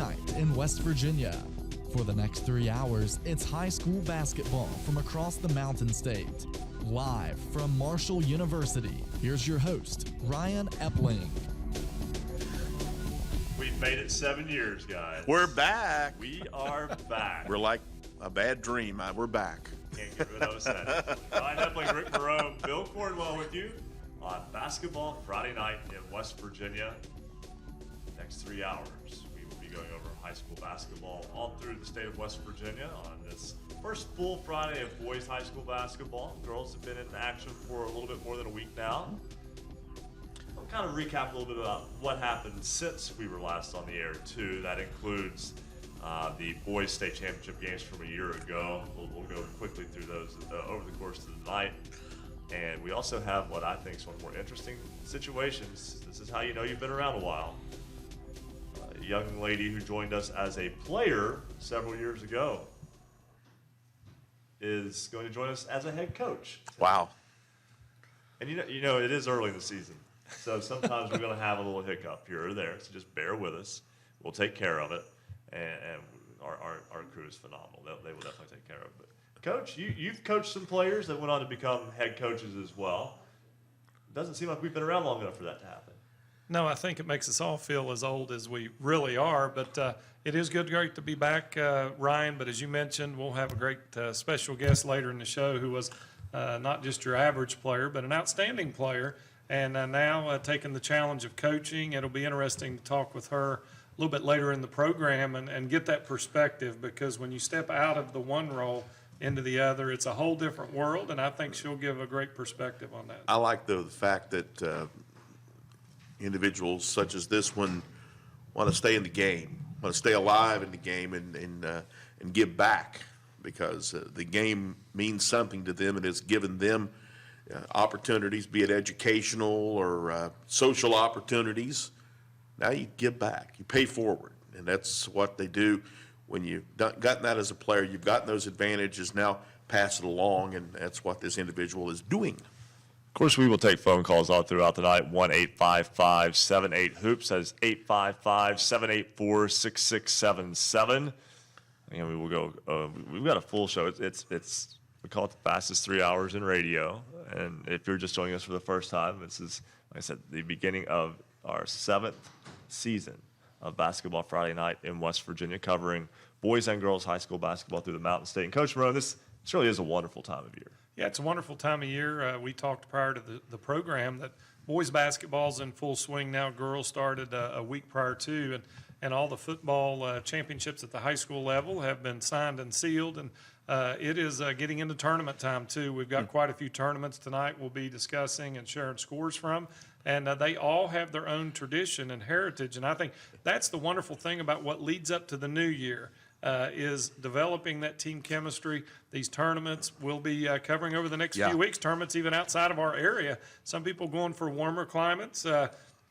night in West Virginia. For the next 3 hours, it's high school basketball from across the Mountain State. Live from Marshall University, here's your host, Ryan Epling. We've made it 7 years, guys. We're back. We are back. We're like a bad dream. We're back. Can't get rid of us then. Ryan Epling, Ric Morrone, Bill Cornwell with you on Basketball Friday night in West Virginia. Next 3 hours, we will be going over high school basketball all through the state of West Virginia on this first full Friday of boys high school basketball. Girls have been in action for a little bit more than a week now. I'll kind of recap a little bit about what happened since we were last on the air, too. That includes the boys state championship games from a year ago. We'll go quickly through those over the course of the night. And we also have what I think is one of the more interesting situations. This is how you know you've been around a while. A young lady who joined us as a player several years ago is going to join us as a head coach today. Wow. And you know it is early in the season, so sometimes we're going to have a little hiccup here or there. So just bear with us. We'll take care of it, and our crew is phenomenal. They will definitely take care of it. But Coach, you've coached some players that went on to become head coaches as well. It doesn't seem like we've been around long enough for that to happen. No, I think it makes us all feel as old as we really are, but it is great to be back, Ryan. But as you mentioned, we'll have a great special guest later in the show who was not just your average player, but an outstanding player, and now taking the challenge of coaching. It'll be interesting to talk with her a little bit later in the program and get that perspective, because when you step out of the one role into the other, it's a whole different world, and I think she'll give a great perspective on that. I like the fact that individuals such as this one want to stay in the game, want to stay alive in the game, and give back, because the game means something to them, and it's given them opportunities, be it educational or social opportunities. Now you give back, you pay forward, and that's what they do. When you've gotten that as a player, you've gotten those advantages, now pass it along, and that's what this individual is doing. Of course, we will take phone calls all throughout the night. 1-855-78-HOOPS. That is 855-784-6677. And we will go. We've got a full show. It's we call it the fastest 3 hours in radio. And if you're just joining us for the first time, this is, like I said, the beginning of our 7th season of Basketball Friday night in West Virginia, covering boys and girls high school basketball through the Mountain State. And Coach Morrone, this really is a wonderful time of year. Yeah, it's a wonderful time of year. We talked prior to the program that boys basketball's in full swing now. Girls started a week prior to, and all the football championships at the high school level have been signed and sealed, and it is getting into tournament time too. We've got quite a few tournaments tonight we'll be discussing and sharing scores from, and they all have their own tradition and heritage, and I think that's the wonderful thing about what leads up to the new year. Is developing that team chemistry. These tournaments we'll be covering over the next few weeks, tournaments even outside of our area. Some people going for warmer climates.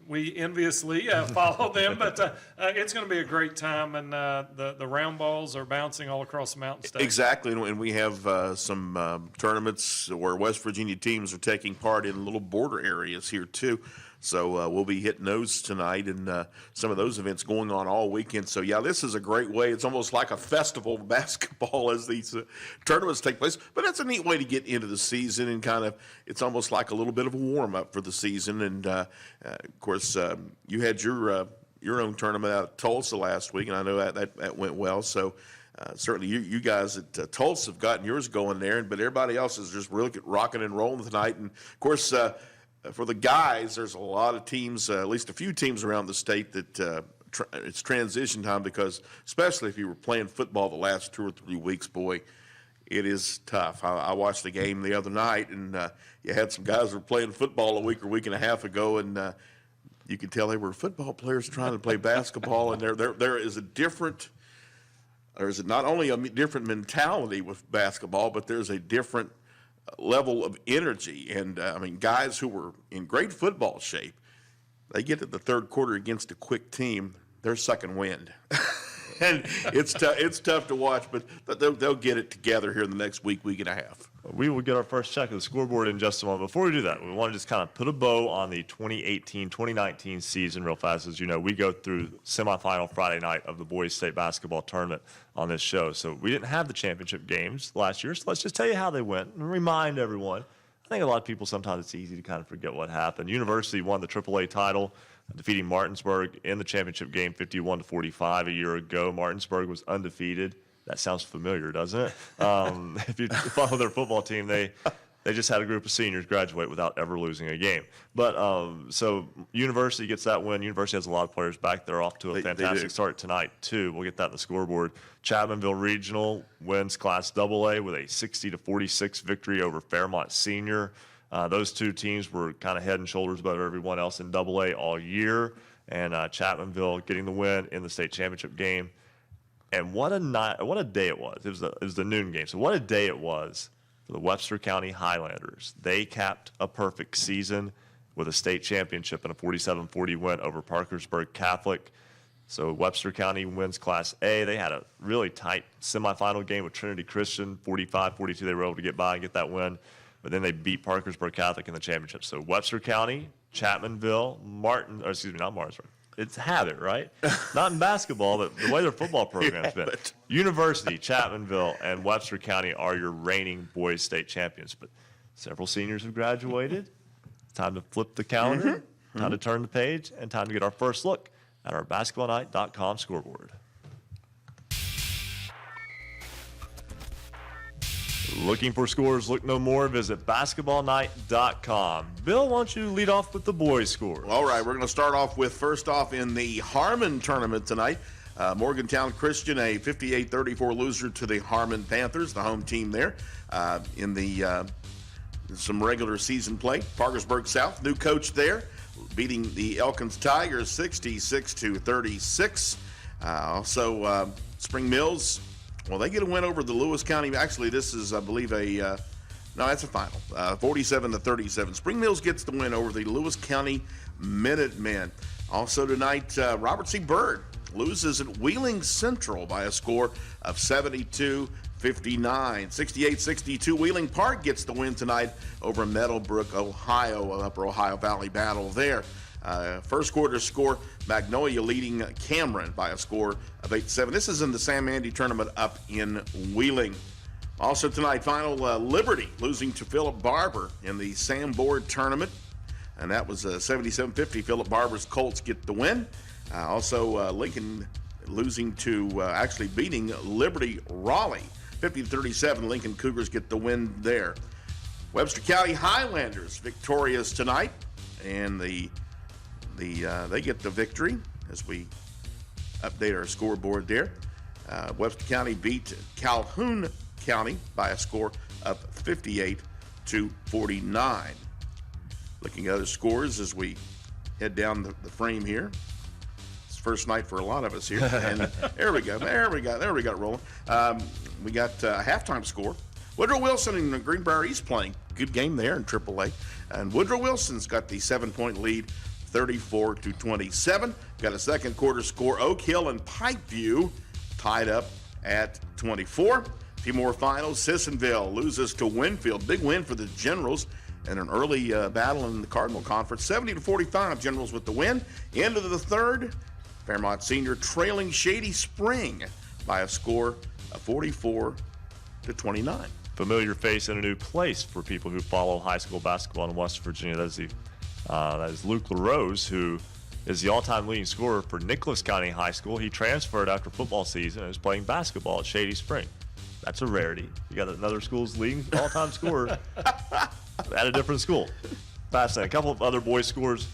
We enviously follow them, but it's going to be a great time, and the round balls are bouncing all across the Mountain State. Exactly, and we have some tournaments where West Virginia teams are taking part in little border areas here too. So we'll be hitting those tonight, and some of those events going on all weekend. So, yeah, this is a great way. It's almost like a festival of basketball as these tournaments take place. But that's a neat way to get into the season, and kind of it's almost like a little bit of a warm-up for the season. And, of course, you had your own tournament out at Tulsa last week, and I know that went well. So certainly you guys at Tulsa have gotten yours going there, but everybody else is just really rocking and rolling tonight. And, of course, for the guys, there's a lot of teams, at least a few teams around the state that it's transition time, because especially if you were playing football the last 2 or 3 weeks, boy, it is tough. I watched the game the other night, and you had some guys who were playing football a week or week and a half ago, and you could tell they were football players trying to play basketball, and there is a different – there's not only a different mentality with basketball, but there's a different level of energy. And I mean, guys who were in great football shape, they get to the third quarter against a quick team, they're sucking wind. and it's tough to watch, but they'll get it together here in the next week and a half. We will get our first check of the scoreboard in just a moment. Before we do that, we want to just kind of put a bow on the 2018-2019 season real fast. As you know, we go through semifinal Friday night of the boys state basketball tournament on this show. So we didn't have the championship games last year, so let's just tell you how they went and remind everyone. I think a lot of people, sometimes it's easy to kind of forget what happened. University won the AAA title, defeating Martinsburg in the championship game 51-45 a year ago. Martinsburg was undefeated. That sounds familiar, doesn't it? If you follow their football team, they just had a group of seniors graduate without ever losing a game. But so University gets that win. University has a lot of players back. They're off to a fantastic start tonight, too. We'll get that in the scoreboard. Chapmanville Regional wins Class AA with a 60-46 victory over Fairmont Senior. Those two teams were kind of head and shoulders above everyone else in AA all year. And Chapmanville getting the win in the state championship game. And what a night, what a day it was. It was the noon game. So what a day it was for the Webster County Highlanders. They capped a perfect season with a state championship and a 47-40 win over Parkersburg Catholic. So Webster County wins Class A. They had a really tight semifinal game with Trinity Christian, 45-42. They were able to get by and get that win. But then they beat Parkersburg Catholic in the championship. So Webster County, Chapmanville, not Martinsburg. It's habit, right? Not in basketball, but the way their football program's been. University, Chapmanville, and Webster County are your reigning boys state champions. But several seniors have graduated. Time to flip the calendar, time to turn the page, and time to get our first look at our basketballnight.com scoreboard. Looking for scores? Look no more. Visit basketballnight.com. Bill, why don't you lead off with the boys' scores? All right, we're going to start off with, first off, in the Harmon tournament tonight. Morgantown Christian, a 58-34 loser to the Harmon Panthers, the home team there. In the some regular season play, Parkersburg South, new coach there, beating the Elkins Tigers 66-36. Also, Spring Mills. Well, they get a win over the Lewis County. Actually, this is, I believe, that's a final. 47-37. Spring Mills gets the win over the Lewis County Minutemen. Also tonight, Robert C. Byrd loses at Wheeling Central by a score of 72-59. 68-62. Wheeling Park gets the win tonight over Meadowbrook, Ohio, Upper Ohio Valley battle there. First quarter score, Magnolia leading Cameron by a score of 8-7. This is in the Sam Andy tournament up in Wheeling. Also tonight, final Liberty losing to Philip Barber in the Sam Board tournament, and that was 77-50. Philip Barber's Colts get the win. Also Lincoln losing to, actually beating Liberty Raleigh, 50-37. Lincoln Cougars get the win there. Webster County Highlanders victorious tonight, and they get the victory as we update our scoreboard there. Webster County beat Calhoun County by a score of 58-49. Looking at other scores as we head down the frame here. It's first night for a lot of us here. And there we go it rolling. We got a halftime score. Woodrow Wilson and Greenbrier East playing. Good game there in AAA. And Woodrow Wilson's got the 7-point lead, 34-27. Got a second quarter score. Oak Hill and Pikeview tied up at 24. A few more finals. Sissonville loses to Winfield. Big win for the Generals in an early battle in the Cardinal Conference. 70-45. Generals with the win. End of the third. Fairmont Senior trailing Shady Spring by a score of 44-29. Familiar face in a new place for people who follow high school basketball in West Virginia. That is Luke LaRose, who is the all-time leading scorer for Nicholas County High School. He transferred after football season and is playing basketball at Shady Spring. That's a rarity. You got another school's leading all-time scorer at a different school. Fascinating. A couple of other boys' scores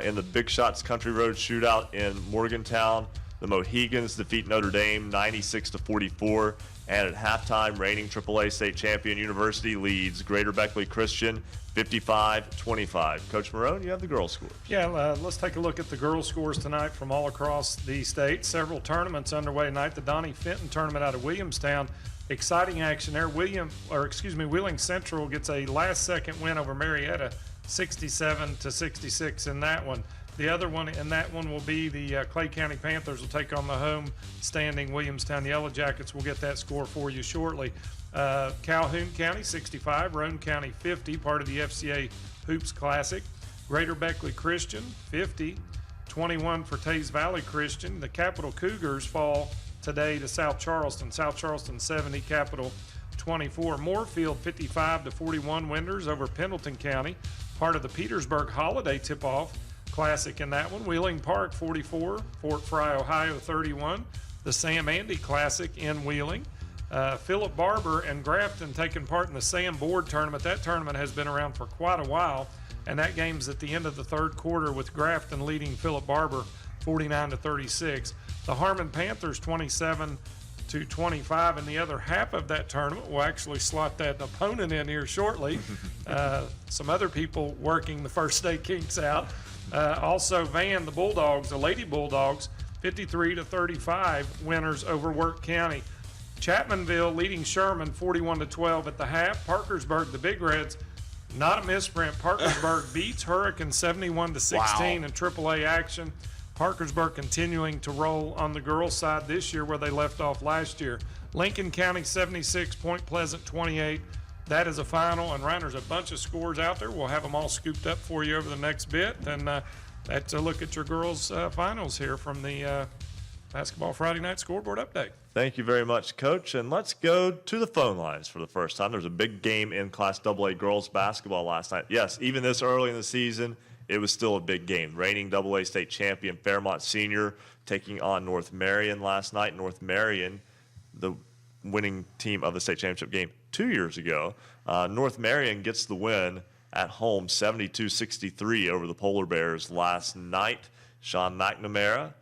in the Big Shots Country Road Shootout in Morgantown. The Mohegans defeat Notre Dame 96-44. And at halftime, reigning AAA state champion University leads Greater Beckley Christian 55-25. Coach Morrone, you have the girls' scores. Yeah, let's take a look at the girls' scores tonight from all across the state. Several tournaments underway tonight. The Donnie Fenton tournament out of Williamstown. Exciting action there. Wheeling Central gets a last-second win over Marietta, 67-66 in that one. The other one, and that one will be the Clay County Panthers will take on the home standing Williamstown Yellow Jackets. We'll get that score for you shortly. Calhoun County 65, Roane County 50, part of the FCA Hoops Classic. Greater Beckley Christian 50, 21 for Tays Valley Christian. The Capital Cougars fall today to South Charleston. South Charleston 70, Capital 24. Moorfield 55-41 winners over Pendleton County, part of the Petersburg Holiday Tip-Off Classic in that one. Wheeling Park 44, Fort Fry, Ohio 31. The Sam Andy Classic in Wheeling. Philip Barber and Grafton taking part in the Sam Board Tournament. That tournament has been around for quite a while, and that game's at the end of the third quarter with Grafton leading Philip Barber 49-36. The Harmon Panthers 27-25, and the other half of that tournament, we'll actually slot that opponent in here shortly. Some other people working the first day kinks out. Also, Van, the Bulldogs, the Lady Bulldogs, 53-35 winners over Work County. Chapmanville leading Sherman 41-12 at the half. Parkersburg, the Big Reds, not a misprint. Parkersburg beats Hurricane 71-16 in AAA action. Parkersburg continuing to roll on the girls' side this year where they left off last year. Lincoln County 76, Point Pleasant 28. That is a final, and Ryan, there's a bunch of scores out there. We'll have them all scooped up for you over the next bit. And that's a look at your girls' finals here from the Basketball Friday Night Scoreboard Update. Thank you very much, Coach. And let's go to the phone lines for the first time. There was a big game in Class AA girls basketball last night. Yes, even this early in the season, it was still a big game. Reigning AA state champion Fairmont Senior taking on North Marion last night. North Marion, the winning team of the state championship game 2 years ago. North Marion gets the win at home 72-63 over the Polar Bears last night. Sean McNamara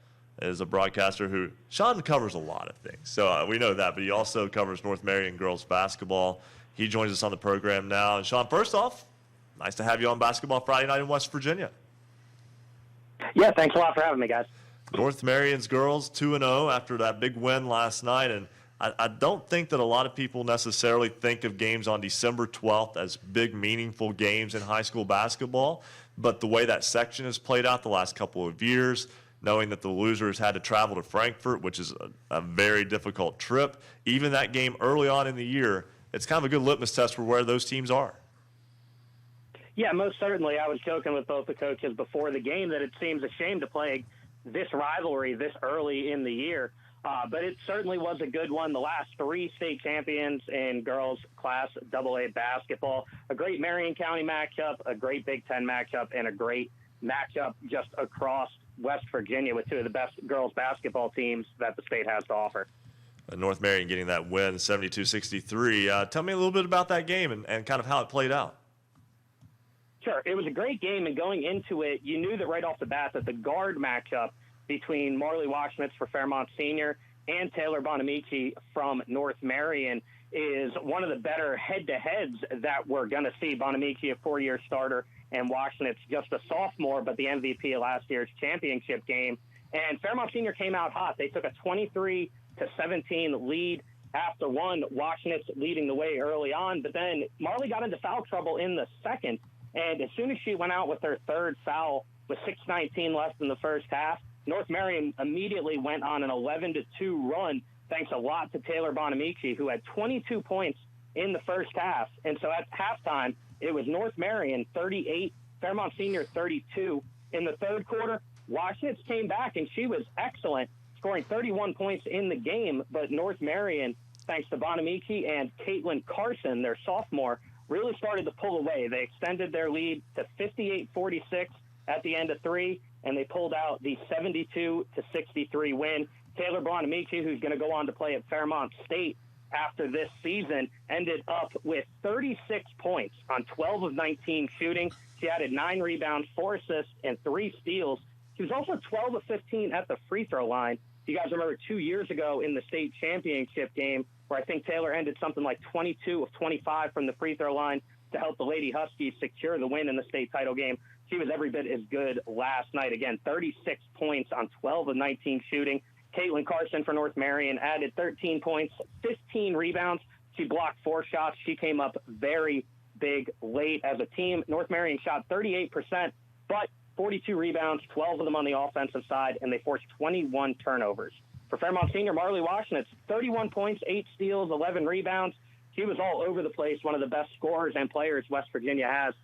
is a broadcaster who, Sean covers a lot of things, so we know that, but he also covers North Marion girls basketball. He joins us on the program now. And Sean, first off, nice to have you on Basketball Friday Night in West Virginia. Yeah, thanks a lot for having me, guys. North Marion's girls 2-0 after that big win last night, and I don't think that a lot of people necessarily think of games on December 12th as big, meaningful games in high school basketball, but the way that section has played out the last couple of years, knowing that the losers had to travel to Frankfort, which is a very difficult trip, even that game early on in the year, it's kind of a good litmus test for where those teams are. Yeah, most certainly. I was joking with both the coaches before the game that it seems a shame to play this rivalry this early in the year. But it certainly was a good one. The last three state champions in girls Class AA basketball, a great Marion County matchup, a great Big Ten matchup, and a great matchup just across West Virginia with two of the best girls basketball teams that the state has to offer. North Marion getting that win 72-63. Tell me a little bit about that game and kind of how it played out. Sure. It was a great game, and going into it, you knew that right off the bat that the guard matchup between Marley Washmitz for Fairmont Senior and Taylor Bonamici from North Marion is one of the better head-to-heads that we're going to see. Bonamici, a four-year starter, and Washmitz just a sophomore, but the MVP of last year's championship game. And Fairmont Senior came out hot. They took a 23-17 lead after one, Washmitz leading the way early on, but then Marley got into foul trouble in the second, and as soon as she went out with her third foul with 6:19 left in the first half, North Marion immediately went on an 11-2 run, thanks a lot to Taylor Bonamici, who had 22 points in the first half. And so at halftime, it was North Marion 38, Fairmont Senior 32. In the third quarter, Washmitz came back, and she was excellent, scoring 31 points in the game. But North Marion, thanks to Bonamici and Caitlin Carson, their sophomore, really started to pull away. They extended their lead to 58-46 at the end of three, and they pulled out the 72-63 win. Taylor Bonamici, who's going to go on to play at Fairmont State after this season, ended up with 36 points on 12 of 19 shooting. She added 9 rebounds, 4 assists, and 3 steals. She was also 12 of 15 at the free throw line. You guys remember 2 years ago in the state championship game where I think Taylor ended something like 22 of 25 from the free throw line to help the Lady Huskies secure the win in the state title game. She was every bit as good last night. Again, 36 points on 12 of 19 shooting. Caitlin Carson for North Marion added 13 points, 15 rebounds. She blocked 4 shots. She came up very big late as a team. North Marion shot 38%, but 42 rebounds, 12 of them on the offensive side, and they forced 21 turnovers. For Fairmont Senior, Marley Washington, 31 points, 8 steals, 11 rebounds. She was all over the place, one of the best scorers and players West Virginia has.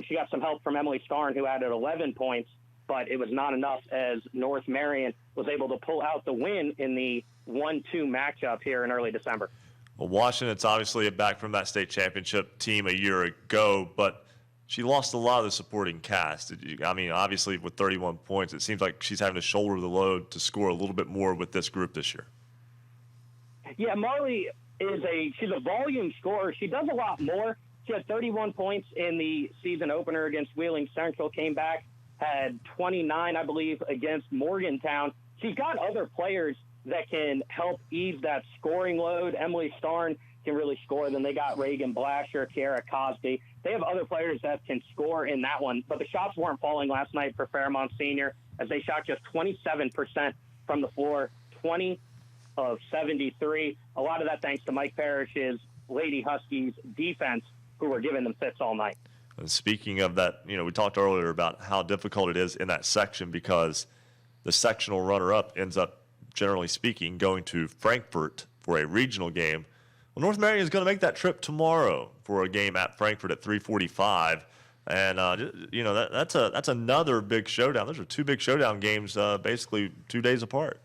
She got some help from Emily Starn, who added 11 points, but it was not enough as North Marion was able to pull out the win in the 1-2 matchup here in early December. Well, Washington's obviously back from that state championship team a year ago, but she lost a lot of the supporting cast. I mean, obviously with 31 points, it seems like she's having to shoulder the load to score a little bit more with this group this year. Yeah, Marley she's a volume scorer. She does a lot more. She had 31 points in the season opener against Wheeling Central, came back, had 29, I believe, against Morgantown. She's got other players that can help ease that scoring load. Emily Starn can really score. Then they got Reagan Blasher, Kiara Cosby. They have other players that can score in that one. But the shots weren't falling last night for Fairmont Senior, as they shot just 27% from the floor, 20 of 73. A lot of that thanks to Mike Parrish's Lady Huskies defense, who were giving them fits all night. And speaking of that, we talked earlier about how difficult it is in that section because the sectional runner-up ends up, generally speaking, going to Frankfort for a regional game. Well, North Marion is going to make that trip tomorrow for a game at Frankfort at 3:45, and that's another big showdown. Those are 2 big showdown games, basically 2 days apart.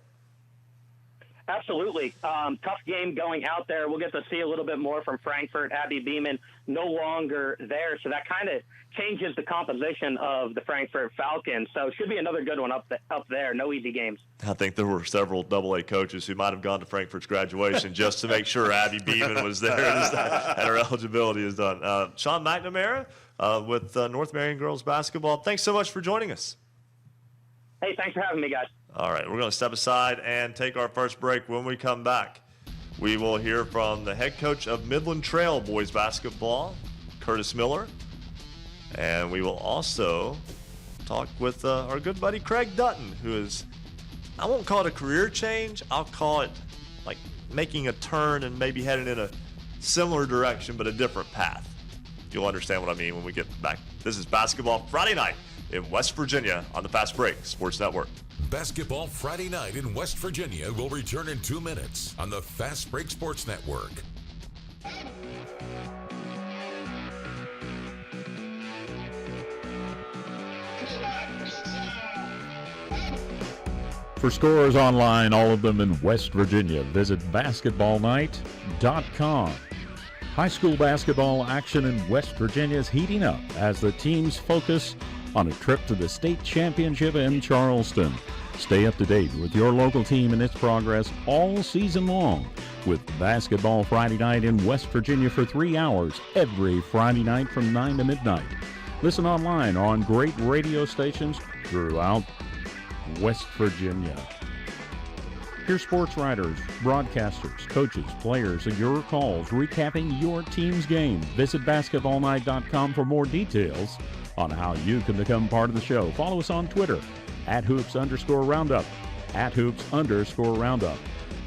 Absolutely. Tough game going out there. We'll get to see a little bit more from Frankfurt. Abby Beeman no longer there, so that kind of changes the composition of the Frankfurt Falcons. So it should be another good one up there. No easy games. I think there were several AA coaches who might have gone to Frankfurt's graduation just to make sure Abby Beeman was there and her eligibility is done. Sean McNamara with North Marion Girls Basketball. Thanks so much for joining us. Hey, thanks for having me, guys. All right, we're going to step aside and take our first break. When we come back, we will hear from the head coach of Midland Trail boys basketball, Curtis Miller, and we will also talk with our good buddy Craig Dutton, who is, I won't call it a career change, I'll call it like making a turn and maybe heading in a similar direction but a different path. You'll understand what I mean when we get back. This is Basketball Friday Night in West Virginia on the Fast Break Sports Network. Basketball Friday Night in West Virginia will return in 2 minutes on the Fast Break Sports Network. For scores online, all of them in West Virginia, visit basketballnight.com. High school basketball action in West Virginia is heating up as the teams focus on a trip to the state championship in Charleston. Stay up to date with your local team and its progress all season long with Basketball Friday Night in West Virginia for 3 hours every Friday night from 9 to midnight. Listen online or on great radio stations throughout West Virginia. Hear sports writers, broadcasters, coaches, players, and your calls recapping your team's game. Visit basketballnight.com for more details on how you can become part of the show. Follow us on Twitter @hoops_roundup, @hoops_roundup.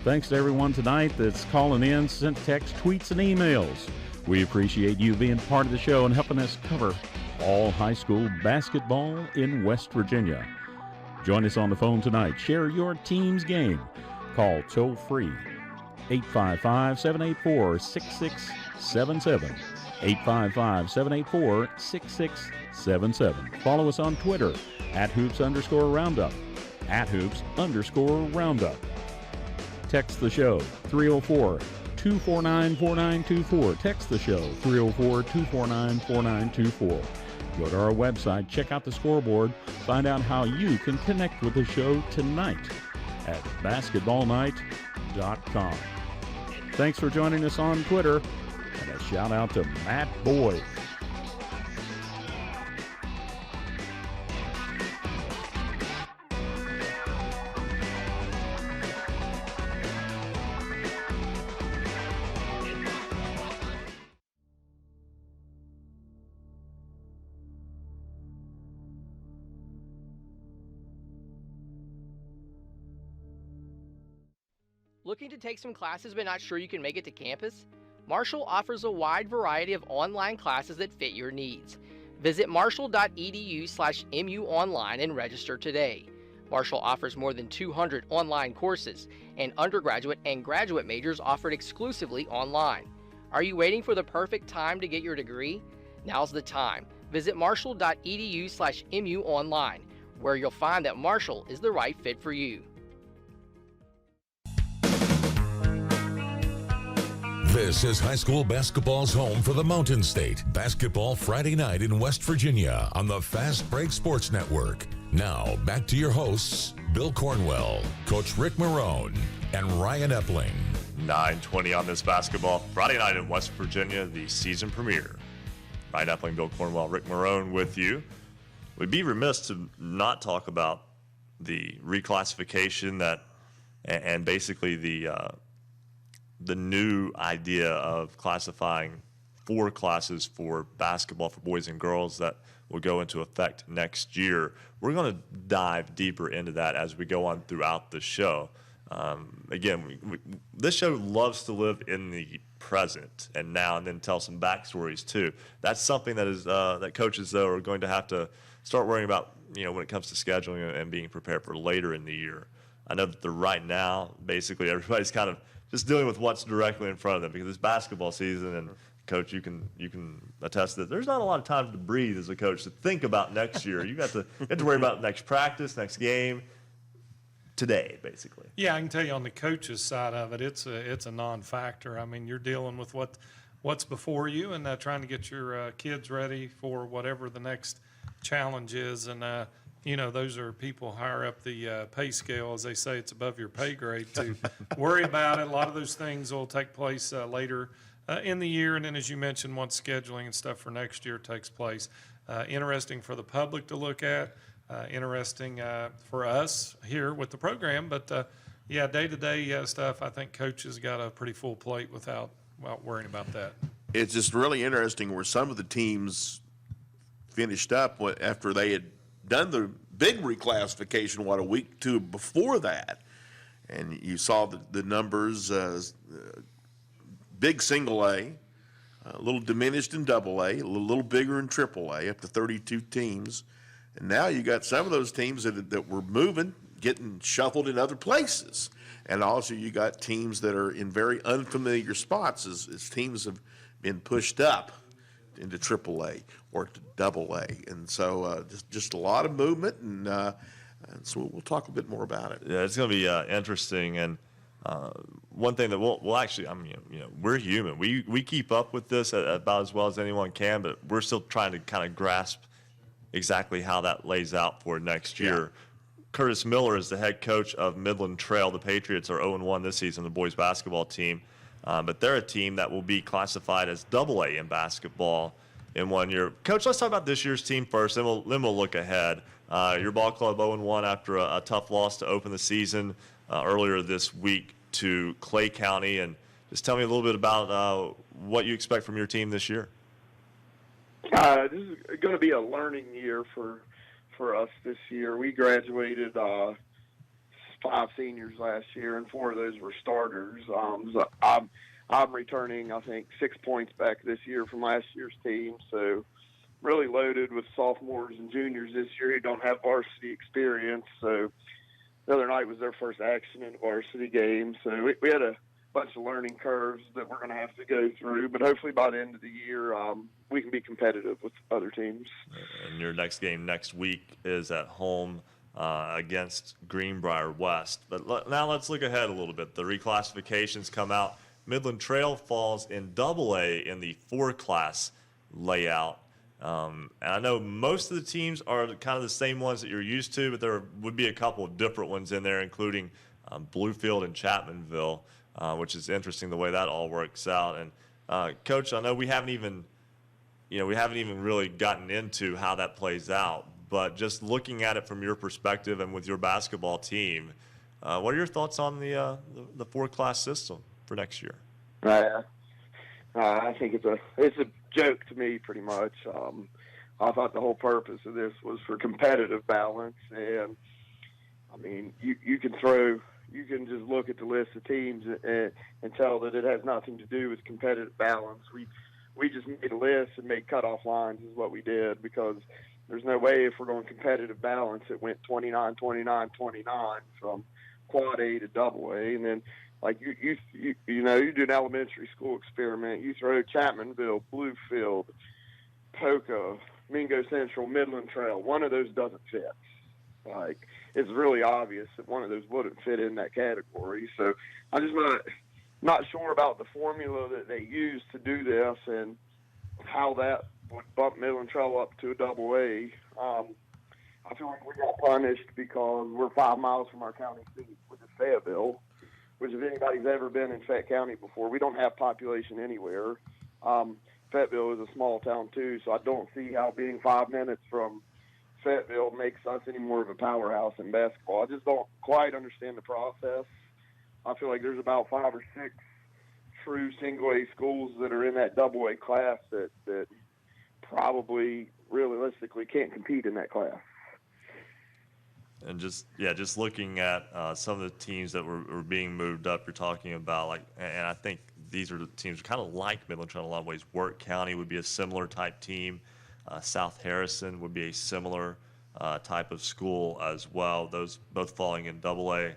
Thanks to everyone tonight that's calling in, sent text, tweets, and emails. We appreciate you being part of the show and helping us cover all high school basketball in West Virginia. Join us on the phone tonight. Share your team's game. Call toll-free 855-784-6677. 855-784-6677. Follow us on Twitter @hoops_roundup, @hoops_roundup. Text the show 304-249-4924. Text the show 304-249-4924. Go to our website, check out the scoreboard, find out how you can connect with the show tonight at basketballnight.com. Thanks for joining us on Twitter, and a shout out to Matt Boyd. Looking to take some classes but not sure you can make it to campus? Marshall offers a wide variety of online classes that fit your needs. Visit marshall.edu/MU online and register today. Marshall offers more than 200 online courses, and undergraduate and graduate majors offered exclusively online. Are you waiting for the perfect time to get your degree? Now's the time. Visit marshall.edu/MU online, where you'll find that Marshall is the right fit for you. This is high school basketball's home for the Mountain State. Basketball Friday night in West Virginia on the Fast Break Sports Network. Now, back to your hosts, Bill Cornwell, Coach Ric Morrone, and Ryan Epling. 9:20 on this basketball Friday night in West Virginia, the season premiere. Ryan Epling, Bill Cornwell, Ric Morrone with you. We'd be remiss to not talk about the reclassification and basically the new idea of classifying 4 classes for basketball for boys and girls that will go into effect next year. We're going to dive deeper into that as we go on throughout the show. Again, this show loves to live in the present and now, and then tell some backstories too. That's something that is that coaches though are going to have to start worrying about, when it comes to scheduling and being prepared for later in the year. I know that right now, basically everybody's kind of just dealing with what's directly in front of them because it's basketball season, and Coach, you can attest that there's not a lot of time to breathe as a coach to think about next year. You have to worry about next practice, next game, today, basically. Yeah, I can tell you on the coach's side of it, it's a non-factor. I mean, you're dealing with what's before you and trying to get your kids ready for whatever the next challenge is, and those are people higher up the pay scale, as they say. It's above your pay grade to worry about it. A lot of those things will take place later in the year, and then as you mentioned, once scheduling and stuff for next year takes place. Interesting for the public to look at, interesting for us here with the program, but day-to-day stuff, I think coaches got a pretty full plate without worrying about that. It's just really interesting where some of the teams finished up after they had done the big reclassification, a week or two before that. And you saw the numbers, big single A, a little diminished in double A, a little bigger in triple A, up to 32 teams. And now you got some of those teams that were moving, getting shuffled in other places. And also you got teams that are in very unfamiliar spots as teams have been pushed up into triple A or to double A. And so just a lot of movement, and so we'll talk a bit more about it. Yeah, it's going to be interesting. And one thing that we'll actually, we're human. We keep up with this about as well as anyone can, but we're still trying to kind of grasp exactly how that lays out for next year. Yeah. Curtis Miller is the head coach of Midland Trail. The Patriots are 0-1 this season, the boys basketball team. But they're a team that will be classified as double A in basketball in 1 year. Coach, let's talk about this year's team first, then we'll look ahead. Your ball club 0-1 after a tough loss to open the season earlier this week to Clay County. And just tell me a little bit about what you expect from your team this year. This is going to be a learning year for us this year. We graduated 5 seniors last year, and 4 of those were starters. So I'm returning, I think, 6 points back this year from last year's team. So really loaded with sophomores and juniors this year who don't have varsity experience. So the other night was their first action in a varsity game. So we had a bunch of learning curves that we're going to have to go through. But hopefully by the end of the year, we can be competitive with other teams. And your next game next week is at home against Greenbrier West. But now let's look ahead a little bit. The reclassifications come out. Midland Trail falls in double A in the 4-class layout. And I know most of the teams are kind of the same ones that you're used to, but there would be a couple of different ones in there, including Bluefield and Chapmanville, which is interesting the way that all works out. And Coach, I know we haven't even really gotten into how that plays out, but just looking at it from your perspective and with your basketball team, what are your thoughts on the 4-class system for next year? I think it's a joke to me, pretty much. I thought the whole purpose of this was for competitive balance, and I mean, you can just look at the list of teams and tell that it has nothing to do with competitive balance. we just made a list and made cutoff lines is what we did, because there's no way, if we're going competitive balance, it went 29, 29, 29 from quad A to double A. And then, like, you do an elementary school experiment. You throw Chapmanville, Bluefield, Poca, Mingo Central, Midland Trail. One of those doesn't fit. Like, it's really obvious that one of those wouldn't fit in that category. So I'm just not sure about the formula that they use to do this and how that would bump Midland Trail up to a double A. I feel like we got punished because we're 5 miles from our county seat, which is Fayetteville, which, if anybody's ever been in Fayette County before, we don't have population anywhere. Fayetteville is a small town too, so I don't see how being 5 minutes from Fayetteville makes us any more of a powerhouse in basketball. I just don't quite understand the process. I feel like there's about 5 or 6 true single-A schools that are in that double-A class that probably realistically can't compete in that class. And just looking at some of the teams that were being moved up, you're talking about, and I think these are the teams kind of like Midland Trail in a lot of ways. Work County would be a similar type team. South Harrison would be a similar type of school as well. Those both falling in double A.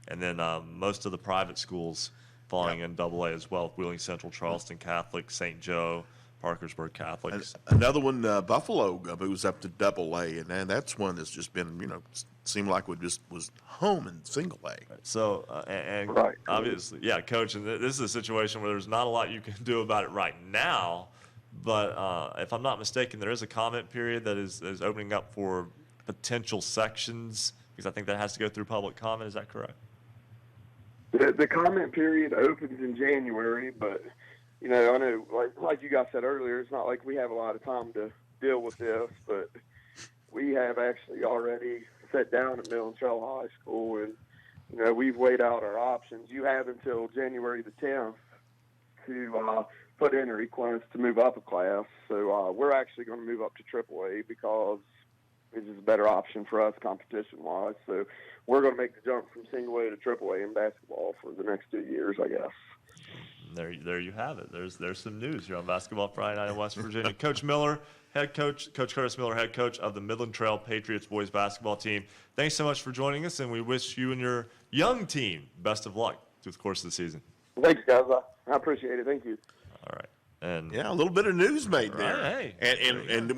And then most of the private schools falling in double A as well. Wheeling Central, Charleston Catholic, St. Joe, Parkersburg Catholics. Another one, Buffalo, moves up to double A, and that's one that's just been, seemed like it just was home in single A. So, and right. Obviously, yeah, Coach, and this is a situation where there's not a lot you can do about it right now, but if I'm not mistaken, there is a comment period that is opening up for potential sections, because I think that has to go through public comment. Is that correct? The comment period opens in January, but I know, like you guys said earlier, it's not like we have a lot of time to deal with this, but we have actually already sat down at Midland Trail High School, and we've weighed out our options. You have until January the 10th to put in a request to move up a class. So we're actually going to move up to AAA because it's just a better option for us competition-wise. So we're going to make the jump from single A to AAA in basketball for the next 2 years, I guess. There you have it. There's some news here on Basketball Friday Night in West Virginia. Coach Miller, Coach Curtis Miller, head coach of the Midland Trail Patriots boys basketball team. Thanks so much for joining us, and we wish you and your young team best of luck through the course of the season. Thanks, guys. I appreciate it. Thank you. All right. And yeah, a little bit of news made right, there. hey. And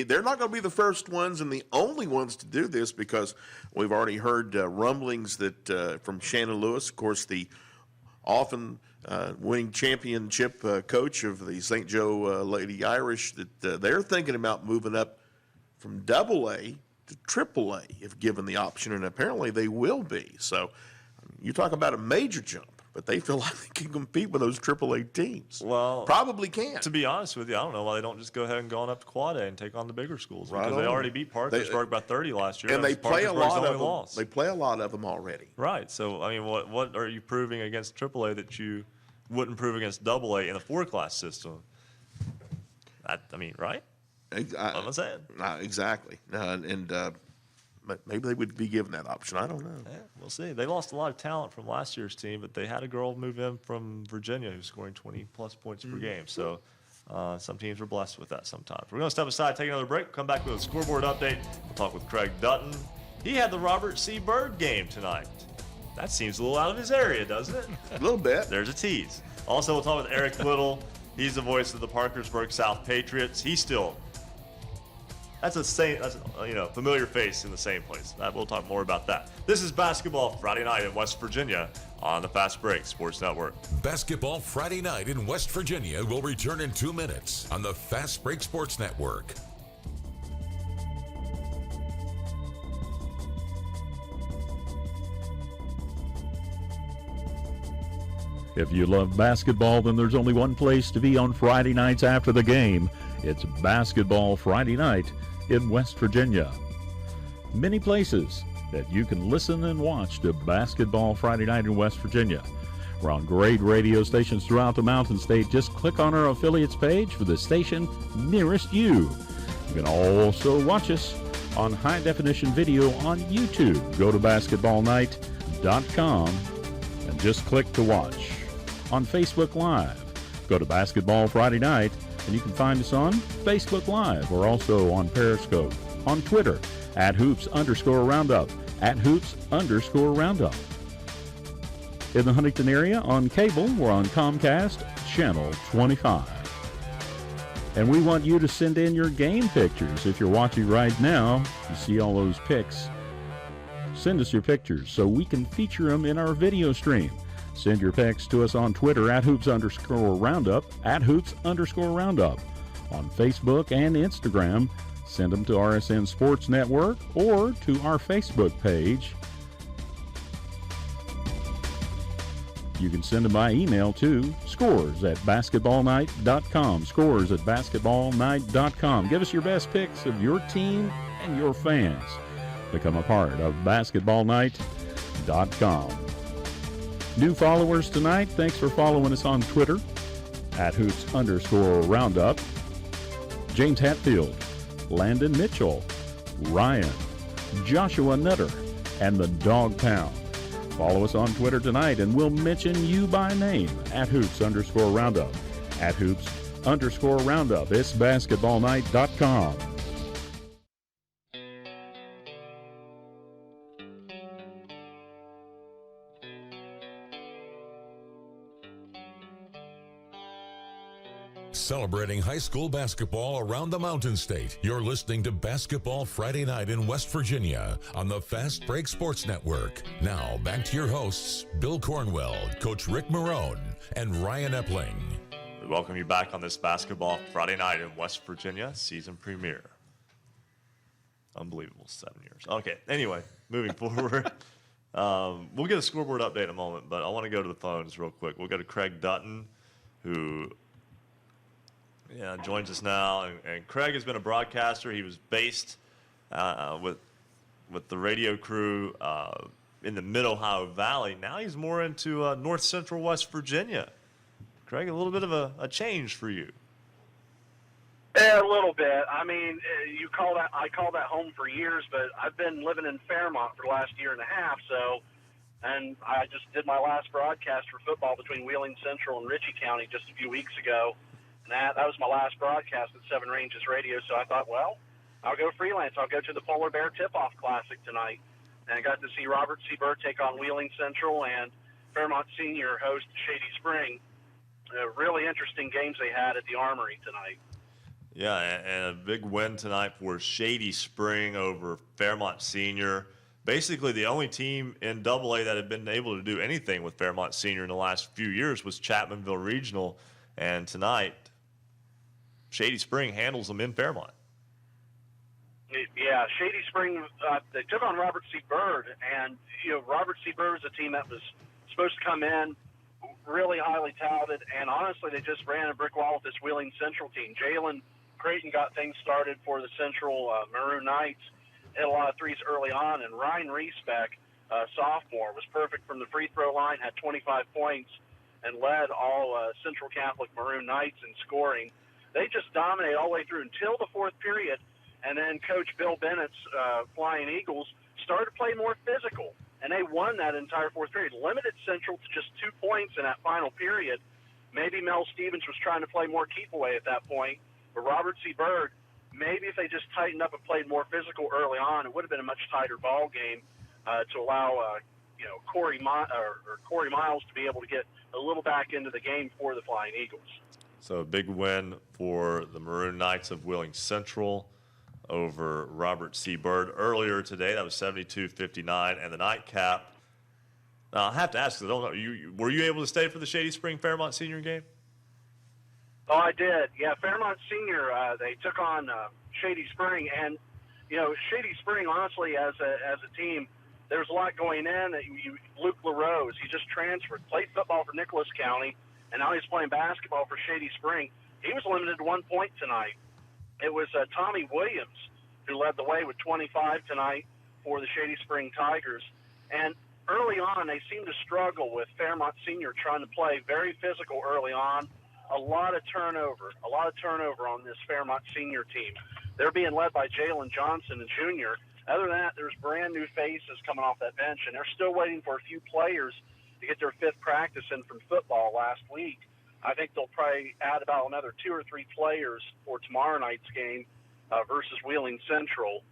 they're not going to be the first ones and the only ones to do this, because we've already heard rumblings that from Shannon Lewis, of course, the often winning championship coach of the St. Joe Lady Irish, that they're thinking about moving up from AA to AAA if given the option, and apparently they will be. So you talk about a major jump, but they feel like they can compete with those AAA teams. Well, probably can. To be honest with you, I don't know why they don't just go ahead and go on up to Quad A and take on the bigger schools, Right because they already beat Parkersburg by 30 last year. And they play a lot of them. Loss. They play a lot of them already. Right. So, I mean, what are you proving against AAA that you wouldn't prove against AA in a 4-class system? Right? I'm saying. Exactly. Maybe they would be given that option. I don't know. Yeah, we'll see. They lost a lot of talent from last year's team, but they had a girl move in from Virginia who's scoring 20-plus points per game. So some teams are blessed with that sometimes. We're going to step aside, take another break, come back with a scoreboard update. We'll talk with Craig Dutton. He had the Robert C. Byrd game tonight. That seems a little out of his area, doesn't it? A little bit. There's a tease. Also, we'll talk with Eric Little. He's the voice of the Parkersburg South Patriots. That's a familiar face in the same place. We'll talk more about that. This is Basketball Friday Night in West Virginia on the Fast Break Sports Network. Basketball Friday Night in West Virginia will return in 2 minutes on the Fast Break Sports Network. If you love basketball, then there's only one place to be on Friday nights after the game. It's Basketball Friday Night in West Virginia. Many places that you can listen and watch to Basketball Friday Night in West Virginia. We're on great radio stations throughout the Mountain State. Just click on our affiliates page for the station nearest you. You can also watch us on high-definition video on YouTube. Go to basketballnight.com and just click to watch. On Facebook Live, go to Basketball Friday Night And you can find us on Facebook Live. We're also on Periscope, on Twitter, @hoops_roundup, @hoops_roundup. In the Huntington area, on cable, we're on Comcast, Channel 25. And we want you to send in your game pictures. If you're watching right now, you see all those pics. Send us your pictures so we can feature them in our video stream. Send your pics to us on Twitter @hoops_roundup, @hoops_roundup. On Facebook and Instagram, send them to RSN Sports Network or to our Facebook page. You can send them by email to scores@basketballnight.com, scores@basketballnight.com. Give us your best pics of your team and your fans. Become a part of basketballnight.com. New followers tonight, thanks for following us on Twitter @hoops_roundup. James Hatfield, Landon Mitchell, Ryan, Joshua Nutter, and the Dog Pound. Follow us on Twitter tonight, and we'll mention you by name @hoops_roundup. @hoops_roundup. It's basketballnight.com. Celebrating high school basketball around the Mountain State. You're listening to Basketball Friday Night in West Virginia on the Fast Break Sports Network. Now, back to your hosts, Bill Cornwell, Coach Ric Morrone, and Ryan Epling. We welcome you back on this Basketball Friday Night in West Virginia season premiere. Unbelievable, 7 years. Okay, anyway, moving forward. We'll get a scoreboard update in a moment, but I want to go to the phones real quick. We'll go to Craig Dutton, who joins us now. And Craig has been a broadcaster. He was based with the radio crew in the Mid-Ohio Valley. Now he's more into north central West Virginia. Craig, a little bit of a change for you. Yeah, a little bit. I mean, I call that home for years, but I've been living in Fairmont for the last year and a half. And I just did my last broadcast for football between Wheeling Central and Ritchie County just a few weeks ago. And that was my last broadcast at Seven Ranges Radio. So I thought, well, I'll go freelance. I'll go to the Polar Bear Tip-Off Classic tonight. And I got to see Robert C. Byrd take on Wheeling Central and Fairmont Senior host Shady Spring. Really interesting games they had at the Armory tonight. Yeah, and a big win tonight for Shady Spring over Fairmont Senior. Basically, the only team in AA that had been able to do anything with Fairmont Senior in the last few years was Chapmanville Regional. And tonight, Shady Spring handles them in Fairmont. Yeah, Shady Spring, they took on Robert C. Byrd. And, Robert C. Byrd is a team that was supposed to come in really highly touted. And, honestly, they just ran a brick wall with this Wheeling Central team. Jalen Creighton got things started for the Central Maroon Knights, hit a lot of threes early on, and Ryan Reesbeck, sophomore, was perfect from the free throw line, had 25 points, and led all Central Catholic Maroon Knights in scoring. They just dominated all the way through until the fourth period, and then Coach Bill Bennett's Flying Eagles started to play more physical, and they won that entire fourth period, limited Central to just 2 points in that final period. Maybe Mel Stevens was trying to play more keep away at that point, but Robert C. Byrd, maybe if they just tightened up and played more physical early on, it would have been a much tighter ball game to allow Corey Miles to be able to get a little back into the game for the Flying Eagles. So a big win for the Maroon Knights of Wheeling Central over Robert C. Byrd earlier today. That was 72-59, and the nightcap. Now I have to ask, I don't know, were you able to stay for the Shady Spring Fairmont Senior game? Oh, I did. Yeah, Fairmont Senior, they took on Shady Spring, and Shady Spring, honestly, as a team, there's a lot going in. Luke LaRose, he just transferred, played football for Nicholas County, and now he's playing basketball for Shady Spring. He was limited to 1 point tonight. It was Tommy Williams who led the way with 25 tonight for the Shady Spring Tigers. And early on, they seemed to struggle with Fairmont Senior trying to play very physical early on. A lot of turnover on this Fairmont Senior team. They're being led by Jalen Johnson, a junior. Other than that, there's brand new faces coming off that bench, and they're still waiting for a few players to get their fifth practice in from football last week. I think they'll probably add about another 2 or 3 players for tomorrow night's game versus Wheeling Central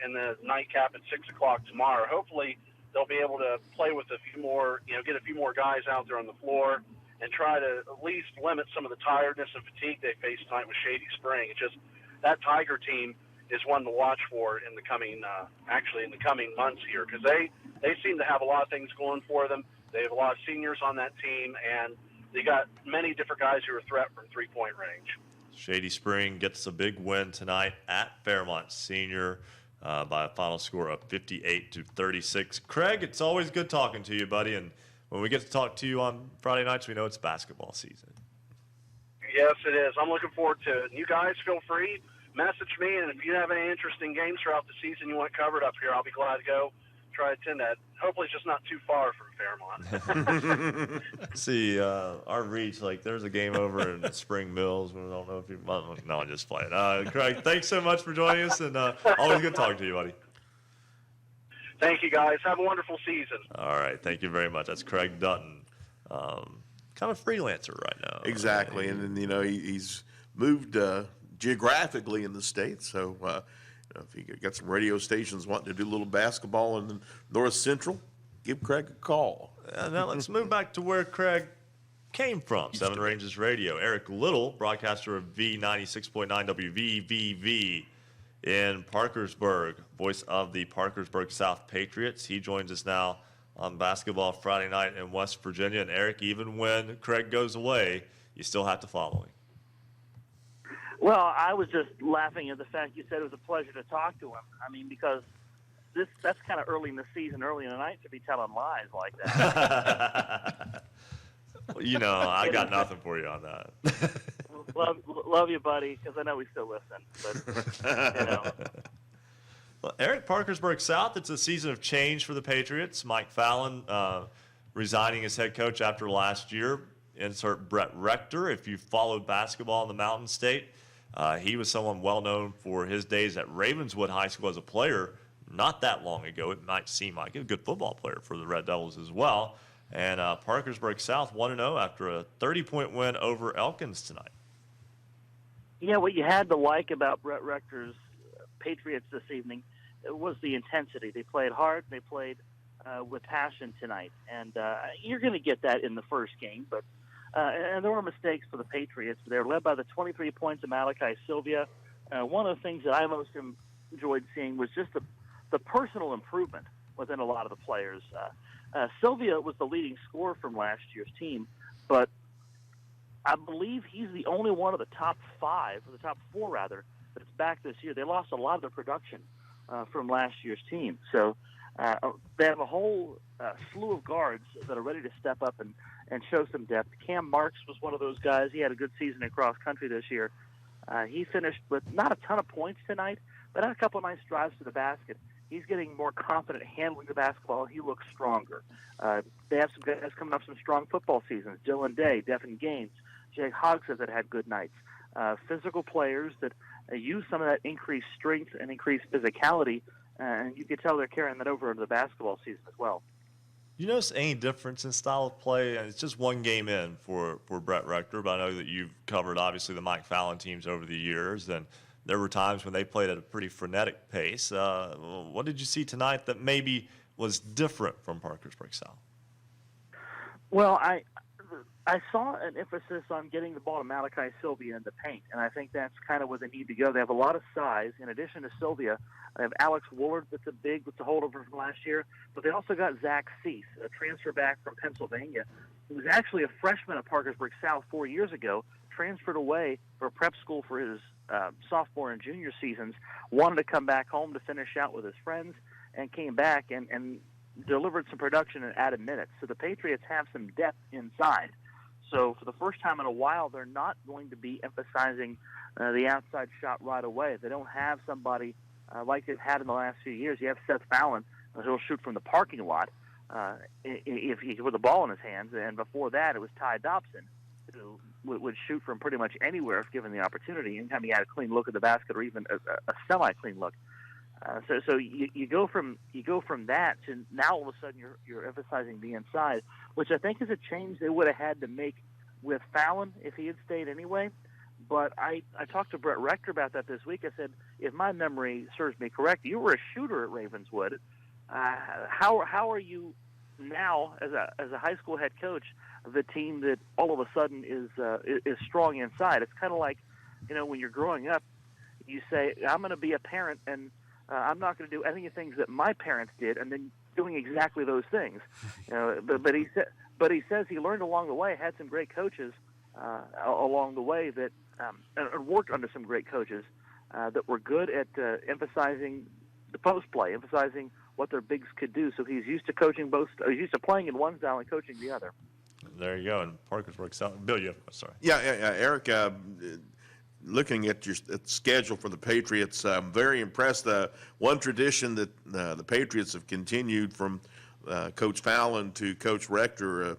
in the nightcap at 6 o'clock tomorrow. Hopefully, they'll be able to play with a few more, get a few more guys out there on the floor and try to at least limit some of the tiredness and fatigue they faced tonight with Shady Spring. It's just that Tiger team is one to watch for in the coming, in the coming months here, because they seem to have a lot of things going for them. They have a lot of seniors on that team, and they got many different guys who are a threat from three-point range. Shady Spring gets a big win tonight at Fairmont Senior by a final score of 58-36. Craig, it's always good talking to you, buddy. And when we get to talk to you on Friday nights, we know it's basketball season. Yes, it is. I'm looking forward to it. And you guys feel free, message me, and if you have any interesting games throughout the season you want covered up here, I'll be glad to go try to attend that. Hopefully it's just not too far from Fairmont. See, our reach, there's a game over in Spring Mills. I don't know if you – no, I'm just playing. Craig, thanks so much for joining us, and always good talking to you, buddy. Thank you, guys. Have a wonderful season. All right. Thank you very much. That's Craig Dutton, kind of freelancer right now. Exactly. And then, he's moved geographically in the state, so if you got some radio stations wanting to do a little basketball in the North Central, give Craig a call. Now let's move back to where Craig came from, Seven Ranges Radio. Eric Little, broadcaster of V96.9 WVVV in Parkersburg, voice of the Parkersburg South Patriots. He joins us now on Basketball Friday Night in West Virginia. And Eric, even when Craig goes away, you still have to follow him. Well, I was just laughing at the fact you said it was a pleasure to talk to him. I mean, because that's kind of early in the season, early in the night to be telling lies like that. I got nothing for you on that. love you, buddy, because I know we still listen. But, Well, Eric, Parkersburg South, it's a season of change for the Patriots. Mike Fallon resigning as head coach after last year. Insert Brett Rector. If you followed basketball in the Mountain State, he was someone well known for his days at Ravenswood High School as a player not that long ago. It might seem like a good football player for the Red Devils as well. And Parkersburg South 1-0 after a 30-point win over Elkins tonight. Yeah, what you had to like about Brett Rector's Patriots this evening was the intensity. They played hard. They played with passion tonight. And you're going to get that in the first game. But and there were mistakes for the Patriots. They were led by the 23 points of Malachi Sylvia. One of the things that I most enjoyed seeing was just the personal improvement within a lot of the players. Sylvia was the leading scorer from last year's team, but I believe he's the only one of the top 5, or the top 4 rather, that's back this year. They lost a lot of their production from last year's team. So they have a whole slew of guards that are ready to step up and show some depth. Cam Marks was one of those guys. He had a good season in cross country this year. He finished with not a ton of points tonight, but had a couple of nice drives to the basket. He's getting more confident handling the basketball. He looks stronger. They have some guys coming up some strong football seasons. Dylan Day, Devin Gaines, Jake Hogsett that had good nights. Physical players that use some of that increased strength and increased physicality, and you can tell they're carrying that over into the basketball season as well. You notice any difference in style of play? And it's just one game in for Brett Rector, but I know that you've covered, obviously, the Mike Fallon teams over the years, and there were times when they played at a pretty frenetic pace. What did you see tonight that maybe was different from Parkersburg South? Well, I saw an emphasis on getting the ball to Malachi Sylvia in the paint, and I think that's kind of where they need to go. They have a lot of size. In addition to Sylvia, they have Alex Woolard that's a holdover from last year, but they also got Zach Cease, a transfer back from Pennsylvania, who was actually a freshman at Parkersburg South 4 years ago, transferred away for prep school for his sophomore and junior seasons, wanted to come back home to finish out with his friends, and came back and delivered some production and added minutes. So the Patriots have some depth inside. So for the first time in a while, they're not going to be emphasizing the outside shot right away. They don't have somebody like they've had in the last few years. You have Seth Fallon, who'll shoot from the parking lot if he with the ball in his hands. And before that, it was Ty Dobson, who would shoot from pretty much anywhere if given the opportunity, anytime he had a clean look at the basket or even a semi-clean look. So you go from that to now all of a sudden you're emphasizing the inside, which I think is a change they would have had to make with Fallon if he had stayed anyway. But I talked to Brett Rector about that this week. I said, if my memory serves me correct, you were a shooter at Ravenswood. How are you now as a high school head coach of the team that all of a sudden is strong inside? It's kind of like, when you're growing up, you say, I'm going to be a parent and I'm not going to do any of the things that my parents did, and then doing exactly those things. But he says he learned along the way, had some great coaches along the way that and worked under some great coaches that were good at emphasizing the post play, emphasizing what their bigs could do. So he's used to coaching both. He's used to playing in one style and coaching the other. There you go. And Parkersburg South. Bill, sorry. Yeah, Eric. Looking at your schedule for the Patriots, I'm very impressed. One tradition that the Patriots have continued from Coach Fallon to Coach Rector,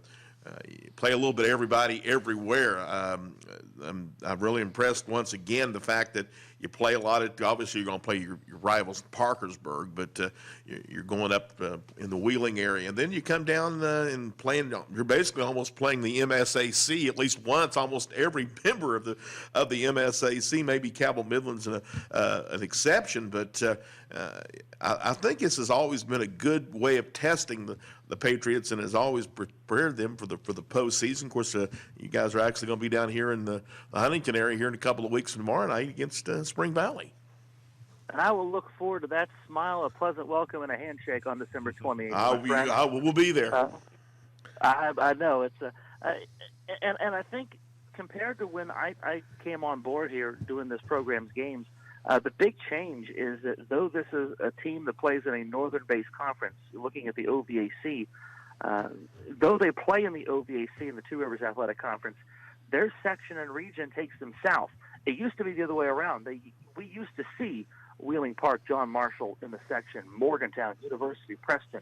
play a little bit of everybody everywhere. I'm really impressed once again the fact that you play a lot of, obviously you're going to play your rivals Parkersburg, but you're going up in the Wheeling area. And then you come down and playing, you're basically almost playing the MSAC at least once, almost every member of the MSAC, maybe Cabell Midland's an exception, but I think this has always been a good way of testing the Patriots and has always prepared them for the postseason. Of course, you guys are actually going to be down here in the Huntington area here in a couple of weeks tomorrow night against Spring Valley. And I will look forward to that smile, a pleasant welcome, and a handshake on December 28th. We'll be there. I know it's and I think compared to when I came on board here doing this program's games, the big change is that though this is a team that plays in a northern-based conference, looking at the OVAC, though they play in the OVAC in the Two Rivers Athletic Conference, their section and region takes them south. It used to be the other way around. We used to see Wheeling Park, John Marshall in the section, Morgantown, University, Preston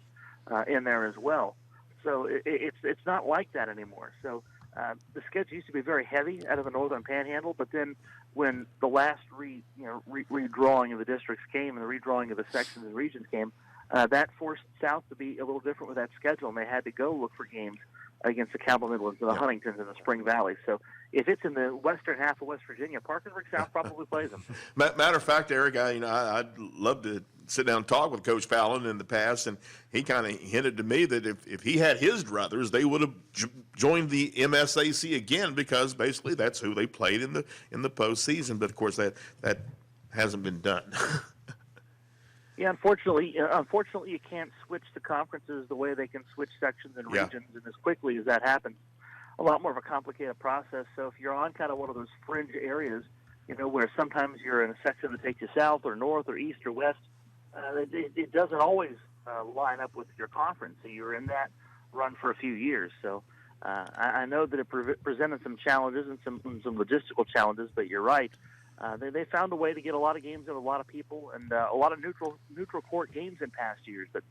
in there as well. So it's not like that anymore. So the schedule used to be very heavy out of the Northern Panhandle, but then when the last redrawing of the districts came and the redrawing of the sections and regions came, that forced South to be a little different with that schedule, and they had to go look for games against the Cabell Midlands and the Huntingtons and the Spring Valley. So if it's in the western half of West Virginia, Parkersburg South probably plays them. Matter of fact, Eric, I'd love to sit down and talk with Coach Fallon in the past, and he kind of hinted to me that if he had his druthers, they would have joined the MSAC again because basically that's who they played in the postseason. But of course, that hasn't been done. Yeah, unfortunately, you can't switch the conferences the way they can switch sections and regions, and as quickly as that happens, a lot more of a complicated process. So if you're on kind of one of those fringe areas, where sometimes you're in a section that takes you south or north or east or west, it doesn't always line up with your conference. So you're in that run for a few years. So I know that it presented some challenges and some logistical challenges, but you're right. They found a way to get a lot of games in with a lot of people and a lot of neutral court games in past years. But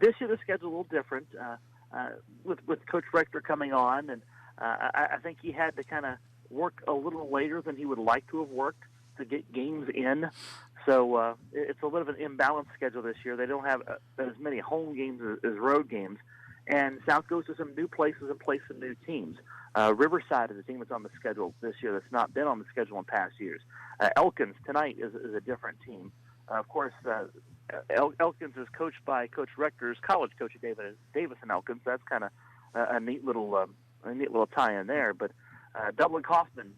this year the schedule's a little different with Coach Rector coming on, and I think he had to kind of work a little later than he would like to have worked to get games in. So it's a little bit of an imbalanced schedule this year. They don't have as many home games as road games. And South goes to some new places and plays some new teams. Riverside is a team that's on the schedule this year that's not been on the schedule in past years. Elkins tonight is a different team. Of course, Elkins is coached by Coach Rector's college coach, Davis and Elkins. That's kind of a neat little tie in there. But Dublin Kaufman,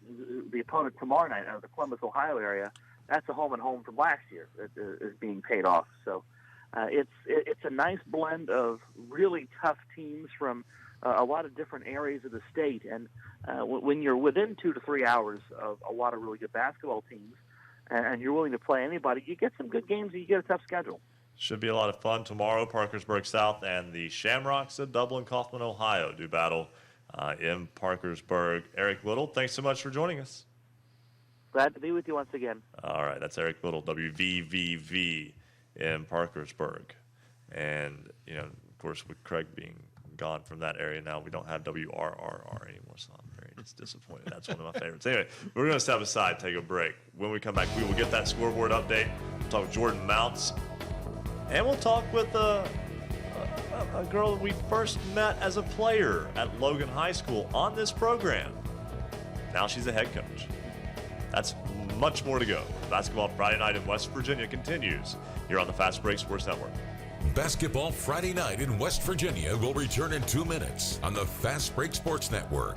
the opponent tomorrow night out of the Columbus, Ohio area, that's a home and home from last year that is being paid off. So it's a nice blend of really tough teams from a lot of different areas of the state. And when you're within 2 to 3 hours of a lot of really good basketball teams and you're willing to play anybody, you get some good games and you get a tough schedule. Should be a lot of fun tomorrow. Parkersburg South and the Shamrocks of Dublin Kaufman, Ohio do battle in Parkersburg. Eric Little, thanks so much for joining us. Glad to be with you once again. All right, that's Eric Little, WVVV in Parkersburg. And, of course, with Craig being gone from that area now, we don't have WRRR anymore, so I'm very disappointed. That's one of my favorites. Anyway, we're going to step aside, take a break. When we come back, we will get that scoreboard update. We'll talk with Jordan Mounts, and we'll talk with a girl that we first met as a player at Logan High School on this program. Now she's a head coach. That's much more to go. Basketball Friday Night in West Virginia continues here on the Fast Break Sports Network. Basketball Friday Night in West Virginia will return in 2 minutes on the Fast Break Sports Network.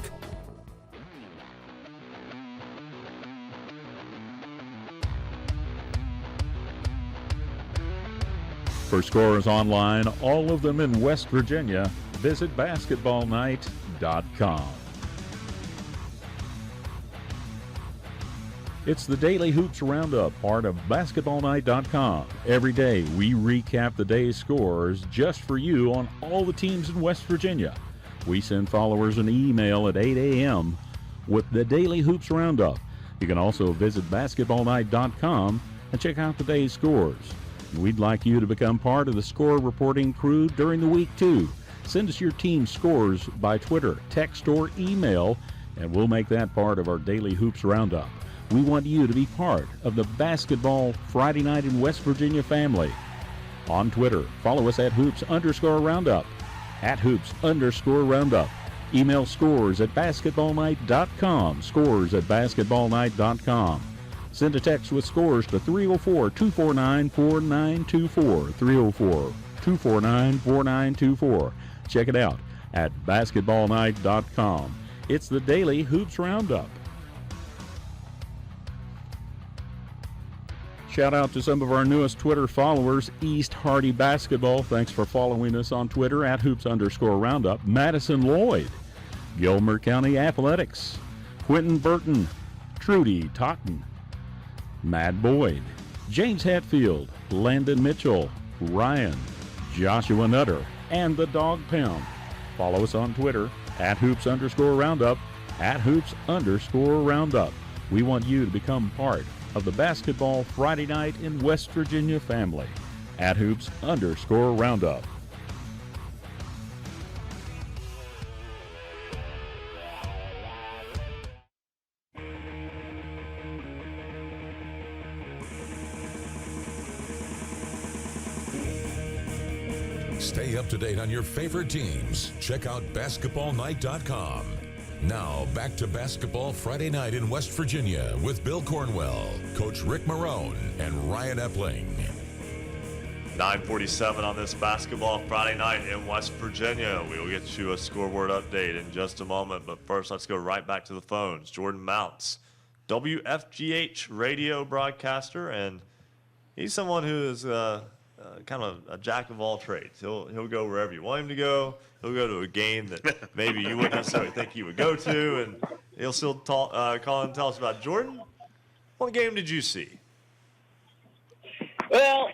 For scores online, all of them in West Virginia, visit basketballnight.com. It's the Daily Hoops Roundup, part of basketballnight.com. Every day we recap the day's scores just for you on all the teams in West Virginia. We send followers an email at 8 a.m. with the Daily Hoops Roundup. You can also visit basketballnight.com and check out the day's scores. We'd like you to become part of the score reporting crew during the week, too. Send us your team scores by Twitter, text, or email, and we'll make that part of our Daily Hoops Roundup. We want you to be part of the Basketball Friday Night in West Virginia family. On Twitter, follow us at Hoops_Roundup, at Hoops_Roundup. Email scores at basketballnight.com, scores at basketballnight.com. Send a text with scores to 304-249-4924, 304-249-4924. Check it out at basketballnight.com. It's the Daily Hoops Roundup. Shout out to some of our newest Twitter followers, East Hardy Basketball. Thanks for following us on Twitter at Hoops_Roundup. Madison Lloyd, Gilmer County Athletics, Quentin Burton, Trudy Totten, Matt Boyd, James Hatfield, Landon Mitchell, Ryan, Joshua Nutter, and the Dog Pound. Follow us on Twitter at Hoops_Roundup, at Hoops_Roundup. We want you to become part of the Basketball Friday Night in West Virginia family at Hoops_Roundup. Stay up to date on your favorite teams. Check out basketballnight.com. Now, back to Basketball Friday Night in West Virginia with Bill Cornwell, Coach Ric Morrone, and Ryan Epling. 9:47 on this Basketball Friday Night in West Virginia. We will get you a scoreboard update in just a moment, but first let's go right back to the phones. Jordan Mounts, WFGH radio broadcaster, and he's someone who is kind of a jack of all trades. He'll go wherever you want him to go. He'll go to a game that maybe you wouldn't necessarily think he would go to, and he'll still call and tell us about. Jordan, what game did you see? Well,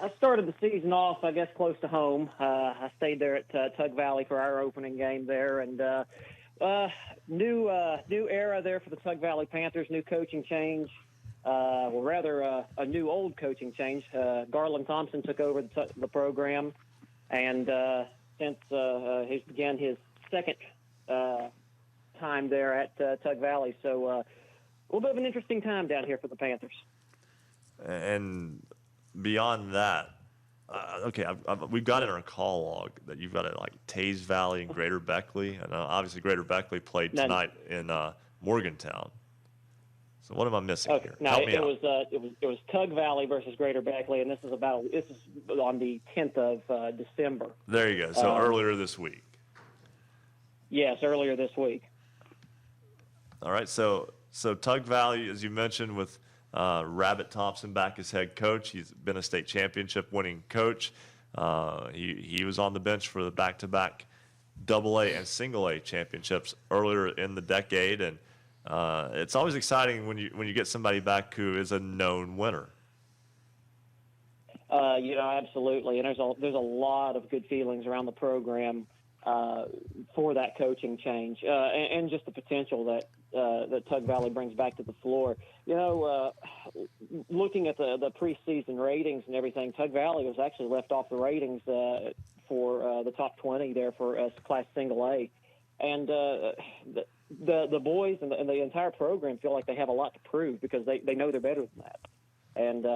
I started the season off, I guess, close to home. I stayed there at Tug Valley for our opening game there, and new era there for the Tug Valley Panthers, new coaching change. A new old coaching change. Garland Thompson took over the program, and since he began his second time there at Tug Valley. So a little bit of an interesting time down here for the Panthers. And beyond that, we've got in our call log that you've got at like Taze Valley and Greater Beckley, and obviously Greater Beckley played tonight in Morgantown. So what am I missing here? No, Help me out. It was Tug Valley versus Greater Beckley, and this is on the 10th of December. There you go. So earlier this week. Yes, earlier this week. All right. So Tug Valley, as you mentioned, with Rabbit Thompson back as head coach. He's been a state championship winning coach. He was on the bench for the back-to-back AA and single A championships earlier in the decade, and it's always exciting when you get somebody back who is a known winner. Absolutely, and there's a lot of good feelings around the program for that coaching change, and just the potential that Tug Valley brings back to the floor. Looking at the preseason ratings and everything, Tug Valley was actually left off the ratings for the top 20 there for Class Single A, and the boys and the entire program feel like they have a lot to prove because they know they're better than that, and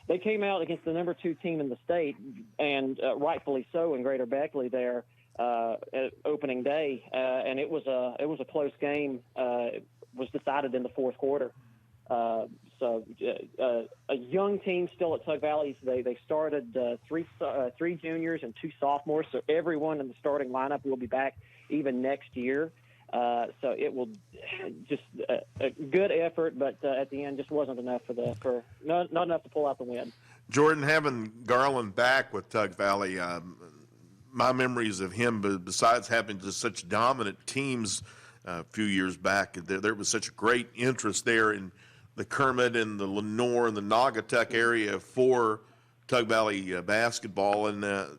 they came out against the number 2 team in the state, and rightfully so in Greater Beckley there, opening day, and it was a close game. It was decided in the fourth quarter. So a young team still at Tug Valley. They started three juniors and 2 sophomores, so everyone in the starting lineup will be back even next year. So it will just a good effort, but at the end just wasn't enough not enough to pull out the win. Jordan, having Garland back with Tug Valley, my memories of him, besides having just such dominant teams a few years back, there was such great interest there in the Kermit and the Lenore and the Naugatuck area for Tug Valley basketball, and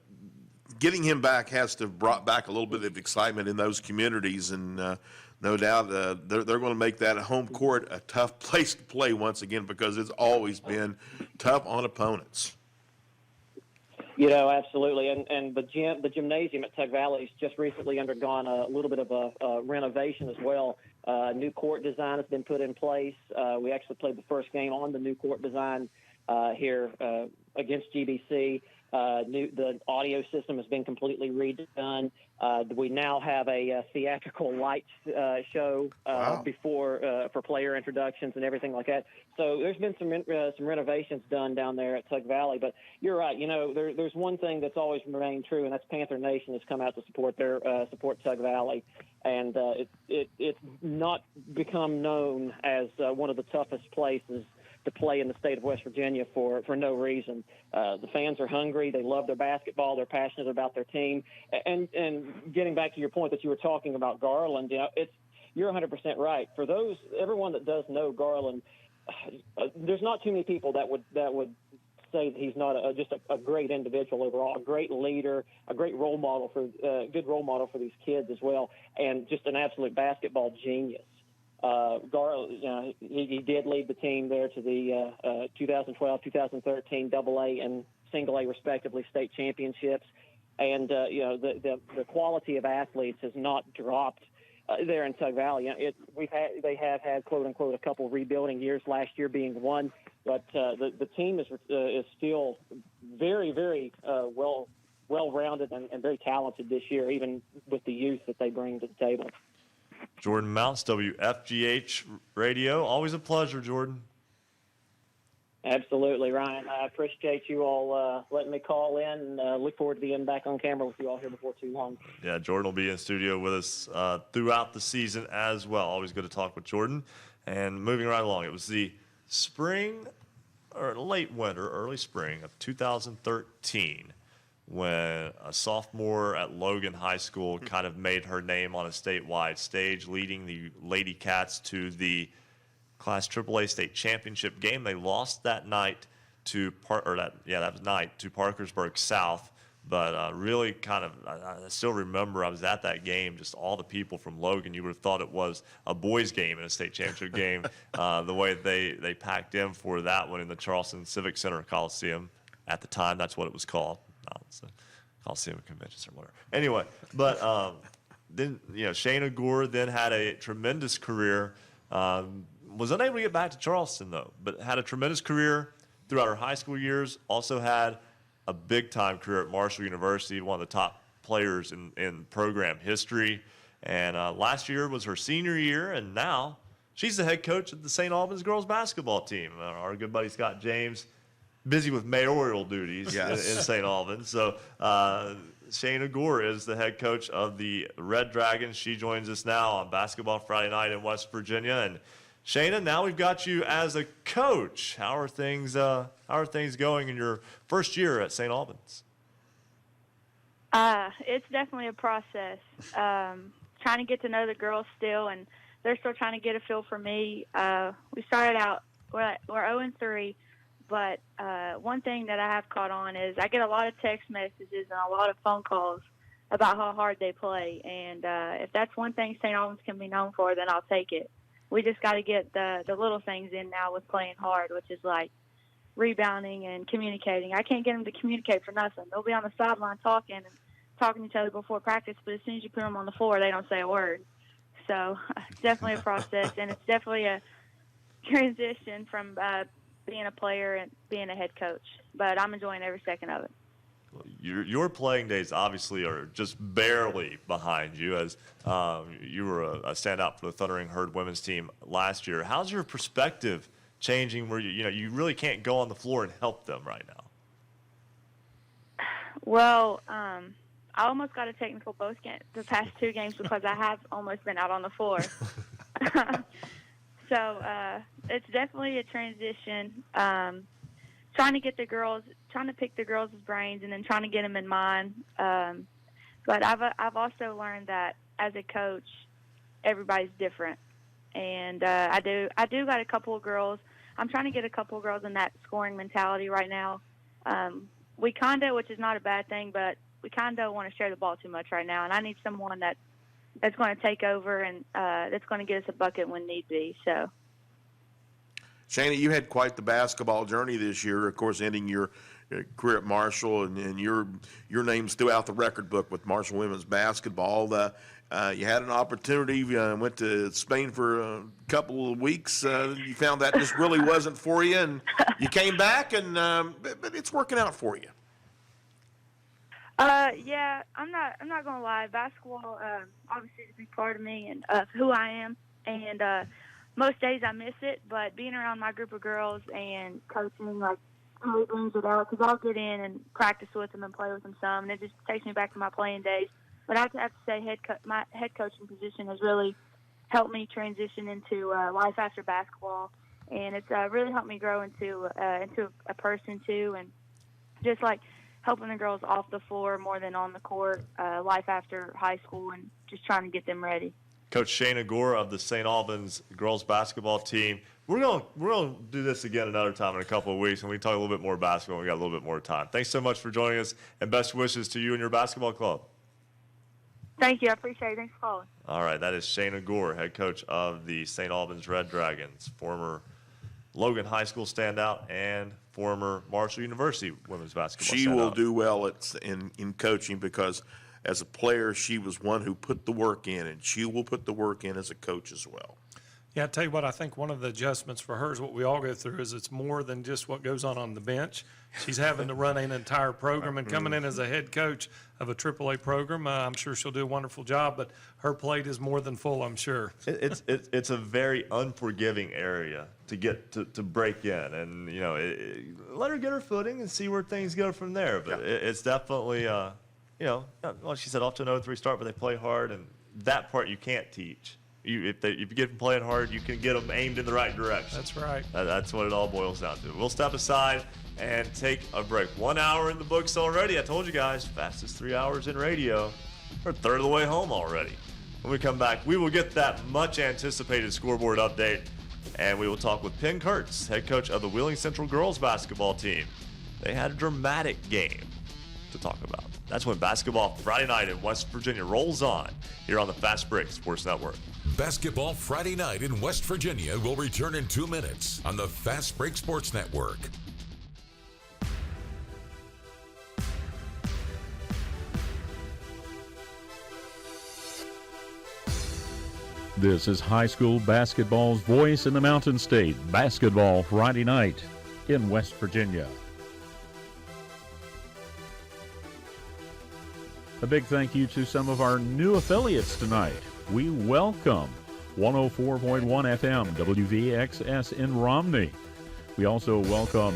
getting him back has to have brought back a little bit of excitement in those communities, and no doubt they're going to make that home court a tough place to play once again, because it's always been tough on opponents. Absolutely, and the gymnasium at Tug Valley has just recently undergone a little bit of a renovation as well. New court design has been put in place. We actually played the first game on the new court design here against GBC. The audio system has been completely redone. We now have a theatrical lights show before for player introductions and everything like that. So there's been some renovations done down there at Tug Valley. But you're right. There's one thing that's always remained true, and that's Panther Nation has come out to support Tug Valley, and it's not become known as one of the toughest places to play in the state of West Virginia for no reason. The fans are hungry. They love their basketball. They're passionate about their team. And getting back to your point that you were talking about Garland, you're 100% right. For everyone that does know Garland, there's not too many people that would say that he's not just a great individual overall, a great leader, a great role model good role model for these kids as well, and just an absolute basketball genius. Garland, he did lead the team there to the 2012, 2013 AA and single A respectively state championships, and the quality of athletes has not dropped there in Tug Valley. They have had quote unquote a couple rebuilding years, last year being one, but the team is still very, very well rounded and very talented this year, even with the youth that they bring to the table. Jordan Mounts, WFGH Radio. Always a pleasure, Jordan. Absolutely, Ryan. I appreciate you all letting me call in, and look forward to being back on camera with you all here before too long. Yeah, Jordan will be in studio with us throughout the season as well. Always good to talk with Jordan. And moving right along, it was the spring or late winter, early spring of 2013 when a sophomore at Logan High School kind of made her name on a statewide stage, leading the Lady Cats to the Class AAA state championship game. They lost that night to Parkersburg South, but really kind of, I still remember I was at that game, just all the people from Logan. You would have thought it was a boys game in a state championship game, the way they packed in for that one in the Charleston Civic Center Coliseum. At the time, that's what it was called. It's the Coliseum Convention Center, whatever. Anyway, but then Shayna Gore then had a tremendous career. Was unable to get back to Charleston though, but had a tremendous career throughout her high school years. Also had a big time career at Marshall University, one of the top players in program history. And last year was her senior year, and now she's the head coach of the St. Albans girls basketball team. Our good buddy Scott James, busy with mayoral duties in St. Albans. So Shayna Gore is the head coach of the Red Dragons. She joins us now on Basketball Friday Night in West Virginia. And Shayna, now we've got you as a coach. How are things going in your first year at St. Albans? It's definitely a process. Trying to get to know the girls still, and they're still trying to get a feel for me. We started out, we're 0-3. But one thing that I have caught on is I get a lot of text messages and a lot of phone calls about how hard they play. And if that's one thing St. Albans can be known for, then I'll take it. We just got to get the little things in now with playing hard, which is like rebounding and communicating. I can't get them to communicate for nothing. They'll be on the sideline talking to each other before practice, but as soon as you put them on the floor, they don't say a word. So it's definitely a process, and it's definitely a transition from being a player and being a head coach, but I'm enjoying every second of it. your playing days obviously are just barely behind you, as you were a standout for the Thundering Herd women's team last year. How's your perspective changing where you really can't go on the floor and help them right now? Well, I almost got a technical the past 2 games because I have almost been out on the floor. So it's definitely a transition. Trying to pick the girls' brains and then trying to get them in mine. But I've also learned that as a coach, everybody's different, and I do got a couple of girls. I'm trying to get a couple of girls in that scoring mentality right now. We kinda, which is not a bad thing, but we kinda want to share the ball too much right now, and I need someone that's going to take over and that's going to get us a bucket when need be. So. Shana, you had quite the basketball journey this year, of course, ending your career at Marshall, and your name's throughout the record book with Marshall women's basketball. You had an opportunity, went to Spain for a couple of weeks. You found that just really wasn't for you, and you came back, and but it's working out for you. Yeah, I'm not gonna lie. Basketball, obviously, is a big part of me and who I am, and most days I miss it. But being around my group of girls and coaching, like, really brings it out, because I'll get in and practice with them and play with them some, and it just takes me back to my playing days. But I have to say, my head coaching position has really helped me transition into life after basketball, and it's really helped me grow into a person too, and just like helping the girls off the floor more than on the court, life after high school, and just trying to get them ready. Coach Shana Gore of the St. Albans girls basketball team. We're gonna do this again another time in a couple of weeks, and we talk a little bit more basketball. We got a little bit more time. Thanks so much for joining us, and best wishes to you and your basketball club. Thank you. I appreciate it. Thanks for calling. All right, that is Shana Gore, head coach of the St. Albans Red Dragons, former Logan High School standout and former Marshall University women's basketball She standout. will do well in coaching, because as a player, she was one who put the work in, and she will put the work in as a coach as well. Yeah, I tell you what, I think one of the adjustments for her is what we all go through is it's more than just what goes on the bench. She's having to run an entire program, and coming in as a head coach of a AAA program, I'm sure she'll do a wonderful job, but her plate is more than full, I'm sure. It's a very unforgiving area to get to break in, and let her get her footing and see where things go from there. But it's definitely like she said, off to an 0-3 start, but they play hard, and that part you can't teach. If you get them playing hard, you can get them aimed in the right direction. That's right. That's what it all boils down to. We'll step aside and take a break. 1 hour in the books already. I told you guys, fastest 3 hours in radio. We're a third of the way home already. When we come back, we will get that much anticipated scoreboard update, and we will talk with Penn Kurtz, head coach of the Wheeling Central girls basketball team. They had a dramatic game to talk about. That's when Basketball Friday Night in West Virginia rolls on here on the Fast Break Sports Network. Basketball Friday Night in West Virginia will return in 2 minutes on the Fast Break Sports Network. This is high school basketball's voice in the Mountain State. Basketball Friday Night in West Virginia. A big thank you to some of our new affiliates tonight. We welcome 104.1 FM WVXS in Romney. We also welcome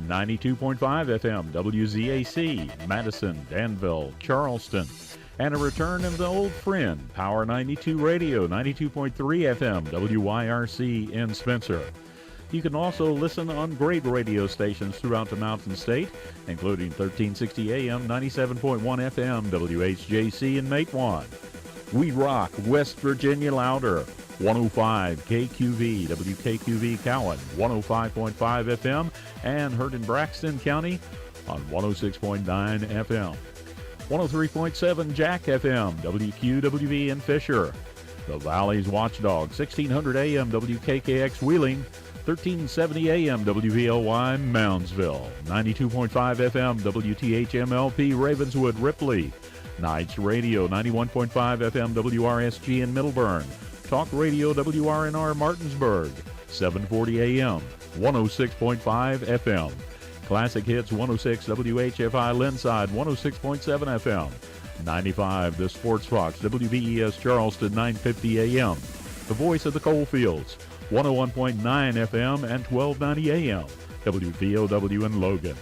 92.5 FM WZAC, Madison, Danville, Charleston, and a return of the old friend, Power 92 Radio, 92.3 FM WYRC in Spencer. You can also listen on great radio stations throughout the Mountain State, including 1360 AM, 97.1 FM, WHJC in Matewan. We rock West Virginia louder, 105 KQV, WKQV Cowan, 105.5 FM, and heard in Braxton County on 106.9 FM. 103.7 Jack FM, WQWV in Fisher. The Valley's Watchdog, 1600 AM, WKKX Wheeling, 1370 AM WVLY Moundsville, 92.5 FM WTHMLP Ravenswood Ripley, Knights Radio 91.5 FM WRSG in Middleburn, Talk Radio WRNR Martinsburg, 740 AM 106.5 FM, Classic Hits 106 WHFI Linside 106.7 FM. 95 The Sports Fox WBES Charleston 950 AM. The Voice of the Coalfields 101.9 FM and 1290 AM. WVOW in Logan.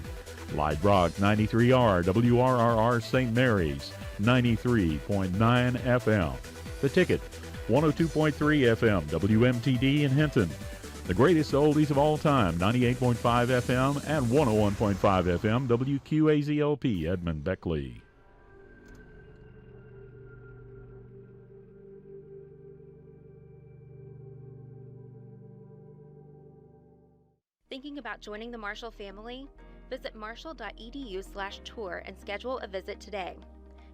Light Rock 93R WRRR St. Mary's 93.9 FM. The Ticket 102.3 FM WMTD in Hinton. The greatest oldies of all time 98.5 FM and 101.5 FM WQAZLP Edmond Beckley. Thinking about joining the Marshall family? Visit marshall.edu/tour and schedule a visit today.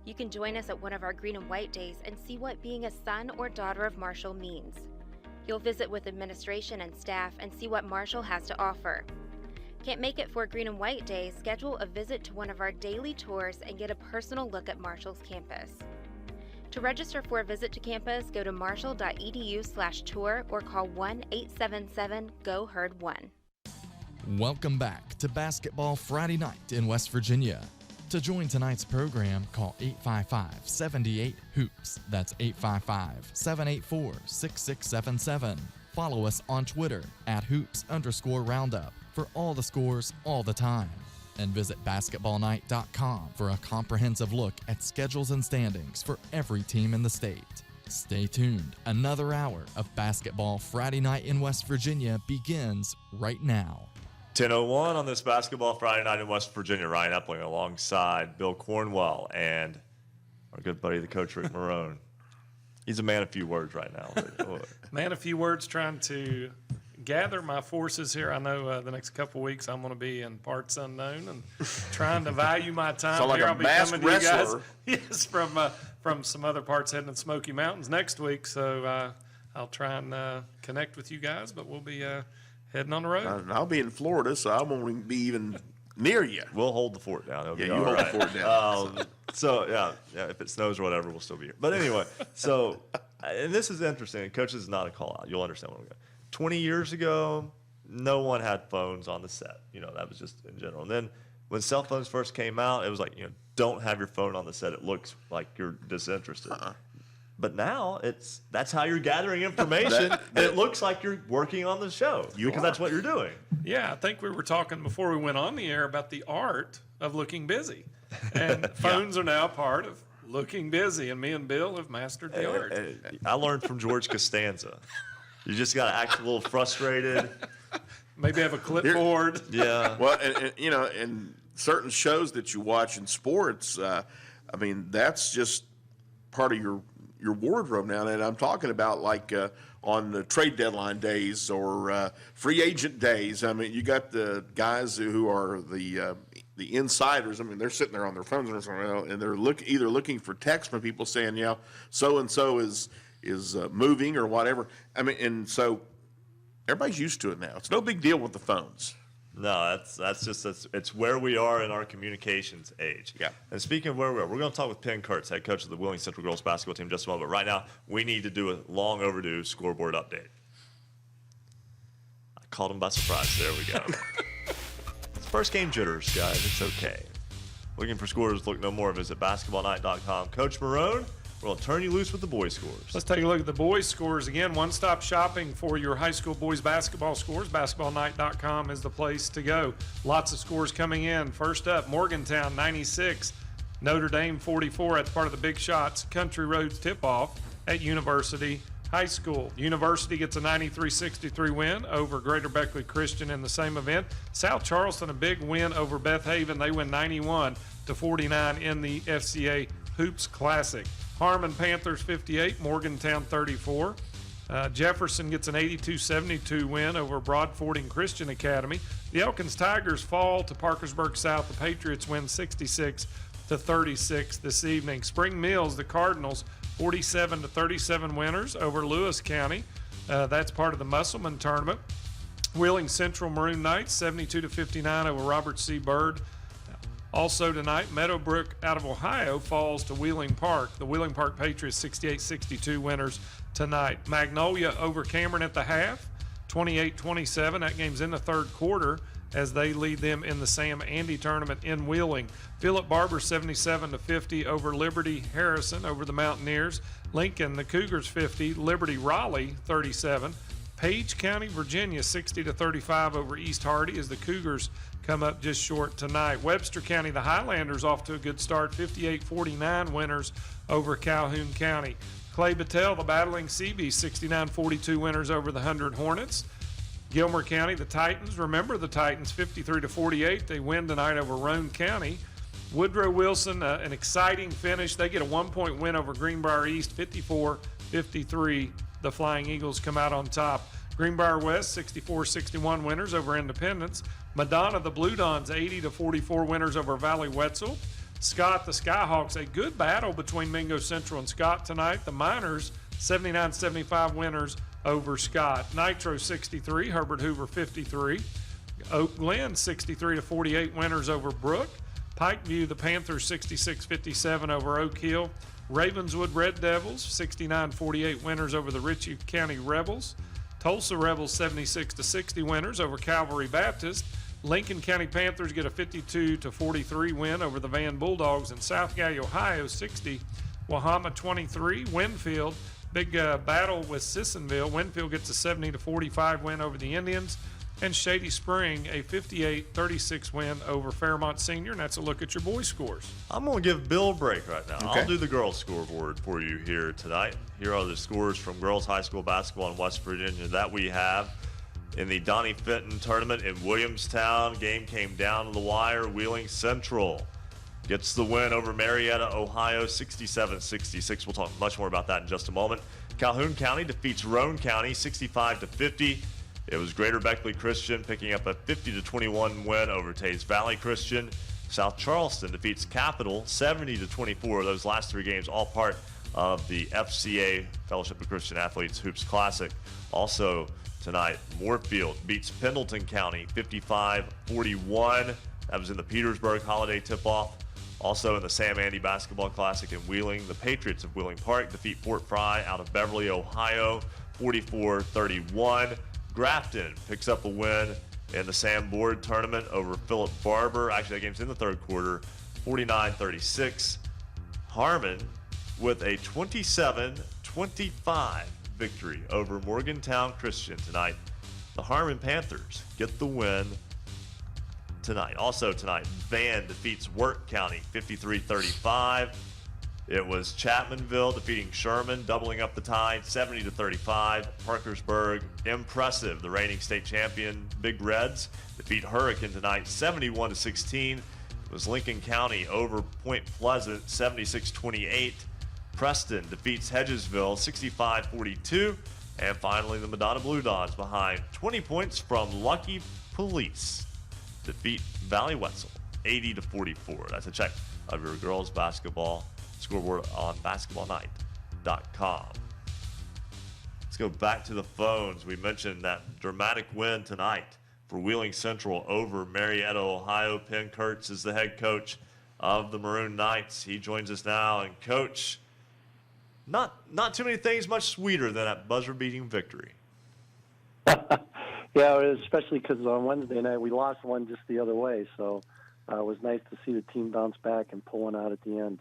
You can join us at one of our Green and White Days and see what being a son or daughter of Marshall means. You'll visit with administration and staff and see what Marshall has to offer. Can't make it for Green and White Days? Schedule a visit to one of our daily tours and get a personal look at Marshall's campus. To register for a visit to campus, go to marshall.edu/tour or call 1-877-GO-HERD1. Welcome back to Basketball Friday Night in West Virginia. To join tonight's program, call 855-78-HOOPS. That's 855-784-6677. Follow us on Twitter @hoops_roundup for all the scores all the time. And visit basketballnight.com for a comprehensive look at schedules and standings for every team in the state. Stay tuned. Another hour of Basketball Friday Night in West Virginia begins right now. 10:01 on this Basketball Friday Night in West Virginia. Ryan Epling alongside Bill Cornwell and our good buddy, the coach, Ric Morrone. He's a man of few words right now. Man of few words, trying to gather my forces here. I know the next couple weeks I'm going to be in parts unknown and trying to value my time. Sound like here. a I'll be masked coming to you guys, wrestler. yes, from some other parts heading to the Smoky Mountains next week. So I'll try and connect with you guys, but we'll be heading on the road. And I'll be in Florida, so I won't be even near you. We'll hold the fort down. It'll be you all hold right. the fort down. So, yeah, if it snows or whatever, we'll still be here. But anyway, so, and this is interesting. Coach, this is not a call-out. You'll understand what I'm going to 20 years ago, no one had phones on the set. That was just in general. And then when cell phones first came out, it was like, don't have your phone on the set. It looks like you're disinterested. But now that's how you're gathering information. It looks like you're working on the show because that's what you're doing. Yeah, I think we were talking before we went on the air about the art of looking busy. And phones are now part of looking busy, and me and Bill have mastered the art. I learned from George Costanza. You just got to act a little frustrated. Maybe have a clipboard. Yeah. Well, and certain shows that you watch in sports, that's just part of your wardrobe now. And I'm talking about like on the trade deadline days or free agent days. You got the guys who are the insiders. They're sitting there on their phones and they're either looking for text from people saying, so and so is moving or whatever. And so everybody's used to it now. It's no big deal with the phones. No, it's where we are in our communications age. Yeah. And speaking of where we are, we're going to talk with Penn Kurtz, head coach of the Wheeling Central girls basketball team, just a moment. But right now, we need to do a long overdue scoreboard update. I caught him by surprise. There we go. It's first game jitters, guys. It's okay. Looking for scores, look no more. Visit basketballnight.com. Coach Morrone, we're going to turn you loose with the boys' scores. Let's take a look at the boys' scores again. One-stop shopping for your high school boys basketball scores. Basketballnight.com is the place to go. Lots of scores coming in. First up, Morgantown 96, Notre Dame 44. That's part of the Big Shots Country Roads tip-off at University High School. University gets a 93-63 win over Greater Beckley Christian in the same event. South Charleston, a big win over Beth Haven. They win 91-49 in the FCA Hoops Classic. Harmon Panthers 58, Morgantown 34. Jefferson gets an 82-72 win over Broad Fording Christian Academy. The Elkins Tigers fall to Parkersburg South. The Patriots win 66-36 this evening. Spring Mills, the Cardinals, 47-37 winners over Lewis County. That's part of the Musselman tournament. Wheeling Central Maroon Knights, 72-59 over Robert C. Byrd. Also tonight, Meadowbrook out of Ohio falls to Wheeling Park. The Wheeling Park Patriots 68-62 winners tonight. Magnolia over Cameron at the half, 28-27. That game's in the third quarter. as they lead them in the Sam Andy tournament in Wheeling. Philip Barber 77-50 over Liberty Harrison over the Mountaineers. Lincoln, the Cougars 50, Liberty Raleigh 37. Page County, Virginia 60-35 over East Hardy as the Cougars come up just short tonight. Webster County, the Highlanders off to a good start, 58-49 winners over Calhoun County. Clay Battelle, the Battling Seabees, 69-42 winners over the 100 Hornets. Gilmer County, the Titans, remember the Titans, 53-48. They win tonight over Roane County. Woodrow Wilson, an exciting finish. They get a 1-point win over Greenbrier East, 54-53. The Flying Eagles come out on top. Greenbrier West, 64-61 winners over Independence. Madonna, the Blue Dons, 80-44 winners over Valley Wetzel. Scott, the Skyhawks, a good battle between Mingo Central and Scott tonight. The Miners, 79-75 winners over Scott. Nitro, 63, Herbert Hoover, 53. Oak Glen, 63-48 winners over Brook. Pikeview, the Panthers, 66-57 over Oak Hill. Ravenswood Red Devils, 69-48 winners over the Ritchie County Rebels. Tulsa Rebels, 76-60 winners over Calvary Baptist. Lincoln County Panthers get a 52-43 win over the Van Bulldogs. And South Galley, Ohio, 60. Wahama, 23. Winfield, big battle with Sissonville. Winfield gets a 70-45 win over the Indians. And Shady Spring, a 58-36 win over Fairmont Senior. And that's a look at your boys' scores. I'm going to give Bill a break right now. Okay. I'll do the girls' scoreboard for you here tonight. Here are the scores from girls high school basketball in West Virginia that we have. In the Donnie Fenton tournament in Williamstown, game came down to the wire. Wheeling Central gets the win over Marietta, Ohio, 67-66. We'll talk much more about that in just a moment. Calhoun County defeats Roane County, 65-50. It was Greater Beckley Christian picking up a 50-21 win over Tays Valley Christian. South Charleston defeats Capital, 70-24. Those last three games all part of the FCA, Fellowship of Christian Athletes Hoops Classic. Also tonight, Moorfield beats Pendleton County, 55-41. That was in the Petersburg Holiday Tip-Off. Also in the Sam Andy Basketball Classic in Wheeling, the Patriots of Wheeling Park defeat Fort Fry out of Beverly, Ohio, 44-31. Grafton picks up a win in the Sam Board tournament over Philip Barber. Actually, that game's in the third quarter, 49-36. Harmon with a 27-25 victory over Morgantown Christian tonight. The Harmon Panthers get the win tonight. Also tonight, Van defeats Wirt County, 53-35. It was Chapmanville defeating Sherman, doubling up the tide, 70-35. Parkersburg, impressive. The reigning state champion Big Reds defeat Hurricane tonight, 71-16. It was Lincoln County over Point Pleasant, 76-28. Preston defeats Hedgesville, 65-42. And finally, the Madonna Blue Dons behind 20 points from Lucky Police defeat Valley Wetzel, 80-44. That's a check of your girls basketball scoreboard on basketballnight.com. Let's go back to the phones. We mentioned that dramatic win tonight for Wheeling Central over Marietta, Ohio. Penn Kurtz is the head coach of the Maroon Knights. He joins us now. And Coach, not too many things much sweeter than that buzzer-beating victory. Yeah, especially because on Wednesday night we lost one just the other way. So it was nice to see the team bounce back and pull one out at the end.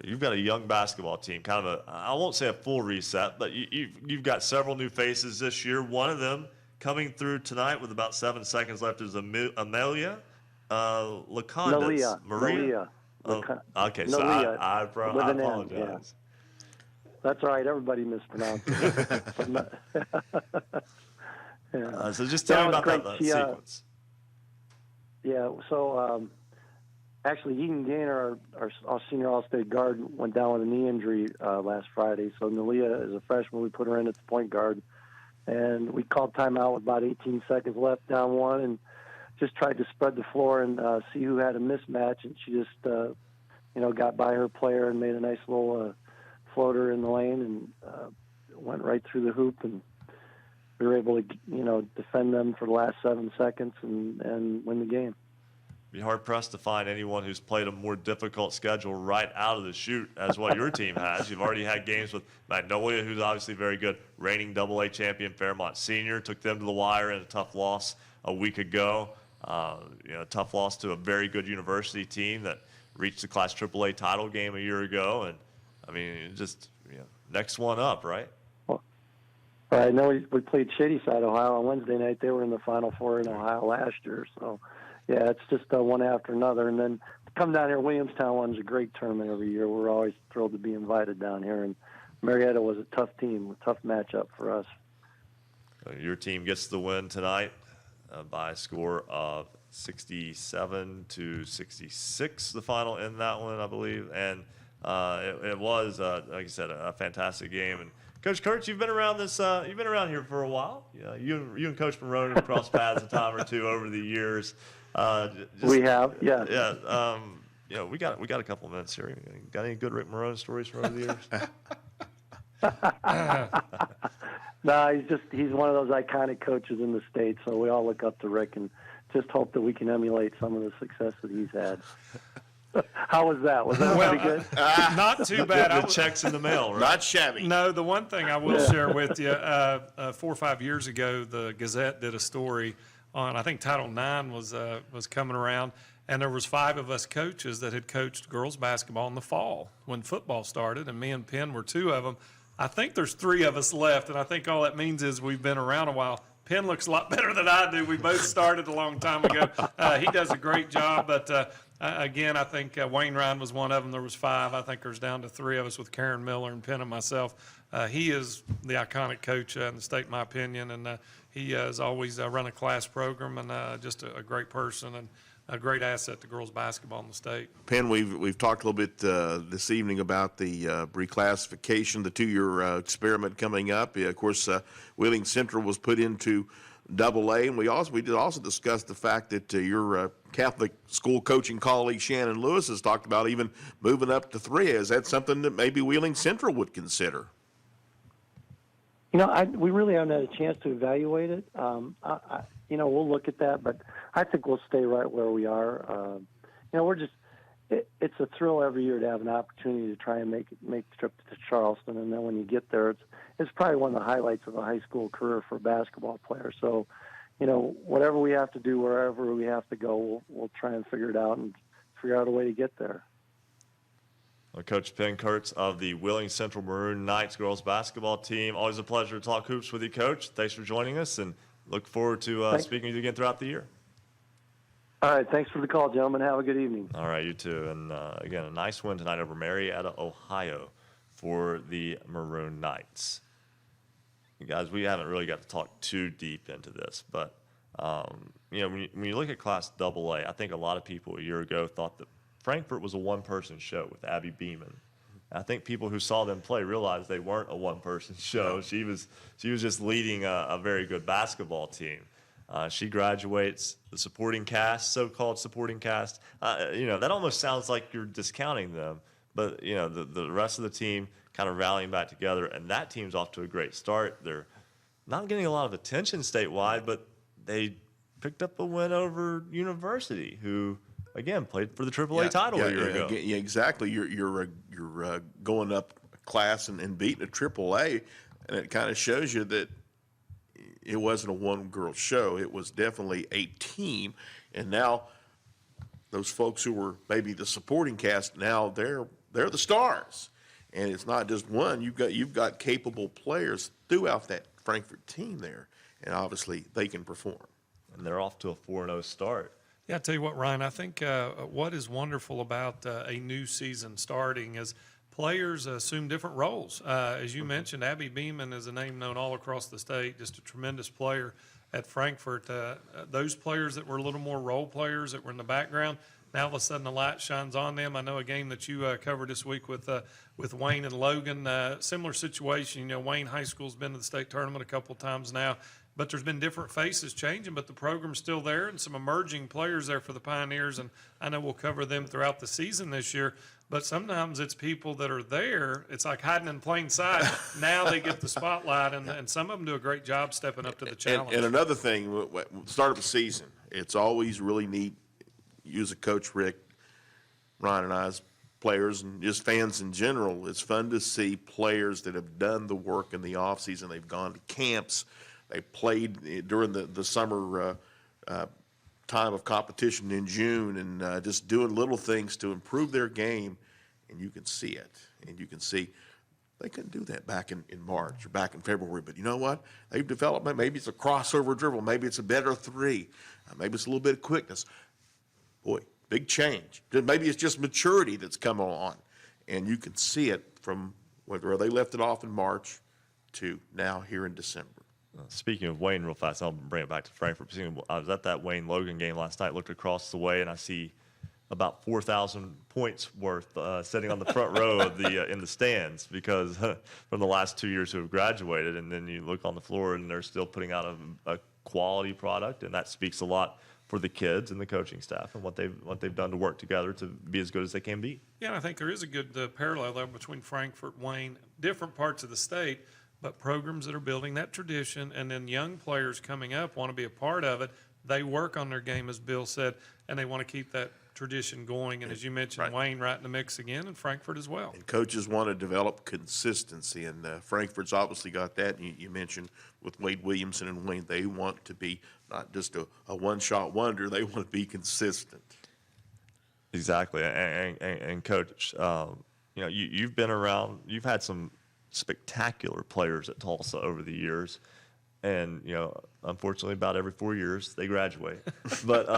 You've got a young basketball team, kind of I won't say a full reset, but you've got several new faces this year. One of them coming through tonight with about 7 seconds left is Amelia Lacondas. Maria. Okay, so I apologize. Yeah. That's all right. Everybody mispronounces it. Yeah. So just tell me about that sequence. Yeah, so actually, Eaton Gaynor, our senior All-State guard, went down with a knee injury last Friday. So Nalia is a freshman. We put her in at the point guard. And we called timeout with about 18 seconds left, down one, and just tried to spread the floor and see who had a mismatch. And she just, got by her player and made a nice little floater in the lane and went right through the hoop. And we were able to, defend them for the last 7 seconds and win the game. Be hard-pressed to find anyone who's played a more difficult schedule right out of the chute as what your team has. You've already had games with Magnolia, who's obviously very good, reigning AA champion Fairmont Senior. Took them to the wire in a tough loss a week ago. Tough loss to a very good university team that reached the Class AAA title game a year ago. And, I mean, just next one up, right? Well, I know we played Shady Side, Ohio on Wednesday night. They were in the Final Four in Ohio last year. So, yeah, it's just one after another. And then to come down here, Williamstown runs a great tournament every year. We're always thrilled to be invited down here. And Marietta was a tough team, a tough matchup for us. Your team gets the win tonight by a score of 67-66, the final in that one, I believe. And it was, like I said, a fantastic game. And Coach Kurtz, you've been around this. You've been around here for a while. You and Coach Morrone have crossed paths a time or two over the years. We have, yeah. Yeah. We got a couple of minutes here. Got any good Ric Morrone stories from over the years? No, he's one of those iconic coaches in the state, so we all look up to Rick and just hope that we can emulate some of the success that he's had. How was that? Was that pretty good? Not too bad. The checks in the mail, right? Not shabby. No, the one thing I will share with you, 4 or 5 years ago, the Gazette did a story on, I think Title IX was coming around, and there was 5 of us coaches that had coached girls basketball in the fall when football started, and me and Penn were 2 of them. I think there's 3 of us left, and I think all that means is we've been around a while. Penn looks a lot better than I do. We both started a long time ago. He does a great job, but again, I think Wayne Ryan was one of them. There was 5. I think there's down to 3 of us with Karen Miller and Penn and myself. He is the iconic coach in the state, in my opinion, and he has always run a class program and just a great person and a great asset to girls basketball in the state. Penn, we've talked a little bit this evening about the reclassification, the 2-year experiment coming up. Of course, Wheeling Central was put into AA, and we did also discuss the fact that your Catholic school coaching colleague Shannon Lewis has talked about even moving up to 3A. Is that something that maybe Wheeling Central would consider? We really haven't had a chance to evaluate it. We'll look at that, but I think we'll stay right where we are. It's a thrill every year to have an opportunity to try and make the trip to Charleston, and then when you get there, it's probably one of the highlights of a high school career for a basketball player. So, whatever we have to do, wherever we have to go, we'll try and figure it out and figure out a way to get there. Coach Penn Kurtz of the Wheeling Central Maroon Knights girls basketball team. Always a pleasure to talk hoops with you, Coach. Thanks for joining us, and look forward to speaking with you again throughout the year. All right, thanks for the call, gentlemen. Have a good evening. All right, you too. And again, a nice win tonight over Marietta, Ohio for the Maroon Knights. You guys, we haven't really got to talk too deep into this, but when you look at Class AA, I think a lot of people a year ago thought that Frankfort was a one-person show with Abby Beeman. I think people who saw them play realized they weren't a one-person show. She was just leading a very good basketball team. She graduates, the supporting cast, so-called supporting cast. That almost sounds like you're discounting them, but the rest of the team kind of rallying back together, and that team's off to a great start. They're not getting a lot of attention statewide, but they picked up a win over University, who again played for the AAA title a year ago. Yeah, exactly. You're going up a class and beating a AAA, and it kind of shows you that it wasn't a one-girl show. It was definitely a team, and now those folks who were maybe the supporting cast, now they're the stars, and it's not just one. You've got capable players throughout that Frankfort team there, and obviously they can perform. And they're off to a 4-0 start. Yeah, I'll tell you what, Ryan, I think what is wonderful about a new season starting is players assume different roles. As you mentioned, Abby Beeman is a name known all across the state, just a tremendous player at Frankfort. Those players that were a little more role players that were in the background, now all of a sudden the light shines on them. I know a game that you covered this week with Wayne and Logan, similar situation. Wayne High School's been to the state tournament a couple of times now. But there's been different faces changing, but the program's still there and some emerging players there for the Pioneers, and I know we'll cover them throughout the season this year. But sometimes it's people that are there. It's like hiding in plain sight. Now they get the spotlight, and some of them do a great job stepping up to the challenge. And another thing, start of the season, it's always really neat. You as a coach, Rick, Ryan and I as players, and just fans in general, it's fun to see players that have done the work in the offseason. They've gone to camps. They played during the summer time of competition in June and just doing little things to improve their game, and you can see it. And you can see they couldn't do that back in March or back in February. But you know what? They've developed, maybe it's a crossover dribble. Maybe it's a better three. Maybe it's a little bit of quickness. Boy, big change. Maybe it's just maturity that's come on. And you can see it from where they left it off in March to now here in December. Speaking of Wayne real fast, I'll bring it back to Frankfort. I was at that Wayne-Logan game last night, looked across the way, and I see about 4,000 points worth sitting on the front row of in the stands because from the last 2 years who have graduated, and then you look on the floor and they're still putting out a quality product, and that speaks a lot for the kids and the coaching staff and what they've done to work together to be as good as they can be. Yeah, and I think there is a good parallel there between Frankfort, Wayne, different parts of the state, but programs that are building that tradition, and then young players coming up want to be a part of it. They work on their game, as Bill said, and they want to keep that tradition going. And as you mentioned, Wayne right in the mix again, and Frankfort as well. And coaches want to develop consistency, and Frankfurt's obviously got that. And you mentioned with Wade Williamson and Wayne, they want to be not just a one-shot wonder. They want to be consistent. Exactly. And Coach, you've been around. You've had some spectacular players at Tulsa over the years. And, unfortunately, about every 4 years, they graduate. But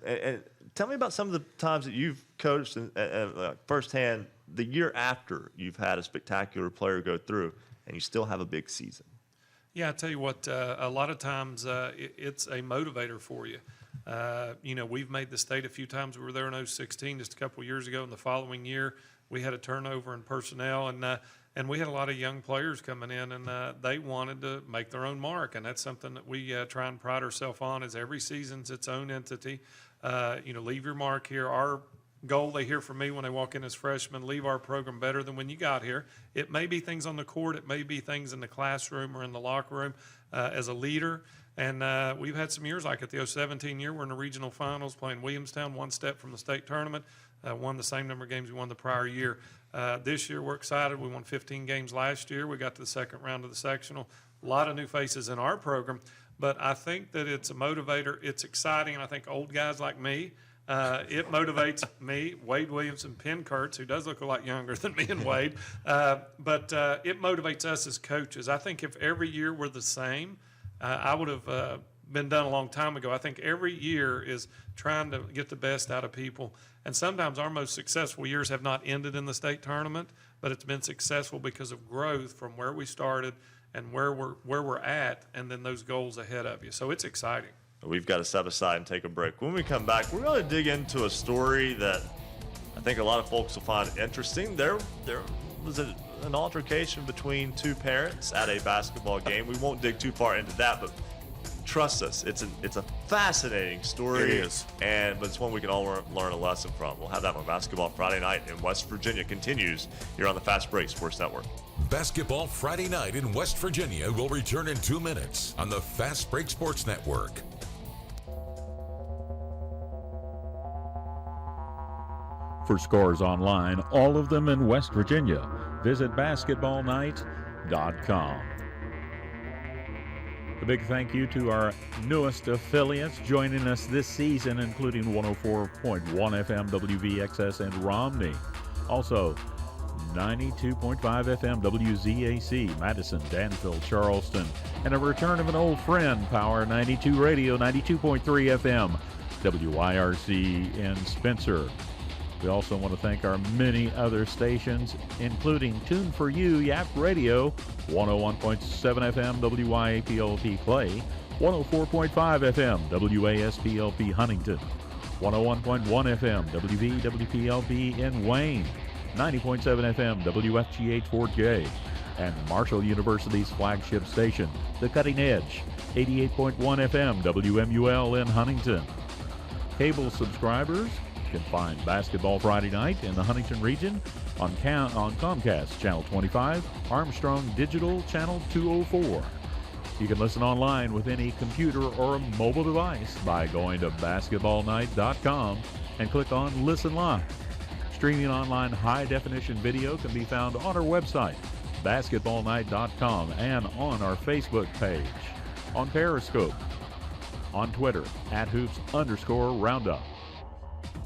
and tell me about some of the times that you've coached and firsthand the year after you've had a spectacular player go through and you still have a big season. Yeah, I tell you what, a lot of times it's a motivator for you. We've made the state a few times. We were there in 2016, just a couple of years ago. And the following year, we had a turnover in personnel, and we had a lot of young players coming in, and they wanted to make their own mark. And that's something that we try and pride ourselves on, is every season's its own entity. Leave your mark here. Our goal, they hear from me when they walk in as freshmen, leave our program better than when you got here. It may be things on the court. It may be things in the classroom or in the locker room as a leader. And we've had some years like it. The 2017 year, we're in the regional finals playing Williamstown, one step from the state tournament, won the same number of games we won the prior year. This year, we're excited. We won 15 games last year. We got to the second round of the sectional. A lot of new faces in our program. But I think that it's a motivator. It's exciting. And I think old guys like me, it motivates me, Wade Williamson, Penn Kurtz, who does look a lot younger than me and Wade. But it motivates us as coaches. I think if every year were the same, I would have been done a long time ago. I think every year is trying to get the best out of people. And sometimes our most successful years have not ended in the state tournament, but it's been successful because of growth from where we started and where we're at, and then those goals ahead of you. So it's exciting. We've got to step aside and take a break. When we come back, we're going to dig into a story that I think a lot of folks will find interesting. There was an altercation between two parents at a basketball game. We won't dig too far into that, but trust us, it's a fascinating story. It is. But it's one we can all learn a lesson from. We'll have that on Basketball Friday Night in West Virginia continues here on the Fast Break Sports Network. Basketball Friday Night in West Virginia will return in 2 minutes on the Fast Break Sports Network. For scores online, all of them in West Virginia, visit basketballnight.com. A big thank you to our newest affiliates joining us this season, including 104.1 FM WVXS in Romney. Also, 92.5 FM WZAC, Madison, Danville, Charleston. And a return of an old friend, Power 92 Radio, 92.3 FM WYRC in Spencer. We also want to thank our many other stations, including Tune for You, Yap Radio, 101.7 FM WYAPLP Clay, 104.5 FM WASPLP Huntington, 101.1 FM WVWPLP in Wayne, 90.7 FM WFGH Fort Jay, and Marshall University's flagship station, The Cutting Edge, 88.1 FM WMUL in Huntington. Cable subscribers can find Basketball Friday Night in the Huntington region on Comcast Channel 25, Armstrong Digital Channel 204. You can listen online with any computer or mobile device by going to basketballnight.com and click on Listen Live. Streaming online high-definition video can be found on our website, basketballnight.com, and on our Facebook page, on Periscope. on Twitter at @hoops_roundup,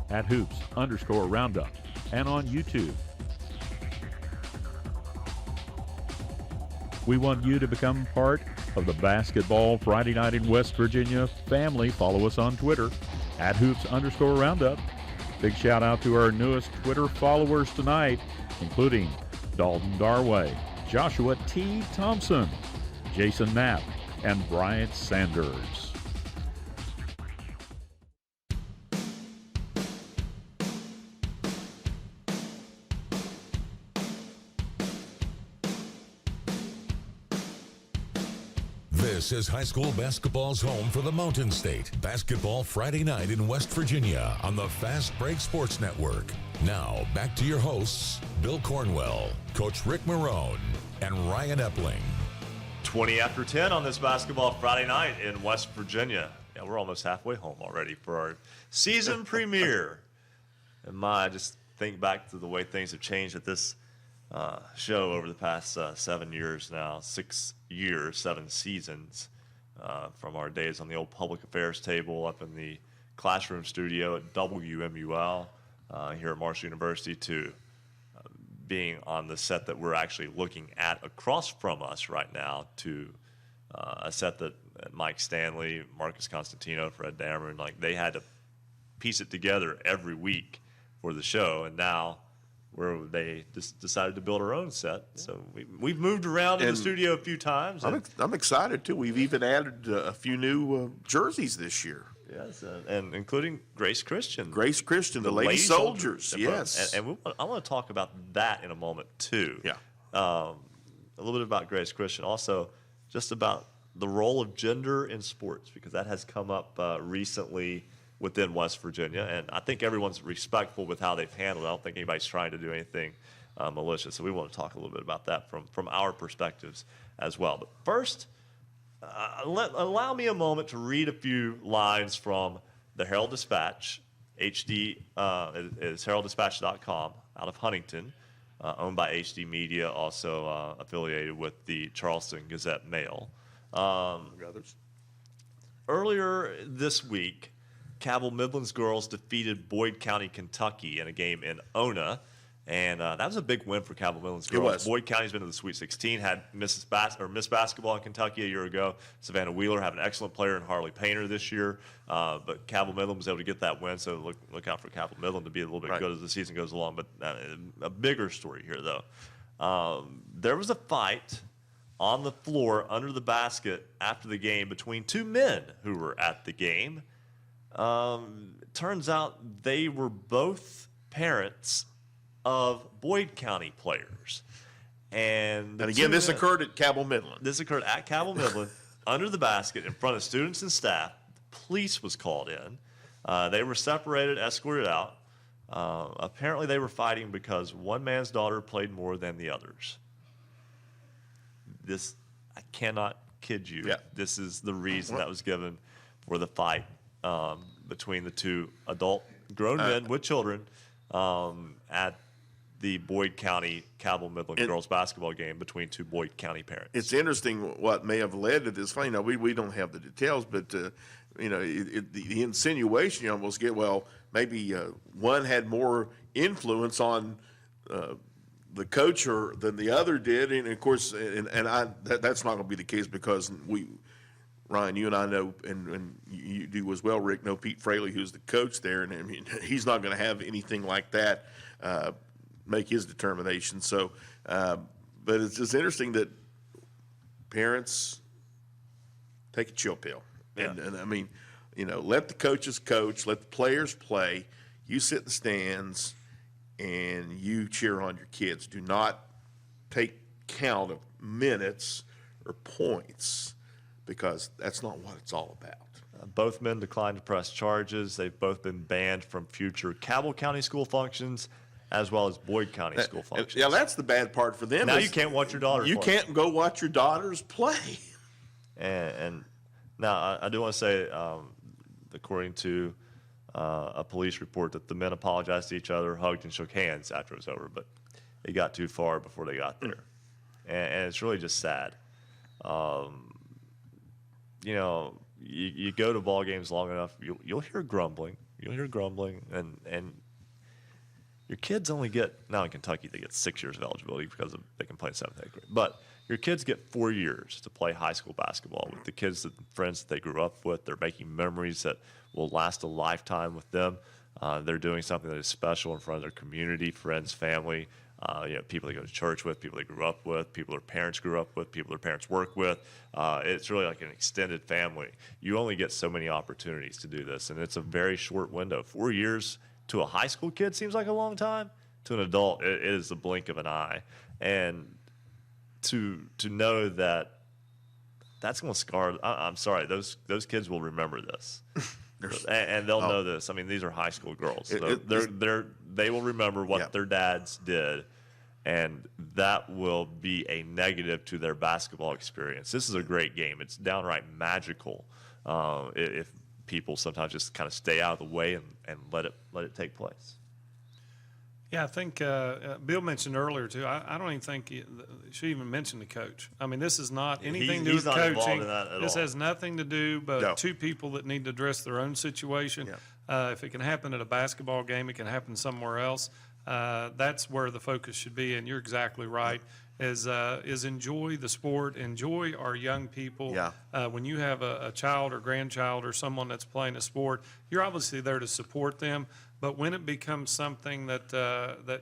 at @hoops_roundup, and on YouTube. We want you to become part of the Basketball Friday Night in West Virginia family. Follow us on Twitter at @hoops_roundup. Big shout out to our newest Twitter followers tonight, including Dalton Darway, Joshua T. Thompson, Jason Knapp, and Bryant Sanders. This is high school basketball's home for the Mountain State. Basketball Friday night in West Virginia on the Fast Break Sports Network. Now, back to your hosts, Bill Cornwell, Coach Ric Morrone, and Ryan Epling. 20 after 10 on this Basketball Friday night in West Virginia. Yeah, we're almost halfway home already for our season premiere. And I just think back to the way things have changed at this show over the past 7 years now, 6 years, 7 seasons, from our days on the old public affairs table up in the classroom studio at WMUL here at Marshall University to being on the set that we're actually looking at across from us right now to a set that Mike Stanley, Marcus Constantino, Fred Dameron, like they had to piece it together every week for the show, and now where they just decided to build our own set. So we've moved around in the studio a few times. I'm excited, too. We've even added a few new jerseys this year. Yes, and including Grace Christian. Grace Christian, the Lady Soldiers, yes. And I want to talk about that in a moment, too. Yeah. A little bit about Grace Christian. Also, just about the role of gender in sports, because that has come up recently within West Virginia, and I think everyone's respectful with how they've handled it. I don't think anybody's trying to do anything malicious, so we want to talk a little bit about that from our perspectives as well. But first, allow me a moment to read a few lines from the Herald Dispatch. HD is heralddispatch.com out of Huntington, owned by HD Media, also affiliated with the Charleston Gazette-Mail. Earlier this week, Cabell Midlands girls defeated Boyd County, Kentucky in a game in Ona, and that was a big win for Cabell Midlands girls. It was. Boyd County's been to the Sweet 16, had Miss Basketball in Kentucky a year ago. Savannah Wheeler had an excellent player in Harley Painter this year, but Cabell Midland was able to get that win, so look out for Cabell Midland to be a little bit good as the season goes along. But a bigger story here, though. There was a fight on the floor under the basket after the game between two men who were at the game. Turns out they were both parents of Boyd County players. And again, this occurred at Cabell Midland. This occurred at Cabell Midland under the basket in front of students and staff. The police was called in. They were separated, escorted out. Apparently they were fighting because one man's daughter played more than the others. This, I cannot kid you. Yeah. This is the reason that was given for the fight between the two adult grown men with children at the Boyd County Cabell Midland girls basketball game between two Boyd County parents. It's interesting what may have led to this. You know, we don't have the details, but you know, the insinuation you almost get, well, maybe one had more influence on the coach than the other did, and of course, that's not going to be the case because Ryan, you and I know, and you do as well, Rick, know Pete Fraley, who's the coach there, and I mean, he's not going to have anything like that make his determination. So, but it's just interesting that parents take a chill pill. Yeah. And I mean, you know, let the coaches coach, let the players play. You sit in the stands and you cheer on your kids. Do not take count of minutes or points, because that's not what it's all about. Both men declined to press charges. They've both been banned from future Cabell County school functions as well as Boyd County school functions. Yeah, that's the bad part for them. Now you can't watch your daughter You play. can't go watch your daughters play. And now I do want to say, according to a police report, that the men apologized to each other, hugged and shook hands after it was over, but it got too far before they got there. And it's really just sad. You know, you go to ball games long enough, you'll hear grumbling. You'll hear grumbling, and your kids only get, now in Kentucky, they get 6 years of eligibility because they can play in 7th, 8th grade. But your kids get 4 years to play high school basketball with the kids, friends that they grew up with. They're making memories that will last a lifetime with them. They're doing something that is special in front of their community, friends, family, people they go to church with, people they grew up with, people their parents grew up with, people their parents work with. It's really like an extended family. You only get so many opportunities to do this, and it's a very short window. 4 years to a high school kid seems like a long time. To an adult, it is the blink of an eye. And to know that that's going to scar. I'm sorry, those kids will remember this, and they'll know this. I mean, these are high school girls. So they will remember what their dads did, and that will be a negative to their basketball experience. This is a great game. It's downright magical. If people sometimes just kind of stay out of the way and let it take place. Yeah, I think Bill mentioned earlier, too. I don't even think he should even mention the coach. I mean, this is not anything to do with coaching. This has nothing to do but two people that need to address their own situation. If it can happen at a basketball game, it can happen somewhere else. That's where the focus should be, and you're exactly right, is enjoy the sport, enjoy our young people. When you have a child or grandchild or someone that's playing a sport, you're obviously there to support them. But when it becomes something that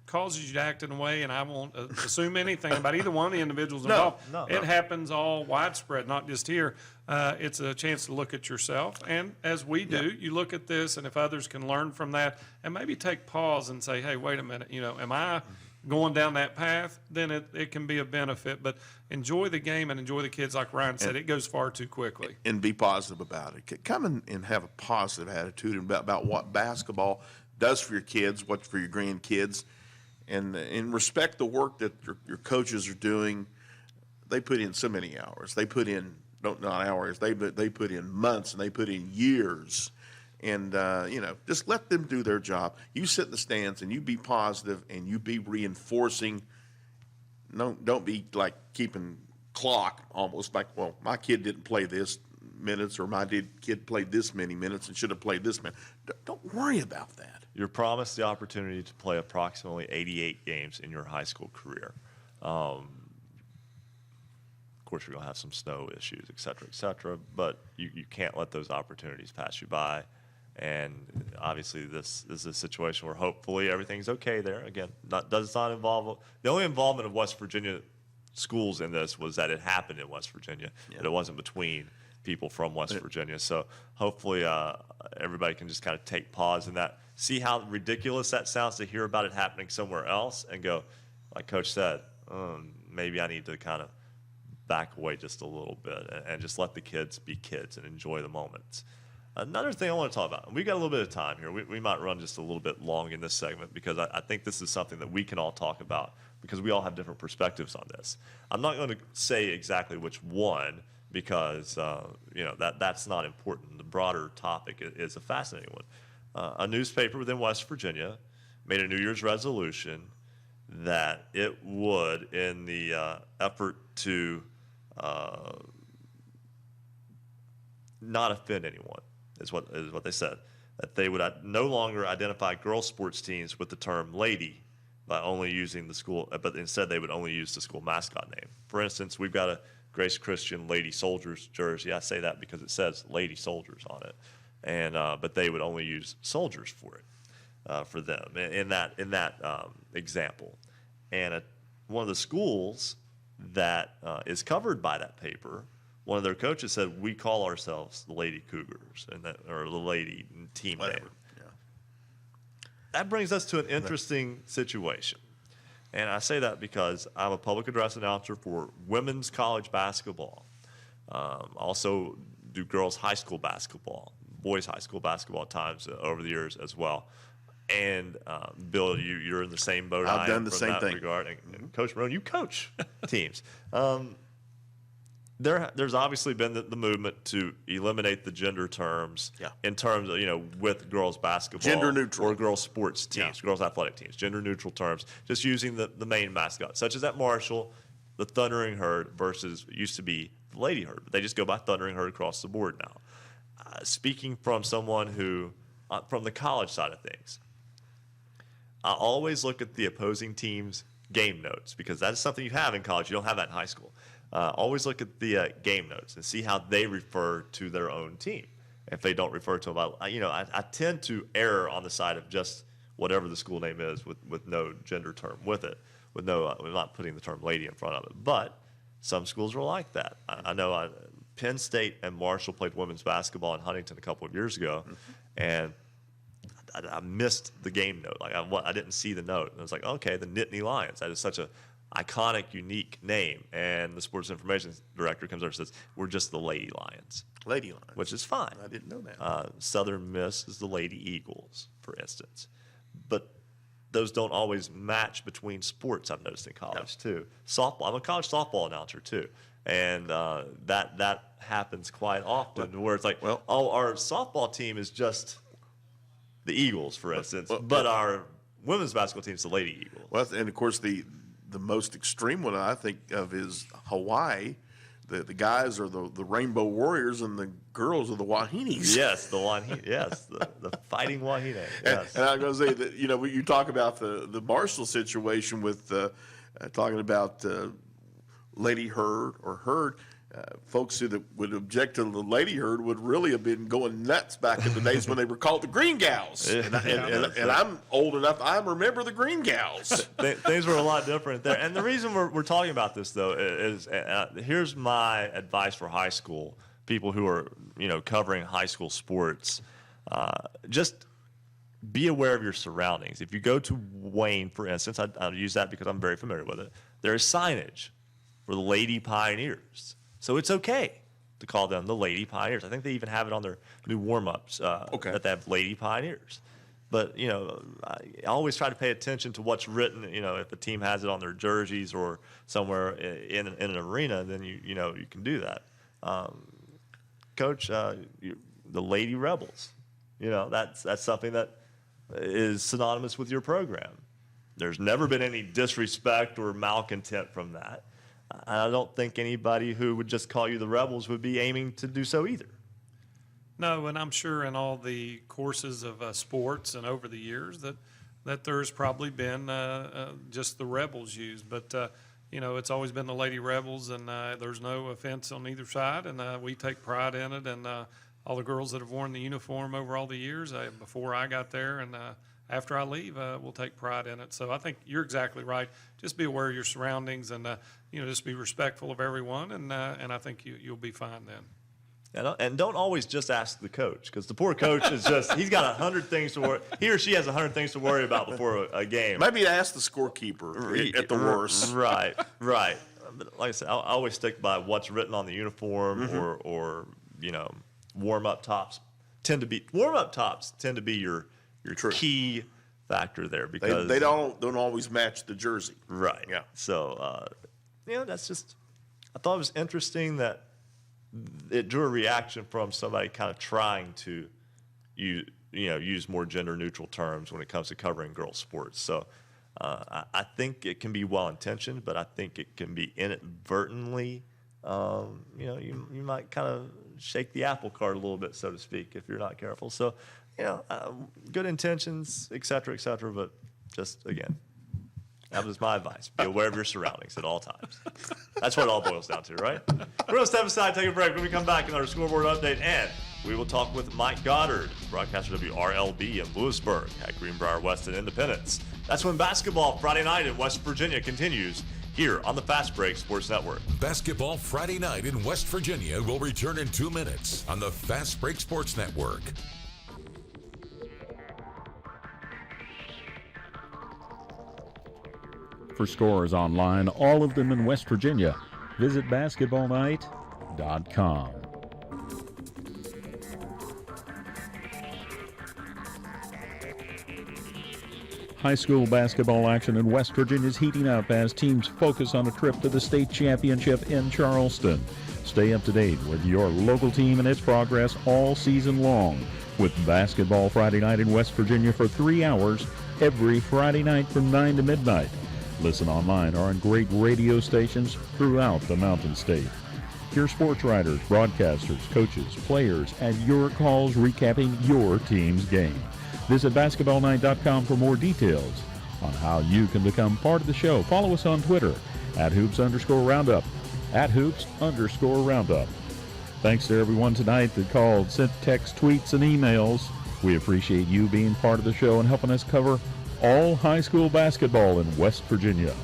causes you to act in a way, and I won't assume anything about either one of the individuals involved, it happens all widespread, not just here. It's a chance to look at yourself, and as we do, you look at this, and if others can learn from that, and maybe take pause and say, hey, wait a minute, am I going down that path? Then it can be a benefit. But enjoy the game and enjoy the kids. Like Ryan said, it goes far too quickly. And be positive about it. Come and have a positive attitude about what basketball does for your kids, what's for your grandkids, and respect the work that your coaches are doing. They put in so many hours. They put in, not hours, they put in months, and they put in years. And, just let them do their job. You sit in the stands and you be positive and you be reinforcing. Don't be like keeping clock almost like, well, my kid didn't play this minutes or my kid played this many minutes and should have played this many. Don't worry about that. You're promised the opportunity to play approximately 88 games in your high school career. Of course, you're going to have some snow issues, et cetera, but you can't let those opportunities pass you by. And obviously, this is a situation where hopefully everything's okay there. Again, does not involve the only involvement of West Virginia schools in this was that it happened in West Virginia, but it wasn't between people from West Virginia. So hopefully, everybody can just kind of take pause in that, see how ridiculous that sounds to hear about it happening somewhere else, and go, like Coach said, maybe I need to kind of back away just a little bit and just let the kids be kids and enjoy the moments. Another thing I want to talk about, we got a little bit of time here. We might run just a little bit long in this segment because I think this is something that we can all talk about because we all have different perspectives on this. I'm not going to say exactly which one because that's not important. The broader topic is a fascinating one. A newspaper within West Virginia made a New Year's resolution that it would, in the effort to not offend anyone, is what they said, that they would no longer identify girls' sports teams with the term lady by only using the school, but instead they would only use the school mascot name. For instance, we've got a Grace Christian Lady Soldiers jersey. I say that because it says Lady Soldiers on it, and but they would only use Soldiers for it, for them in that example. And one of the schools that is covered by that paper, one of their coaches said, we call ourselves the Lady Cougars, or the Lady team name. Yeah. That brings us to an interesting situation. And I say that because I'm a public address announcer for women's college basketball. Also do girls' high school basketball, boys' high school basketball at times over the years as well. And Bill, you're in the same boat. I've done the same thing. Regard. And Coach Morrone, you coach teams. There's obviously been the movement to eliminate the gender terms in terms of, with girls basketball. Gender neutral. Or girls sports teams, girls athletic teams, gender neutral terms, just using the main mascot, such as at Marshall, the Thundering Herd versus used to be the Lady Herd. But they just go by Thundering Herd across the board now. Speaking from someone who, from the college side of things, I always look at the opposing team's game notes because that is something you have in college. You don't have that in high school. Always look at the game notes and see how they refer to their own team. If they don't refer to them, I tend to err on the side of just whatever the school name is with no gender term with it, with no, we're not putting the term lady in front of it. But some schools are like that. I know Penn State and Marshall played women's basketball in Huntington a couple of years ago, and I missed the game note. Like I didn't see the note. And I was like, okay, the Nittany Lions. That is such a iconic, unique name. And the sports information director comes over and says, we're just the Lady Lions. Lady Lions. Which is fine. I didn't know that. Southern Miss is the Lady Eagles, for instance. But those don't always match between sports, I've noticed in college, too. Softball. I'm a college softball announcer, too. And that happens quite often where it's like, our softball team is just the Eagles, for instance, but our women's basketball team is the Lady Eagles. Well, and of course the most extreme one I think of is Hawaii. The guys are the Rainbow Warriors and the girls are the Wahinis. Yes, the Wahine. Yes, the Fighting Wahine. Yes. And I'm going to say that you talk about the Marshall situation with talking about Lady Herd or Herd. Folks who would object to the Lady Herd would really have been going nuts back in the days when they were called the Green Gals. And I'm old enough, I remember the Green Gals. Things were a lot different there. And the reason we're talking about this, though, is here's my advice for high school people who are covering high school sports. Just be aware of your surroundings. If you go to Wayne, for instance, I'll use that because I'm very familiar with it, there is signage for the Lady Pioneers. So it's okay to call them the Lady Pioneers. I think they even have it on their new warm-ups that they have Lady Pioneers. But, I always try to pay attention to what's written. If a team has it on their jerseys or somewhere in an arena, then you can do that. Coach, the Lady Rebels, that's something that is synonymous with your program. There's never been any disrespect or malcontent from that. I don't think anybody who would just call you the Rebels would be aiming to do so either. No, and I'm sure in all the courses of sports and over the years that there's probably been just the Rebels used. But, it's always been the Lady Rebels, and there's no offense on either side, and we take pride in it. And all the girls that have worn the uniform over all the years, before I got there and after I leave, we'll take pride in it. So I think you're exactly right. Just be aware of your surroundings and, just be respectful of everyone, and I think you'll be fine then. And don't always just ask the coach, because the poor coach is he's got 100 things to worry. He or she has 100 things to worry about before a game. Maybe ask the scorekeeper at the worst. Right. But like I said, I always stick by what's written on the uniform or warm-up tops tend to be your key factor there because they don't always match the jersey. Right. Yeah. So that's just, I thought it was interesting that it drew a reaction from somebody kind of trying to use more gender neutral terms when it comes to covering girls sports. So I think it can be well intentioned, but I think it can be inadvertently you might kind of shake the apple cart a little bit, so to speak, if you're not careful. So good intentions, et cetera, but just, again, that was my advice. Be aware of your surroundings at all times. That's what it all boils down to, right? We're going to step aside, take a break. When we come back, another scoreboard update, and we will talk with Mike Goddard, broadcaster WRLB in Lewisburg at Greenbrier West and Independence. That's when basketball Friday night in West Virginia continues here on the Fast Break Sports Network. Basketball Friday night in West Virginia will return in 2 minutes on the Fast Break Sports Network. For scores online, all of them in West Virginia, visit basketballnight.com. High school basketball action in West Virginia is heating up as teams focus on a trip to the state championship in Charleston. Stay up to date with your local team and its progress all season long with Basketball Friday night in West Virginia for 3 hours every Friday night from 9 to midnight. Listen online or on great radio stations throughout the Mountain State. your sports writers, broadcasters, coaches, players, and your calls recapping your team's game. Visit basketballnight.com for more details on how you can become part of the show. Follow us on Twitter @hoops_roundup, @hoops_roundup. Thanks to everyone tonight that called, sent text, tweets, and emails. We appreciate you being part of the show and helping us cover all high school basketball in West Virginia.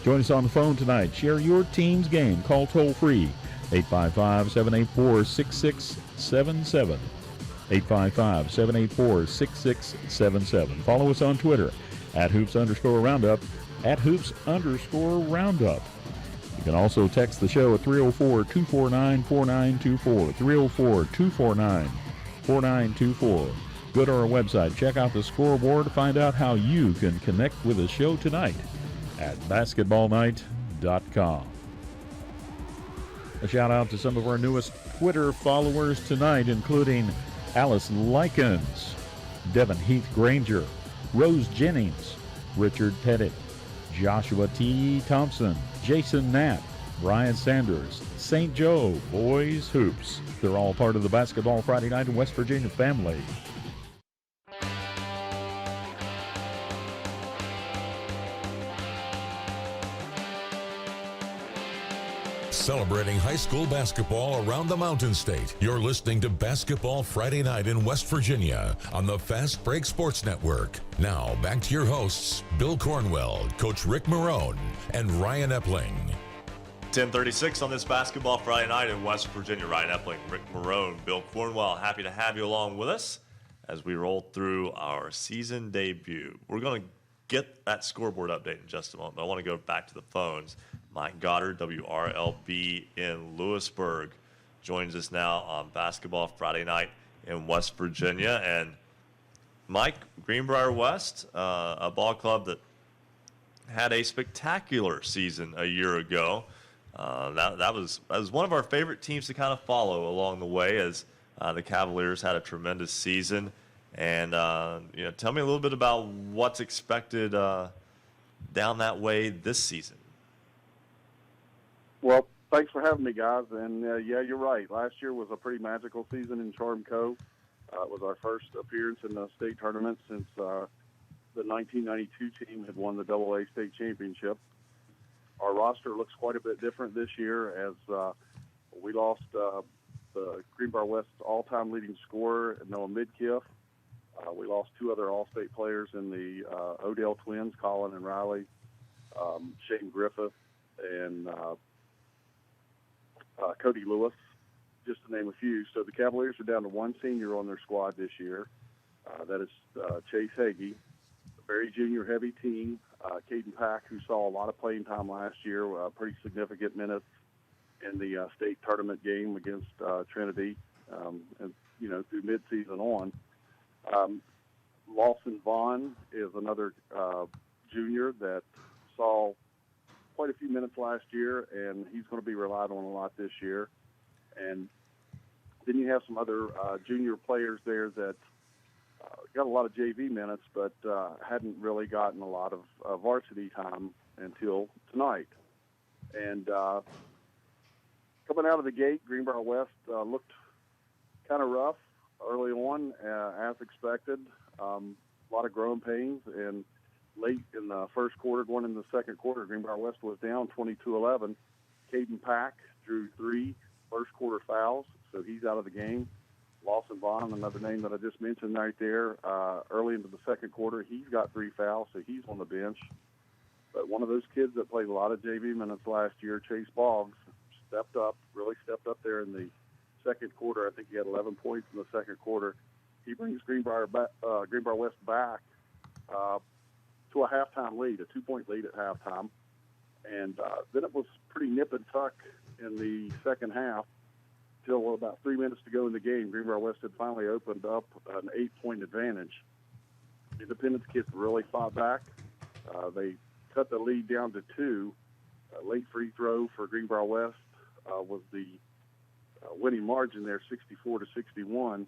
Join us on the phone tonight. Share your team's game. Call toll-free 855-784-6677. 855-784-6677. Follow us on Twitter @hoops_roundup, @hoops_roundup. You can also text the show at 304-249-4924, 304-249-4924. Go to our website, check out the scoreboard to find out how you can connect with the show tonight at basketballnight.com. A shout out to some of our newest Twitter followers tonight, including Alice Likens, Devin Heath Granger, Rose Jennings, Richard Pettit, Joshua T. Thompson, Jason Knapp, Brian Sanders, St. Joe, Boys Hoops. They're all part of the Basketball Friday Night in West Virginia family. Celebrating high school basketball around the Mountain State. You're listening to Basketball Friday Night in West Virginia on the Fast Break Sports Network. Now, back to your hosts, Bill Cornwell, Coach Ric Morrone, and Ryan Epling. 10:36 on this Basketball Friday Night in West Virginia. Ryan Epling, Ric Morrone, Bill Cornwell, happy to have you along with us as we roll through our season debut. We're going to get that scoreboard update in just a moment, but I want to go back to the phones. Mike Goddard, WRLB in Lewisburg, joins us now on Basketball Friday Night in West Virginia. And Mike, Greenbrier West, a ball club that had a spectacular season a year ago. That was one of our favorite teams to kind of follow along the way, as the Cavaliers had a tremendous season. And tell me a little bit about what's expected down that way this season. Well, thanks for having me, guys. And, yeah, you're right. Last year was a pretty magical season in Charm Cove. It was our first appearance in the state tournament since the 1992 team had won the AA state championship. Our roster looks quite a bit different this year as we lost the Greenbrier West all-time leading scorer, Noah Midkiff. We lost two other all-state players in the Odell twins, Colin and Riley, Shane Griffith, and Cody Lewis, just to name a few. So the Cavaliers are down to one senior on their squad this year. That is Chase Hagee, a very junior-heavy team. Caden Pack, who saw a lot of playing time last year, pretty significant minutes in the state tournament game against Trinity, and through midseason on. Lawson Vaughn is another junior that saw quite a few minutes last year, and he's going to be relied on a lot this year. And then you have some other junior players there that got a lot of JV minutes, but hadn't really gotten a lot of varsity time until tonight. And coming out of the gate, Greenbrier West looked kind of rough early on, as expected. A lot of growing pains, and late in the first quarter, going into the second quarter, Greenbrier West was down 22-11. Caden Pack drew 3 first-quarter fouls, so he's out of the game. Lawson Vaughn, another name that I just mentioned right there, early into the second quarter, he's got 3 fouls, so he's on the bench. But one of those kids that played a lot of JV minutes last year, Chase Boggs, really stepped up there in the second quarter. I think he had 11 points in the second quarter. He brings Greenbrier West back to a halftime lead, a 2-point lead at halftime. And then it was pretty nip and tuck in the second half till about 3 minutes to go in the game. Greenbrier West had finally opened up an 8-point advantage. Independence kids really fought back. They cut the lead down to 2. A late free throw for Greenbrier West was the winning margin there, 64-61.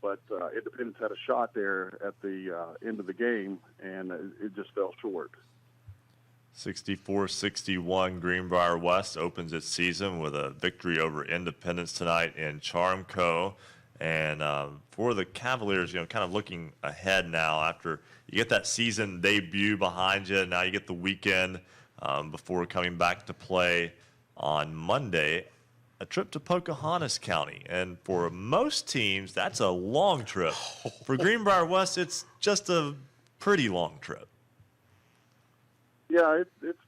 But Independence had a shot there at the end of the game, and it just fell short. 64-61, Greenbrier West opens its season with a victory over Independence tonight in Charmco. And for the Cavaliers, kind of looking ahead now after you get that season debut behind you, now you get the weekend before coming back to play on Monday, a trip to Pocahontas County. And for most teams, that's a long trip. For Greenbrier West, it's just a pretty long trip. Yeah,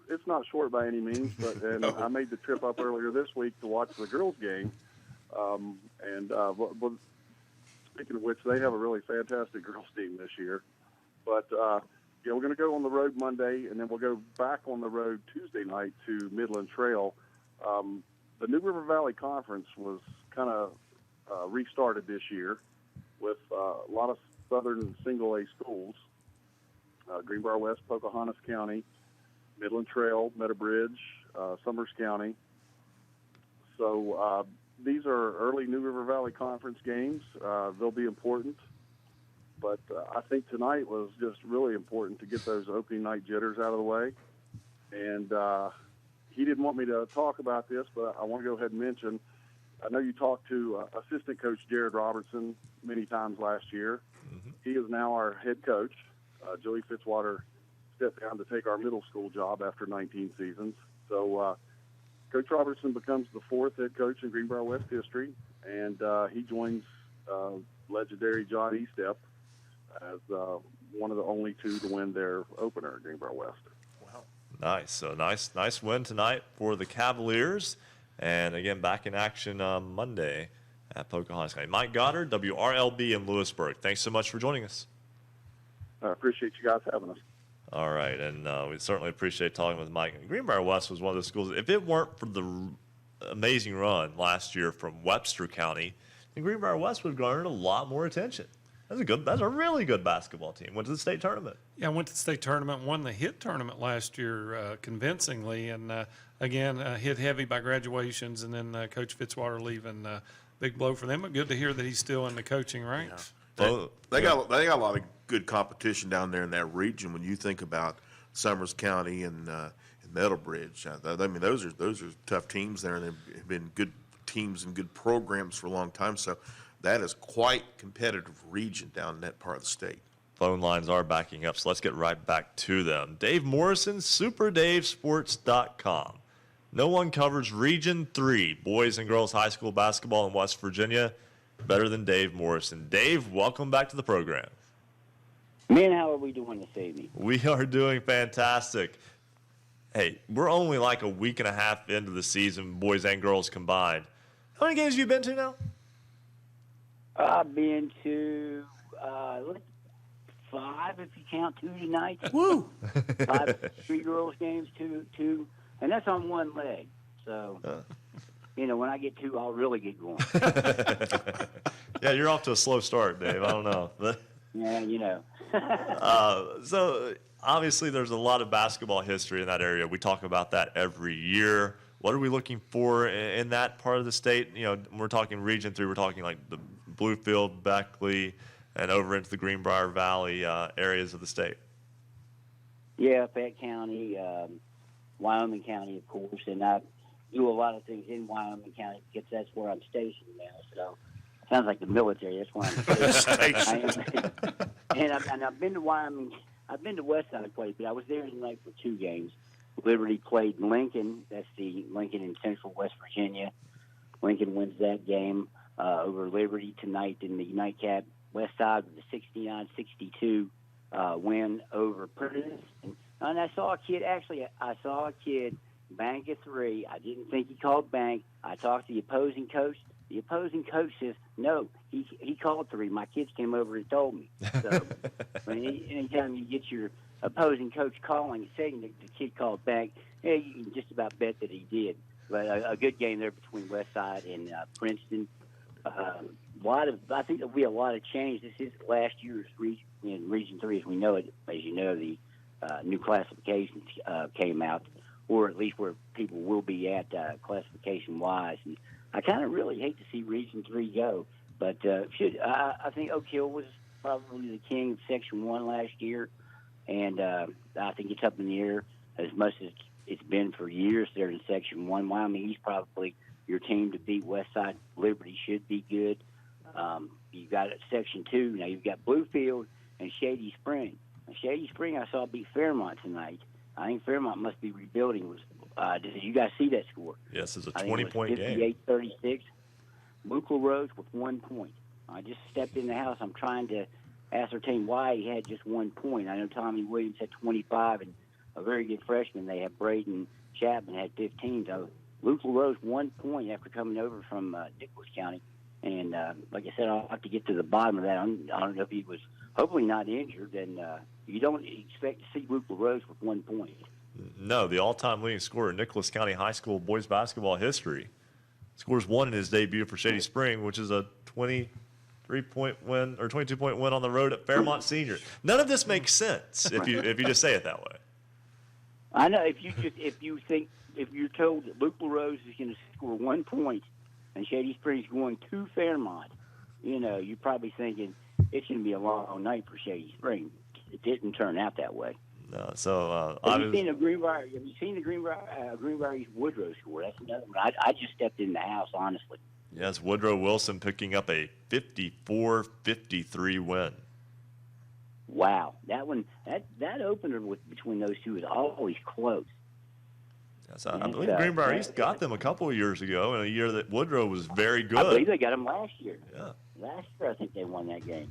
it's not short by any means, but I made the trip up earlier this week to watch the girls' game. But speaking of which, they have a really fantastic girls' team this year. But we're going to go on the road Monday, and then we'll go back on the road Tuesday night to Midland Trail. The New River Valley Conference was kind of restarted this year with a lot of southern single-A schools. Greenbrier West, Pocahontas County, Midland Trail, Meadowbridge, Summers County. So these are early New River Valley Conference games. They'll be important. But I think tonight was just really important to get those opening night jitters out of the way. And he didn't want me to talk about this, but I want to go ahead and mention, I know you talked to assistant coach Jared Robertson many times last year. Mm-hmm. He is now our head coach. Joey Fitzwater stepped down to take our middle school job after 19 seasons. So Coach Robertson becomes the fourth head coach in Greenbrier West history, and he joins legendary John Estep as one of the only two to win their opener at Greenbrier West. Wow. Nice. So nice win tonight for the Cavaliers. And again, back in action on Monday at Pocahontas County. Mike Goddard, WRLB in Lewisburg. Thanks so much for joining us. I appreciate you guys having us. All right, and we certainly appreciate talking with Mike. Greenbrier West was one of the schools, if it weren't for the amazing run last year from Webster County, then Greenbrier West would have garnered a lot more attention. That's a really good basketball team. Went to the state tournament. Yeah, went to the state tournament, won the hit tournament last year convincingly, and again, hit heavy by graduations, and then Coach Fitzwater leaving. Big blow for them, but good to hear that he's still in the coaching ranks. Yeah. They got a lot of good competition down there in that region. When you think about Summers County and Meadowbridge, I mean those are tough teams there, and they've been good teams and good programs for a long time. So that is quite competitive region down in that part of the state. Phone lines are backing up, so let's get right back to them. Dave Morrison, SuperDaveSports.com. No one covers Region 3 boys and girls high school basketball in West Virginia better than Dave Morrison. Dave, welcome back to the program. Man, how are we doing this evening? We are doing fantastic. Hey, we're only like a week and a half into the season, boys and girls combined. How many games have you been to now? I've been to 5, if you count 2 tonight. Woo! 5, 3 girls games, 2, and that's on one leg. So, when I get 2, I'll really get going. Yeah, you're off to a slow start, Dave. I don't know. Yeah, So obviously there's a lot of basketball history in that area. We talk about that every year. What are we looking for in that part of the state? We're talking Region 3. We're talking like the Bluefield, Beckley, and over into the Greenbrier Valley areas of the state. Yeah, Fayette County, Wyoming County, of course, and I do a lot of things in Wyoming County because that's where I'm stationed now. So sounds like the military. That's where I'm stationed. And I've been to Wyoming. I've been to Westside quite a bit. I was there tonight for 2 games. Liberty played Lincoln. That's the Lincoln in Central West Virginia. Lincoln wins that game over Liberty tonight in the nightcap. Westside with a 69-62 win over Princeton. And I saw a kid, bank a 3. I didn't think he called bank. I talked to the opposing coach. The opposing coach says, no, he called 3. My kids came over and told me. So anytime you get your opposing coach calling and saying that the kid called bank, you can just about bet that he did. But a good game there between Westside and Princeton. I think there'll be a lot of change. This is last year's Region 3 as we know it. As you know, the new classifications came out, or at least where people will be at classification-wise. And I kind of really hate to see Region 3 go, but I think Oak Hill was probably the king of Section 1 last year, and I think it's up in the air. as much as it's been for years there in Section 1. Wyoming East probably your team to beat. Westside Liberty should be good. You've got Section 2. Now you've got Bluefield and Shady Spring. Now, Shady Spring I saw beat Fairmont tonight. I think Fairmont must be rebuilding. Did you guys see that score? Yes, it's a 20-point game. 58-36. Luke LaRose with 1 point. I just stepped in the house. I'm trying to ascertain why he had just 1 point. I know Tommy Williams had 25, and a very good freshman. They have Braden Chapman had 15. So Luke LaRose 1 point after coming over from Nicholas County. And like I said, I'll have to get to the bottom of that. I don't know if he was hopefully not injured. And you don't expect to see Luke LaRose with 1 point. No, the all-time leading scorer in Nicholas County High School boys basketball history. Scores 1 in his debut for Shady Spring, which is a 23-point win or 22-point win on the road at Fairmont Senior. None of this makes sense if you just say it that way. I know if you're told that Luke LaRose is going to score 1 point and Shady Springs going to Fairmont, you're probably thinking it's going to be a long night for Shady Springs. It didn't turn out that way. No, so have you seen the Greenbrier East Woodrow score? That's another one. I just stepped in the house, honestly. Yes, Woodrow Wilson picking up a 54-53 win. Wow, that one, that opener between those two is always close. Yes, I believe Greenbrier East got them a couple of years ago in a year that Woodrow was very good. I believe they got them last year. Yeah. Last year, I think they won that game.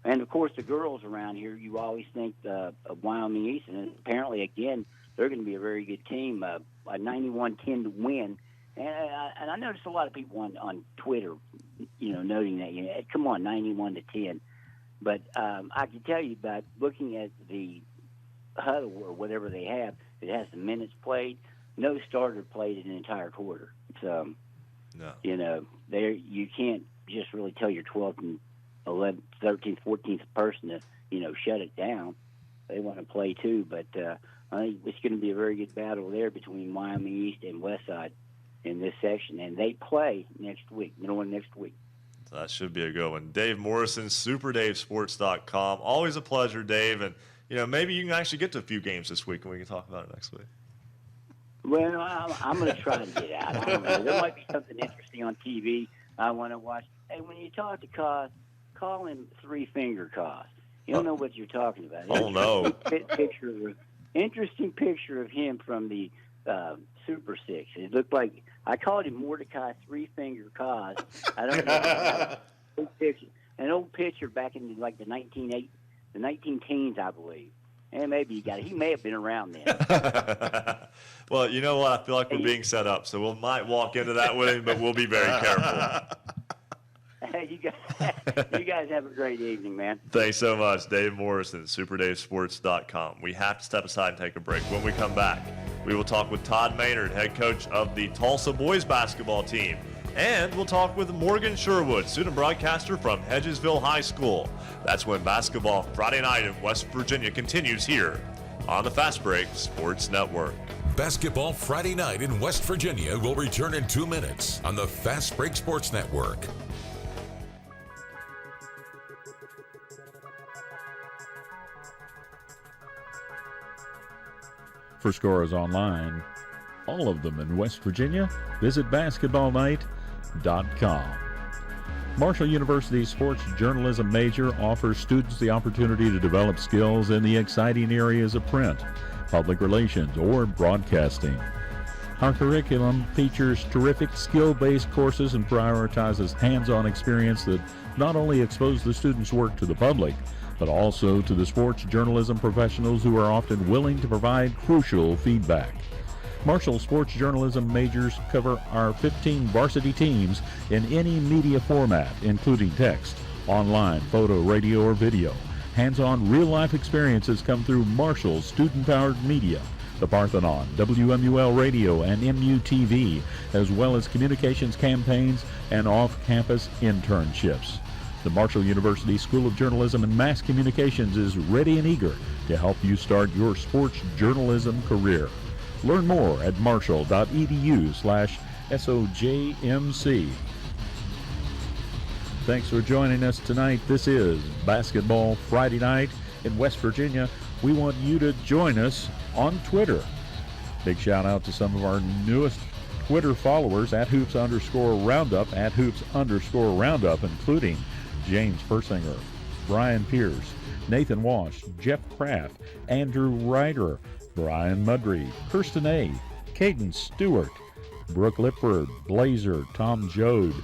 And, of course, the girls around here, you always think of Wyoming East, and apparently, again, they're going to be a very good team, a 91-10 to win. And I noticed a lot of people on Twitter, noting that, come on, 91-10. But I can tell you by looking at the huddle or whatever they have, it has the minutes played. No starter played an entire quarter. So, no. You can't just really tell your 12th and 11th, 13th, 14th person to, shut it down. They want to play too, but I think it's going to be a very good battle there between Wyoming East and Westside in this section, and they play next week, middle of next week. So that should be a good one. Dave Morrison, SuperDaveSports.com. Always a pleasure, Dave, and maybe you can actually get to a few games this week, and we can talk about it next week. Well, I'm going to try to get out. I don't know. There might be something interesting on TV I want to watch. Hey, when you talk to Cos, call him Three-Finger Cos. You don't know what you're talking about. Oh, no. Interesting picture of him from the Super Six. It looked like I called him Mordecai Three-Finger Cos. I don't know. An old picture back in like the 19-teens, I believe. And maybe he may have been around then. Well, you know what? I feel like we're being set up, so we might walk into that with him, but we'll be very careful. You guys have a great evening, man. Thanks so much, Dave Morrison, SuperDaveSports.com. We have to step aside and take a break. When we come back, we will talk with Todd Maynard, head coach of the Tulsa boys basketball team. And we'll talk with Morgan Sherwood, student broadcaster from Hedgesville High School. That's when Basketball Friday Night in West Virginia continues here on the Fast Break Sports Network. Basketball Friday Night in West Virginia will return in 2 minutes on the Fast Break Sports Network. For scores online, all of them in West Virginia, visit basketballnight.com. Marshall University's sports journalism major offers students the opportunity to develop skills in the exciting areas of print, public relations, or broadcasting. Our curriculum features terrific skill-based courses and prioritizes hands-on experience that not only expose the students' work to the public, but also to the sports journalism professionals who are often willing to provide crucial feedback. Marshall sports journalism majors cover our 15 varsity teams in any media format, including text, online, photo, radio, or video. Hands-on real-life experiences come through Marshall's student-powered media, the Parthenon, WMUL Radio, and MUTV, as well as communications campaigns and off-campus internships. The Marshall University School of Journalism and Mass Communications is ready and eager to help you start your sports journalism career. Learn more at marshall.edu/SOJMC. Thanks for joining us tonight. This is Basketball Friday Night in West Virginia we want you to join us on Twitter. Big shout out to some of our newest Twitter followers at @hoops_roundup, at @hoops_roundup, including James Persinger, Brian Pierce, Nathan Walsh, Jeff Kraft, Andrew Ryder, Brian Mudry, Kirsten A., Caden Stewart, Brooke Lipford, Blazer, Tom Jode,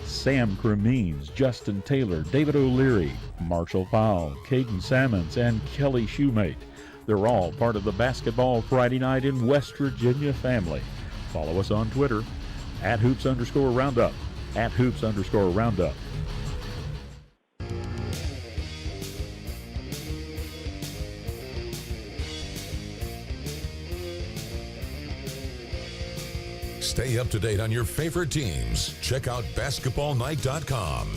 Sam Cremines, Justin Taylor, David O'Leary, Marshall Powell, Caden Sammons, and Kelly Shoemate. They're all part of the Basketball Friday Night in West Virginia family. Follow us on Twitter at @hoops_roundup, at @hoops_roundup. Stay up to date on your favorite teams. Check out basketballnight.com.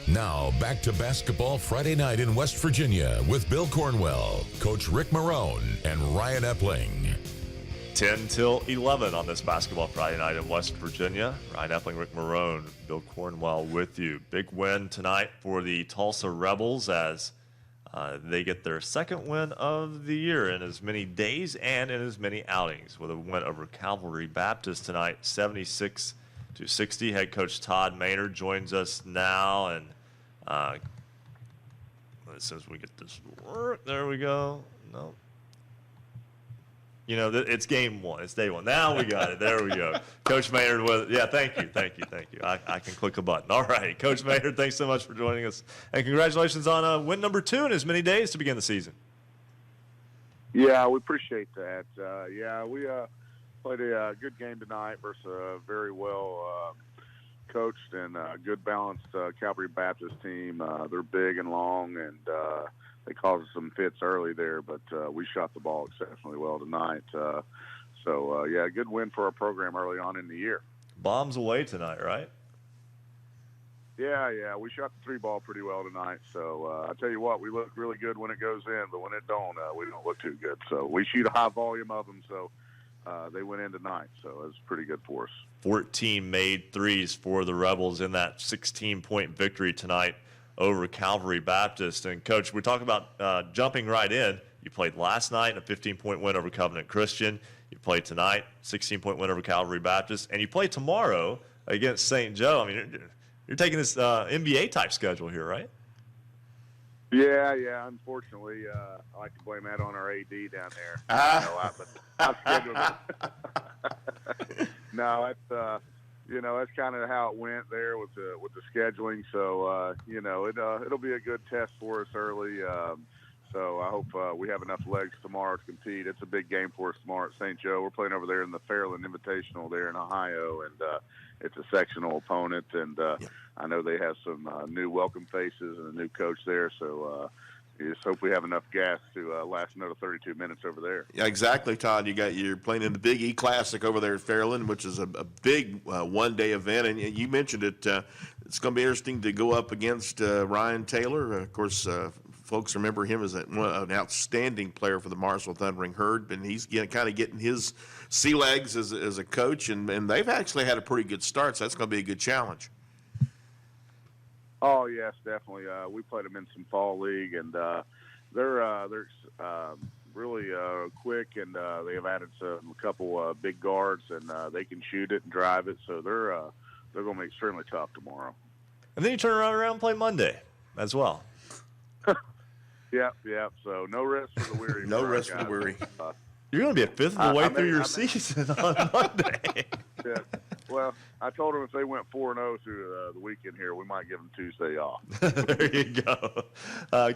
Now, back to Basketball Friday Night in West Virginia with Bill Cornwell, Coach Ric Morrone, and Ryan Epling. 10 till 11 on this Basketball Friday Night in West Virginia. Ryan Epling, Ric Morrone, Bill Cornwell with you. Big win tonight for the Tulsa Rebels as they get their second win of the year in as many days and in as many outings with a win over Calvary Baptist tonight, 76-60. Head coach Todd Maynard joins us now, and as soon as we get this to work, there we go. No. You know, it's game one. It's day one. Now we got it. There we go. Coach Maynard with, yeah, thank you. I can click a button. All right. Coach Maynard, thanks so much for joining us. And congratulations on win number 2 in as many days to begin the season. Yeah, we appreciate that. We played a good game tonight versus a very well coached and good balanced Calvary Baptist team. They're big and long, and they caused us some fits early there, but we shot the ball exceptionally well tonight. A good win for our program early on in the year. Bombs away tonight, right? Yeah, we shot the 3 ball pretty well tonight. So I tell you what, we look really good when it goes in, but when it don't, we don't look too good. So we shoot a high volume of them, so they went in tonight. So it was pretty good for us. 14 made threes for the Rebels in that 16-point victory tonight over Calvary Baptist. And, Coach, we're talking about jumping right in. You played last night, a 15-point win over Covenant Christian. You played tonight, 16-point win over Calvary Baptist. And you play tomorrow against St. Joe. I mean, you're taking this NBA-type schedule here, right? Yeah. Unfortunately, I like to blame that on our AD down there. I've scheduled it. No, that's kind of how it went there with the scheduling. So it'll be a good test for us early. So I hope we have enough legs tomorrow to compete. It's a big game for us tomorrow at St. Joe. We're playing over there in the Fairland Invitational there in Ohio, and it's a sectional opponent. And I know they have some new welcome faces and a new coach there. So you just hope we have enough gas to last another 32 minutes over there. Yeah, exactly, Todd. You're playing in the Big E Classic over there at Fairland, which is a big one-day event. And you mentioned it. It's going to be interesting to go up against Ryan Taylor. Of course, folks remember him as an outstanding player for the Marshall Thundering Herd, and he's kind of getting his sea legs as a coach. And they've actually had a pretty good start, so that's going to be a good challenge. Oh yes, definitely. We played them in some fall league, and they're really quick, and they have added a couple big guards, and they can shoot it and drive it. So they're going to be extremely tough tomorrow. And then you turn around and play Monday as well. Yeah. So no rest for the weary. No rest for the weary. You're going to be a fifth of the way through your season on Monday. Yeah. Well, I told them if they went 4-0 through the weekend here, we might give them Tuesday off. There you go.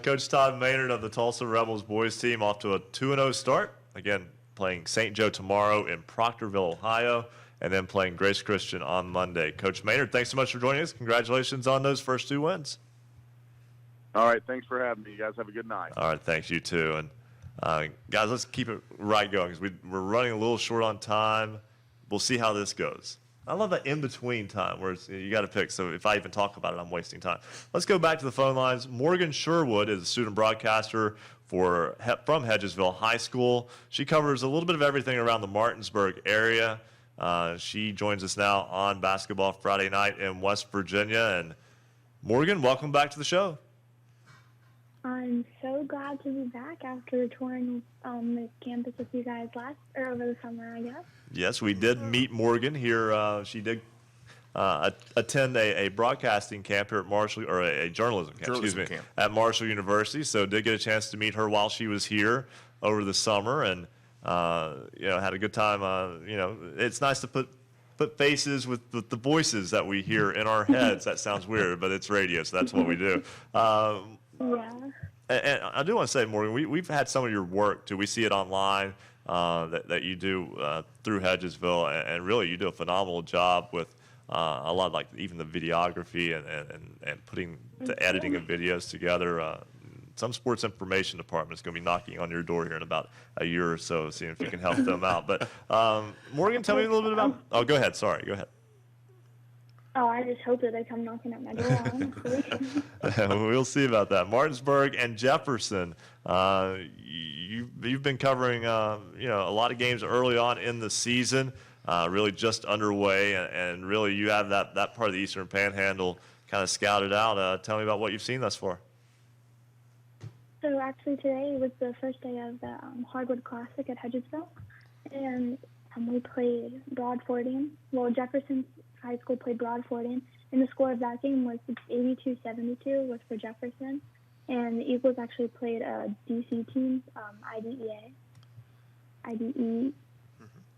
Coach Todd Maynard of the Tulsa Rebels boys team off to a 2-0 start. Again, playing St. Joe tomorrow in Proctorville, Ohio, and then playing Grace Christian on Monday. Coach Maynard, thanks so much for joining us. Congratulations on those first 2 wins. All right, thanks for having me. You guys have a good night. All right, thanks. You too. And guys, let's keep it right going because we're running a little short on time. We'll see how this goes. I love that in-between time where you got to pick. So if I even talk about it, I'm wasting time. Let's go back to the phone lines. Morgan Sherwood is a student broadcaster from Hedgesville High School. She covers a little bit of everything around the Martinsburg area. She joins us now on Basketball Friday Night in West Virginia. And Morgan, welcome back to the show. I'm so glad to be back after touring the campus with you guys over the summer, I guess. Yes, we did meet Morgan here. She did attend a broadcasting camp here at Marshall, or a journalism camp, Camp. at Marshall University. So did get a chance to meet her while she was here over the summer, and had a good time. It's nice to put faces with the voices that we hear in our heads. That sounds weird, but it's radio, so that's what we do. Yeah. And I do want to say, Morgan, we've had some of your work too. We see it online that you do through Hedgesville, and really you do a phenomenal job with a lot of, like, even the videography and putting the editing of videos together. Some sports information department is going to be knocking on your door here in about a year or so, seeing if you can help them out. But Morgan, tell me a little bit about. Oh, go ahead. Sorry, go ahead. Oh, I just hope that they come knocking at my door, honestly. We'll see about that. Martinsburg and Jefferson. You've been covering a lot of games early on in the season, really just underway, and really you have that part of the Eastern Panhandle kind of scouted out. Tell me about what you've seen thus far. So actually today was the first day of the Hardwood Classic at Hedgesville, and we played Broadfordian. Well, Jefferson High School played Broadfordian, and the score of that game was 82-72 was for Jefferson, and the Eagles actually played a DC team, IDE,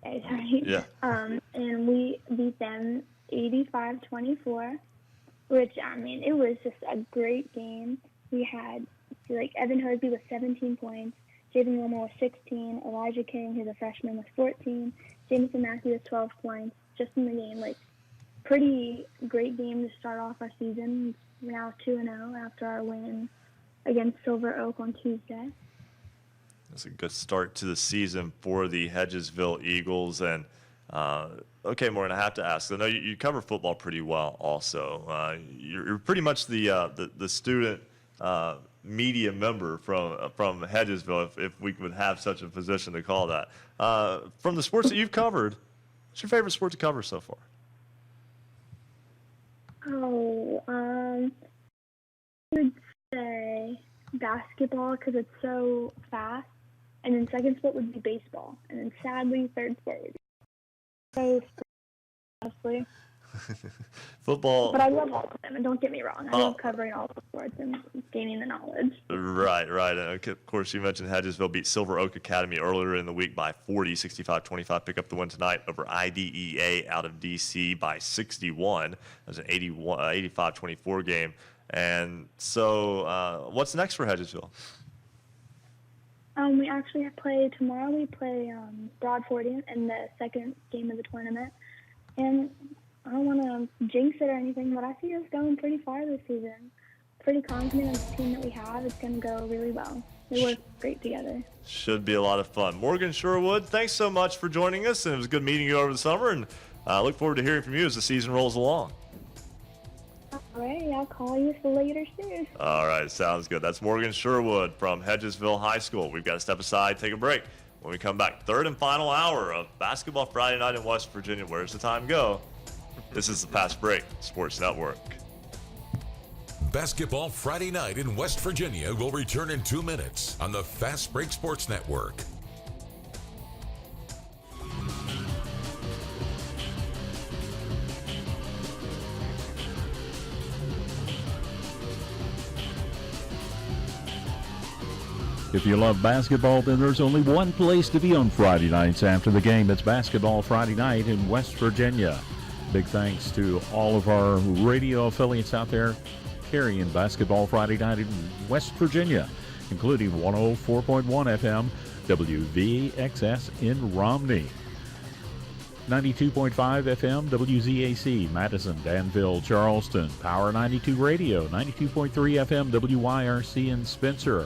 sorry. Yeah. And we beat them 85-24, which, it was just a great game. We had, Evan Hosby with 17 points, Jaden Wilmore with 16, Elijah King, who's a freshman, with 14, Jameson Mackey with 12 points, just in the game. Pretty great game to start off our season. We're now 2-0 after our win against Silver Oak on Tuesday. That's a good start to the season for the Hedgesville Eagles. And okay, Morgan, I have to ask. I know you cover football pretty well. Also, you're pretty much the student media member from Hedgesville, if we would have such a position to call that. From the sports that you've covered, what's your favorite sport to cover so far? I would say basketball because it's so fast, and then second sport would be baseball, and then sadly third sport would be so honestly. Football. But I love all of them, and don't get me wrong, I love covering all the sports and gaining the knowledge. Right. And of course, you mentioned Hedgesville beat Silver Oak Academy earlier in the week by 40, 65-25. Pick up the win tonight over IDEA out of D.C. by 61. That was an 85-24 game. And so what's next for Hedgesville? We actually play tomorrow. We play Broadfordian in the second game of the tournament. And I don't want to jinx it or anything, but I see us going pretty far this season. Pretty confident in the team that we have. It's going to go really well. We work great together. Should be a lot of fun. Morgan Sherwood, thanks so much for joining us, and it was good meeting you over the summer, and I look forward to hearing from you as the season rolls along. All right, I'll call you later soon. All right, sounds good. That's Morgan Sherwood from Hedgesville High School. We've got to step aside, take a break. When we come back, third and final hour of Basketball Friday Night in West Virginia. Where's the time go? This is the Fast Break Sports Network. Basketball Friday Night in West Virginia will return in 2 minutes on the Fast Break Sports Network. If you love basketball, then there's only one place to be on Friday nights after the game. It's Basketball Friday Night in West Virginia. Big thanks to all of our radio affiliates out there carrying Basketball Friday Night in West Virginia, including 104.1 FM WVXS in Romney, 92.5 FM WZAC, Madison, Danville, Charleston, Power 92 Radio, 92.3 FM WYRC in Spencer,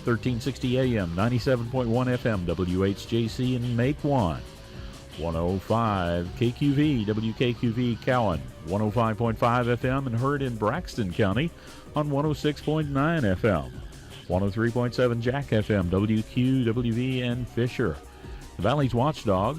1360 AM, 97.1 FM WHJC in Maquon, 105 KQV, WKQV Cowan, 105.5 FM and heard in Braxton County on 106.9 FM, 103.7 Jack FM, WQWV and Fisher. The Valley's Watchdog,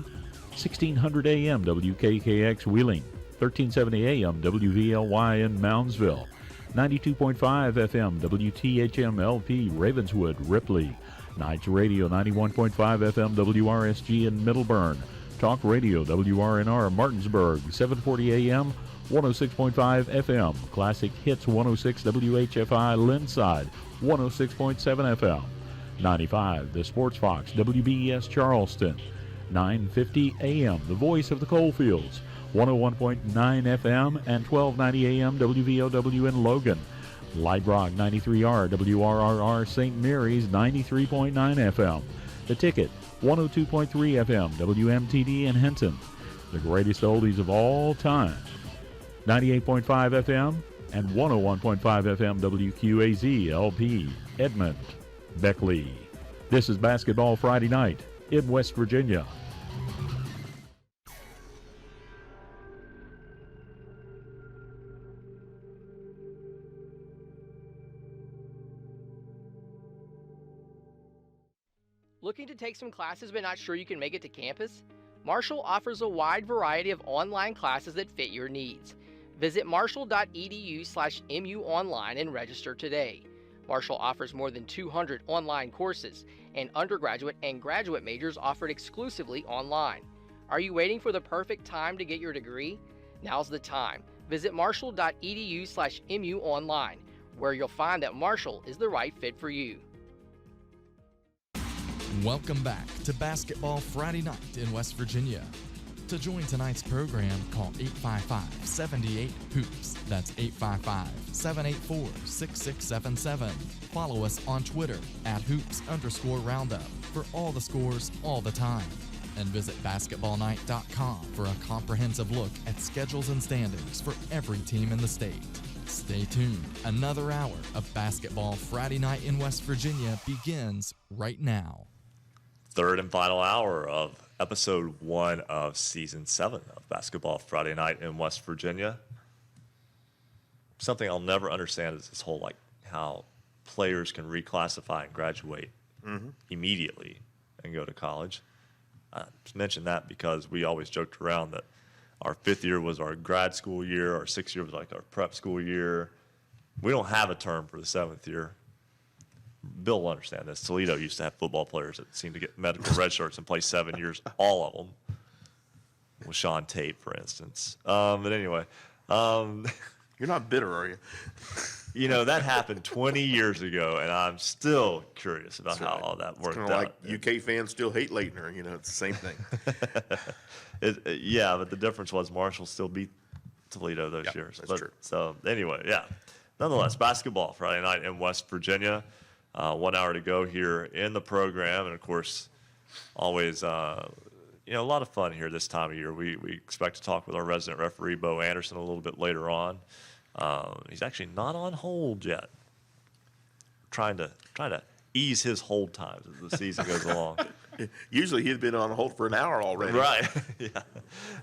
1600 AM, WKKX Wheeling, 1370 AM, WVLY in Moundsville, 92.5 FM WTHM LP Ravenswood, Ripley. Nights Radio 91.5 FM WRSG in Middleburn. Talk Radio WRNR Martinsburg 740 AM 106.5 FM. Classic Hits 106 WHFI Linside 106.7 FM. 95 The Sports Fox WBES Charleston 950 AM The Voice of the Coalfields 101.9 FM and 1290 AM WVOW in Logan. Light Rock 93R WRRR St. Mary's 93.9 FM. The Ticket 102.3 FM WMTD in Hinton. The greatest oldies of all time 98.5 FM and 101.5 FM WQAZ LP Edmond, Beckley. This is Basketball Friday Night in West Virginia. Looking to take some classes but not sure you can make it to campus? Marshall offers a wide variety of online classes that fit your needs. Visit marshall.edu/MUonline and register today. Marshall offers more than 200 online courses, and undergraduate and graduate majors offered exclusively online. Are you waiting for the perfect time to get your degree? Now's the time. Visit marshall.edu/MUonline, where you'll find that Marshall is the right fit for you. Welcome back to Basketball Friday Night in West Virginia. To join tonight's program, call 855-78-HOOPS. That's 855-784-6677. Follow us on Twitter @hoops_roundup for all the scores all the time. And visit basketballnight.com for a comprehensive look at schedules and standings for every team in the state. Stay tuned. Another hour of Basketball Friday Night in West Virginia begins right now. Third and final hour of episode 1 of season 7 of Basketball Friday Night in West Virginia. Something I'll never understand is this whole how players can reclassify and graduate immediately and go to college. I just mentioned that because we always joked around that our 5th year was our grad school year, our 6th year was our prep school year. We don't have a term for the 7th year. Bill will understand this. Toledo used to have football players that seemed to get medical red shirts and play 7 years, all of them. With Sean Tate, for instance. But anyway. You're not bitter, are you? That happened 20 years ago, and I'm still curious about how all that worked out. Like UK fans still hate Leitner. It's the same thing. Yeah, but the difference was Marshall still beat Toledo those years. That's true. So anyway, yeah. Nonetheless, Basketball Friday Night in West Virginia. 1 hour to go here in the program, and of course, always a lot of fun here this time of year. We expect to talk with our resident referee Bo Anderson a little bit later on. He's actually not on hold yet. Trying to ease his hold times as the season goes along. Usually he'd been on hold for an hour already. Right. Yeah.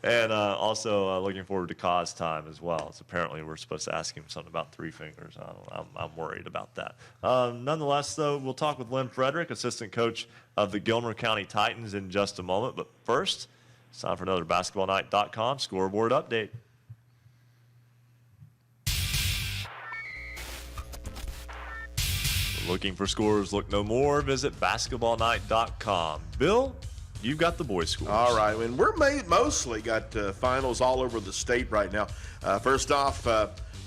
And also looking forward to Kaz time as well. So apparently we're supposed to ask him something about 3 fingers. I'm worried about that. Nonetheless, though, we'll talk with Lynn Frederick, assistant coach of the Gilmer County Titans, in just a moment. But first, it's time for another BasketballNight.com scoreboard update. Looking for scores? Look no more. Visit basketballnight.com. Bill, you've got the boys' scores. All right, and we're mostly got finals all over the state right now. First off,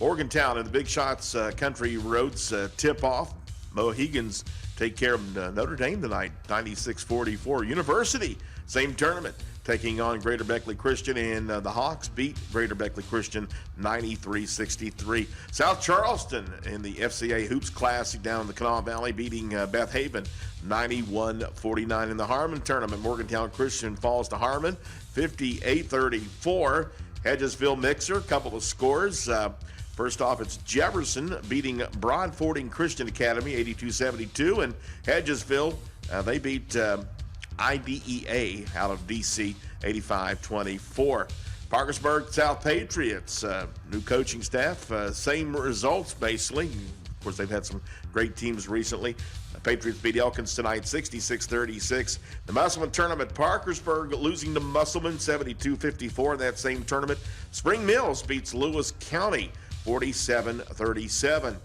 Morgantown and the Big Shots Country Roads tip-off. Mohegans take care of Notre Dame tonight, 96-44. University, same tournament, taking on Greater Beckley Christian, and the Hawks beat Greater Beckley Christian 93-63. South Charleston in the FCA Hoops Classic down in the Kanawha Valley, beating Beth Haven 91-49. In the Harmon tournament, Morgantown Christian falls to Harmon 58-34. Hedgesville Mixer, couple of scores. First off, it's Jefferson beating Broad Fording Christian Academy 82-72, and Hedgesville, they beat IDEA out of D.C. 85-24. Parkersburg South Patriots, new coaching staff, same results basically. Of course, they've had some great teams recently. The Patriots beat Elkins tonight 66-36. The Musselman tournament, Parkersburg losing to Musselman 72-54 in that same tournament. Spring Mills beats Lewis County 47-37.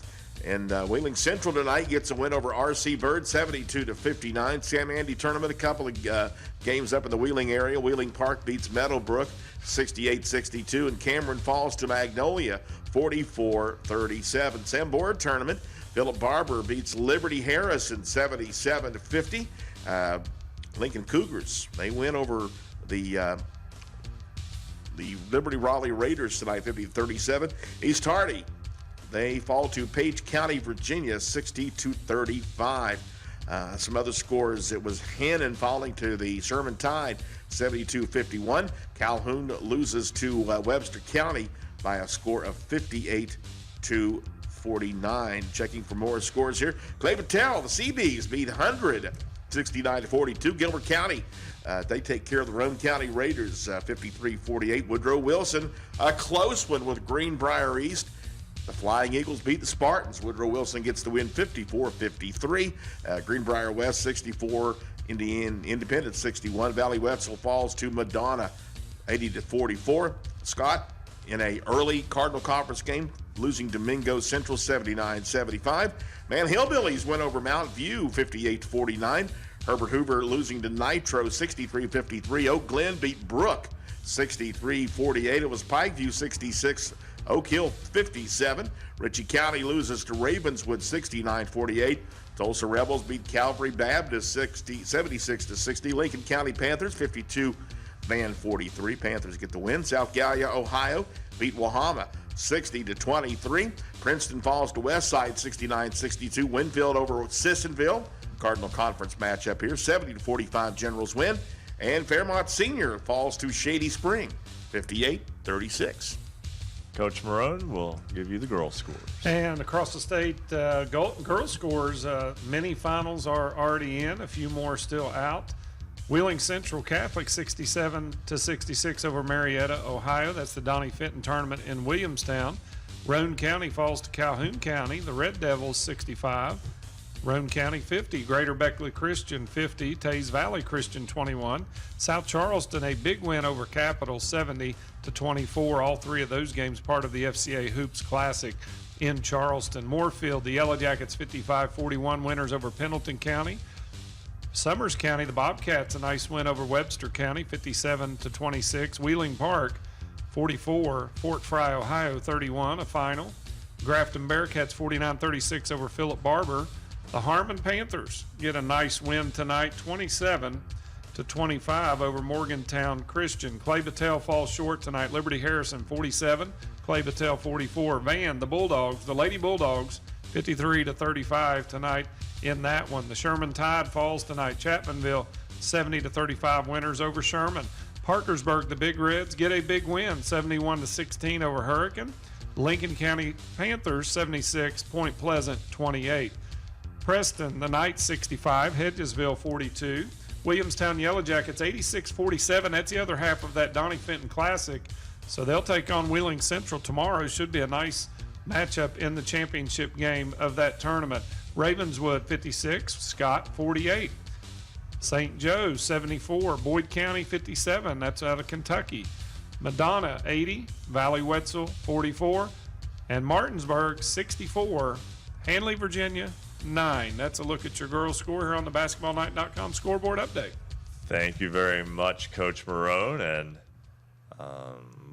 And Wheeling Central tonight gets a win over R.C. Bird, 72-59. Sam Andy tournament, a couple of games up in the Wheeling area. Wheeling Park beats Meadowbrook, 68-62. And Cameron Falls to Magnolia, 44-37. Sam Board tournament, Philip Barber beats Liberty Harrison, 77-50. Lincoln Cougars, they win over the Liberty Raleigh Raiders tonight, 50-37. East Hardy, they fall to Page County, Virginia, 60-35. Some other scores, it was Hannon falling to the Sherman Tide, 72-51. Calhoun loses to Webster County by a score of 58-49. Checking for more scores here. Clay Patel, the CBs beat 100, 69-42. Gilbert County, they take care of the Roane County Raiders, 53-48. Woodrow Wilson, a close one with Greenbrier East. The Flying Eagles beat the Spartans. Woodrow Wilson gets the win, 54-53. Greenbrier West, 64. Independence, 61. Valley Wetzel falls to Madonna, 80-44. Scott, in a early Cardinal Conference game, losing to Mingo Central, 79-75. Man Hillbillies win over Mount View, 58-49. Herbert Hoover losing to Nitro, 63-53. Oak Glen beat Brook, 63-48. It was Pikeview, 66. Oak Hill, 57. Ritchie County loses to Ravenswood, 69-48. Tulsa Rebels beat Calvary Baptist, 76-60. Lincoln County Panthers, 52-43. Panthers get the win. South Gallia, Ohio beat Wahama, 60-23. Princeton falls to Westside, 69-62. Winfield over Sissonville. Cardinal Conference matchup here, 70-45. Generals win. And Fairmont Senior falls to Shady Spring, 58-36. Coach Morrone will give you the girls' scores. And across the state, girls' scores, many finals are already in, a few more still out. Wheeling Central Catholic, 67-66 over Marietta, Ohio. That's the Donnie Fenton tournament in Williamstown. Roane County falls to Calhoun County. The Red Devils, 65. Roane County, 50. Greater Beckley Christian, 50. Taze Valley Christian, 21. South Charleston, a big win over Capital, 70-24. All three of those games part of the FCA Hoops Classic in Charleston. Moorfield, the Yellow Jackets, 55-41 winners over Pendleton County. Summers County, the Bobcats, a nice win over Webster County, 57-26. Wheeling Park, 44. Fort Fry, Ohio, 31, a final. Grafton Bearcats, 49-36 over Philip Barber. The Harmon Panthers get a nice win tonight, 27-25 over Morgantown Christian. Clay Battelle falls short tonight. Liberty Harrison, 47. Clay Battelle, 44. Van, the Bulldogs, the Lady Bulldogs, 53-35 tonight in that one. The Sherman Tide falls tonight. Chapmanville, 70-35 winners over Sherman. Parkersburg, the Big Reds, get a big win, 71-16 over Hurricane. Lincoln County Panthers, 76. Point Pleasant, 28. Preston, the Knights, 65. Hedgesville, 42. Williamstown Yellow Jackets, 86-47. That's the other half of that Donnie Fenton Classic. So they'll take on Wheeling Central tomorrow. Should be a nice matchup in the championship game of that tournament. Ravenswood, 56. Scott, 48. St. Joe's, 74. Boyd County, 57. That's out of Kentucky. Madonna, 80. Valley Wetzel, 44. And Martinsburg, 64. Hanley, Virginia, 9. That's a look at your girls' score here on the basketballnight.com scoreboard update. Thank you very much, Coach Morrone. And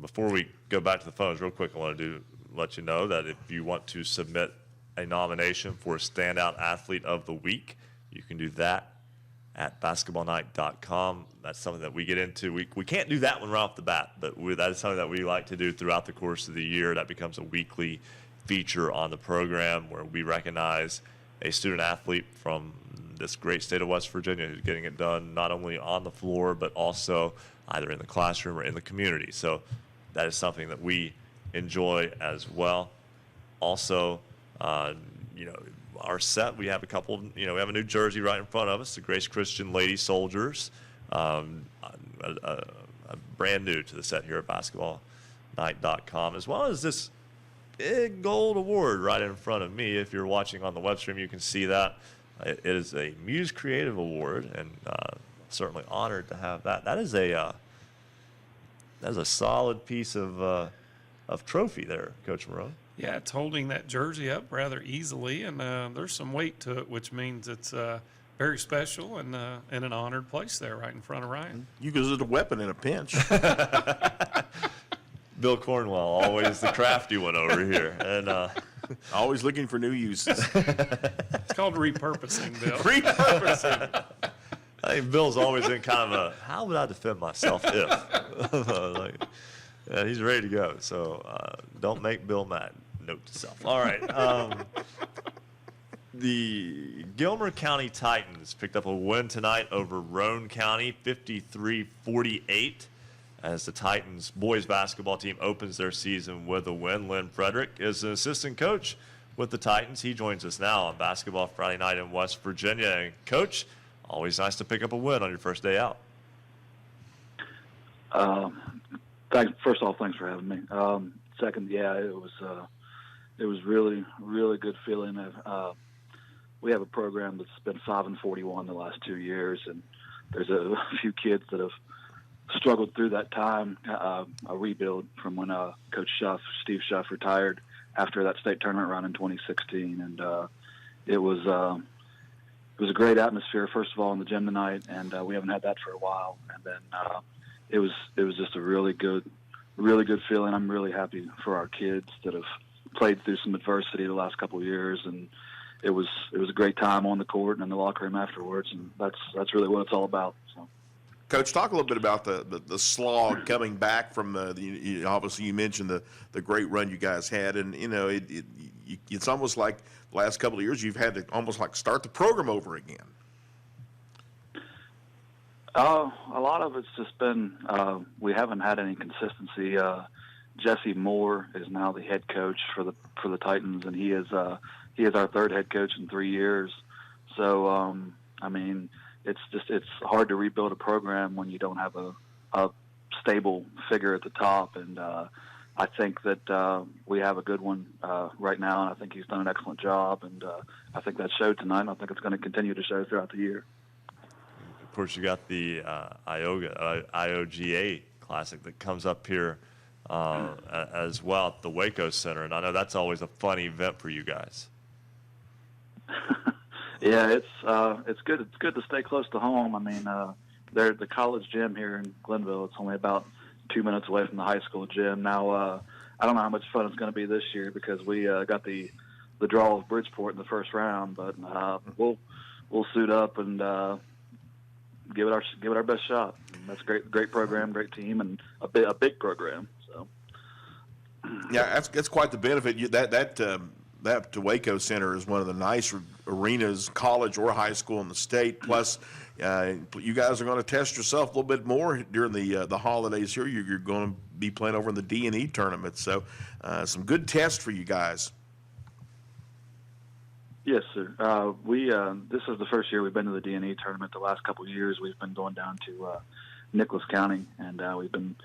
before we go back to the phones real quick, I want to let you know that if you want to submit a nomination for Standout Athlete of the Week, you can do that at basketballnight.com. That's something that we get into. We can't do that one right off the bat, but that is something that we like to do throughout the course of the year. That becomes a weekly feature on the program where we recognize a student athlete from this great state of West Virginia who's getting it done not only on the floor but also either in the classroom or in the community. So that is something that we enjoy as well. Also, our set, we have a couple, we have a new jersey right in front of us, the Grace Christian Lady Soldiers, brand new to the set here at basketballnight.com, as well as this big gold award right in front of me. If you're watching on the web stream, you can see that. It is a Muse Creative Award, and certainly honored to have that. That is a solid piece of trophy there, Coach Morrone. Yeah, it's holding that jersey up rather easily, and there's some weight to it, which means it's very special and in an honored place there right in front of Ryan. You use it as a weapon in a pinch. Bill Cornwell, always the crafty one over here. And always looking for new uses. It's called repurposing, Bill. Repurposing. I think Bill's always in kind of a, how would I defend myself if? Yeah, he's ready to go. So don't make Bill mad. Note to self. All right. The Gilmer County Titans picked up a win tonight over Roane County, 53-48, as the Titans boys basketball team opens their season with a win. Lynn Frederick is an assistant coach with the Titans. He joins us now on Basketball Friday Night in West Virginia. And Coach, always nice to pick up a win on your first day out. First off, thanks for having me. Second, yeah, it was really, really good feeling. We have a program that's been 5-41 the last 2 years, and there's a few kids that have struggled through that time. A rebuild from when Coach Steve Schuff, retired after that state tournament run in 2016, and it was a great atmosphere. First of all, in the gym tonight, and we haven't had that for a while. And then it was just a really good feeling. I'm really happy for our kids that have played through some adversity the last couple of years, and it was a great time on the court and in the locker room afterwards, and that's really what it's all about. So. Coach, talk a little bit about the slog coming back from obviously you mentioned the great run you guys had, and it's almost like the last couple of years you've had to almost like start the program over again. A lot of it's just been we haven't had any consistency. Jesse Moore is now the head coach for the Titans, and he is our third head coach in 3 years. So I mean, it's hard to rebuild a program when you don't have a stable figure at the top. And I think that we have a good one right now, and I think he's done an excellent job. And I think that showed tonight, and I think it's going to continue to show throughout the year. Of course, you got the IOGA Classic that comes up here as well at the Waco Center, and I know that's always a fun event for you guys. Yeah, it's good. It's good to stay close to home. I mean, they're the college gym here in Glenville. It's only about 2 minutes away from the high school gym. Now, I don't know how much fun it's going to be this year because we got the draw of Bridgeport in the first round, but we'll suit up and give it our best shot. That's a great program, great team, and a big program. So, yeah, that's quite the benefit. That Waco Center is one of the nice arenas, college or high school in the state. Plus, you guys are going to test yourself a little bit more during the holidays here. You're going to be playing over in the D&E tournament, so some good tests for you guys. Yes, sir. This is the first year we've been to the D&E tournament. The last couple of years we've been going down to Nicholas County, and we've been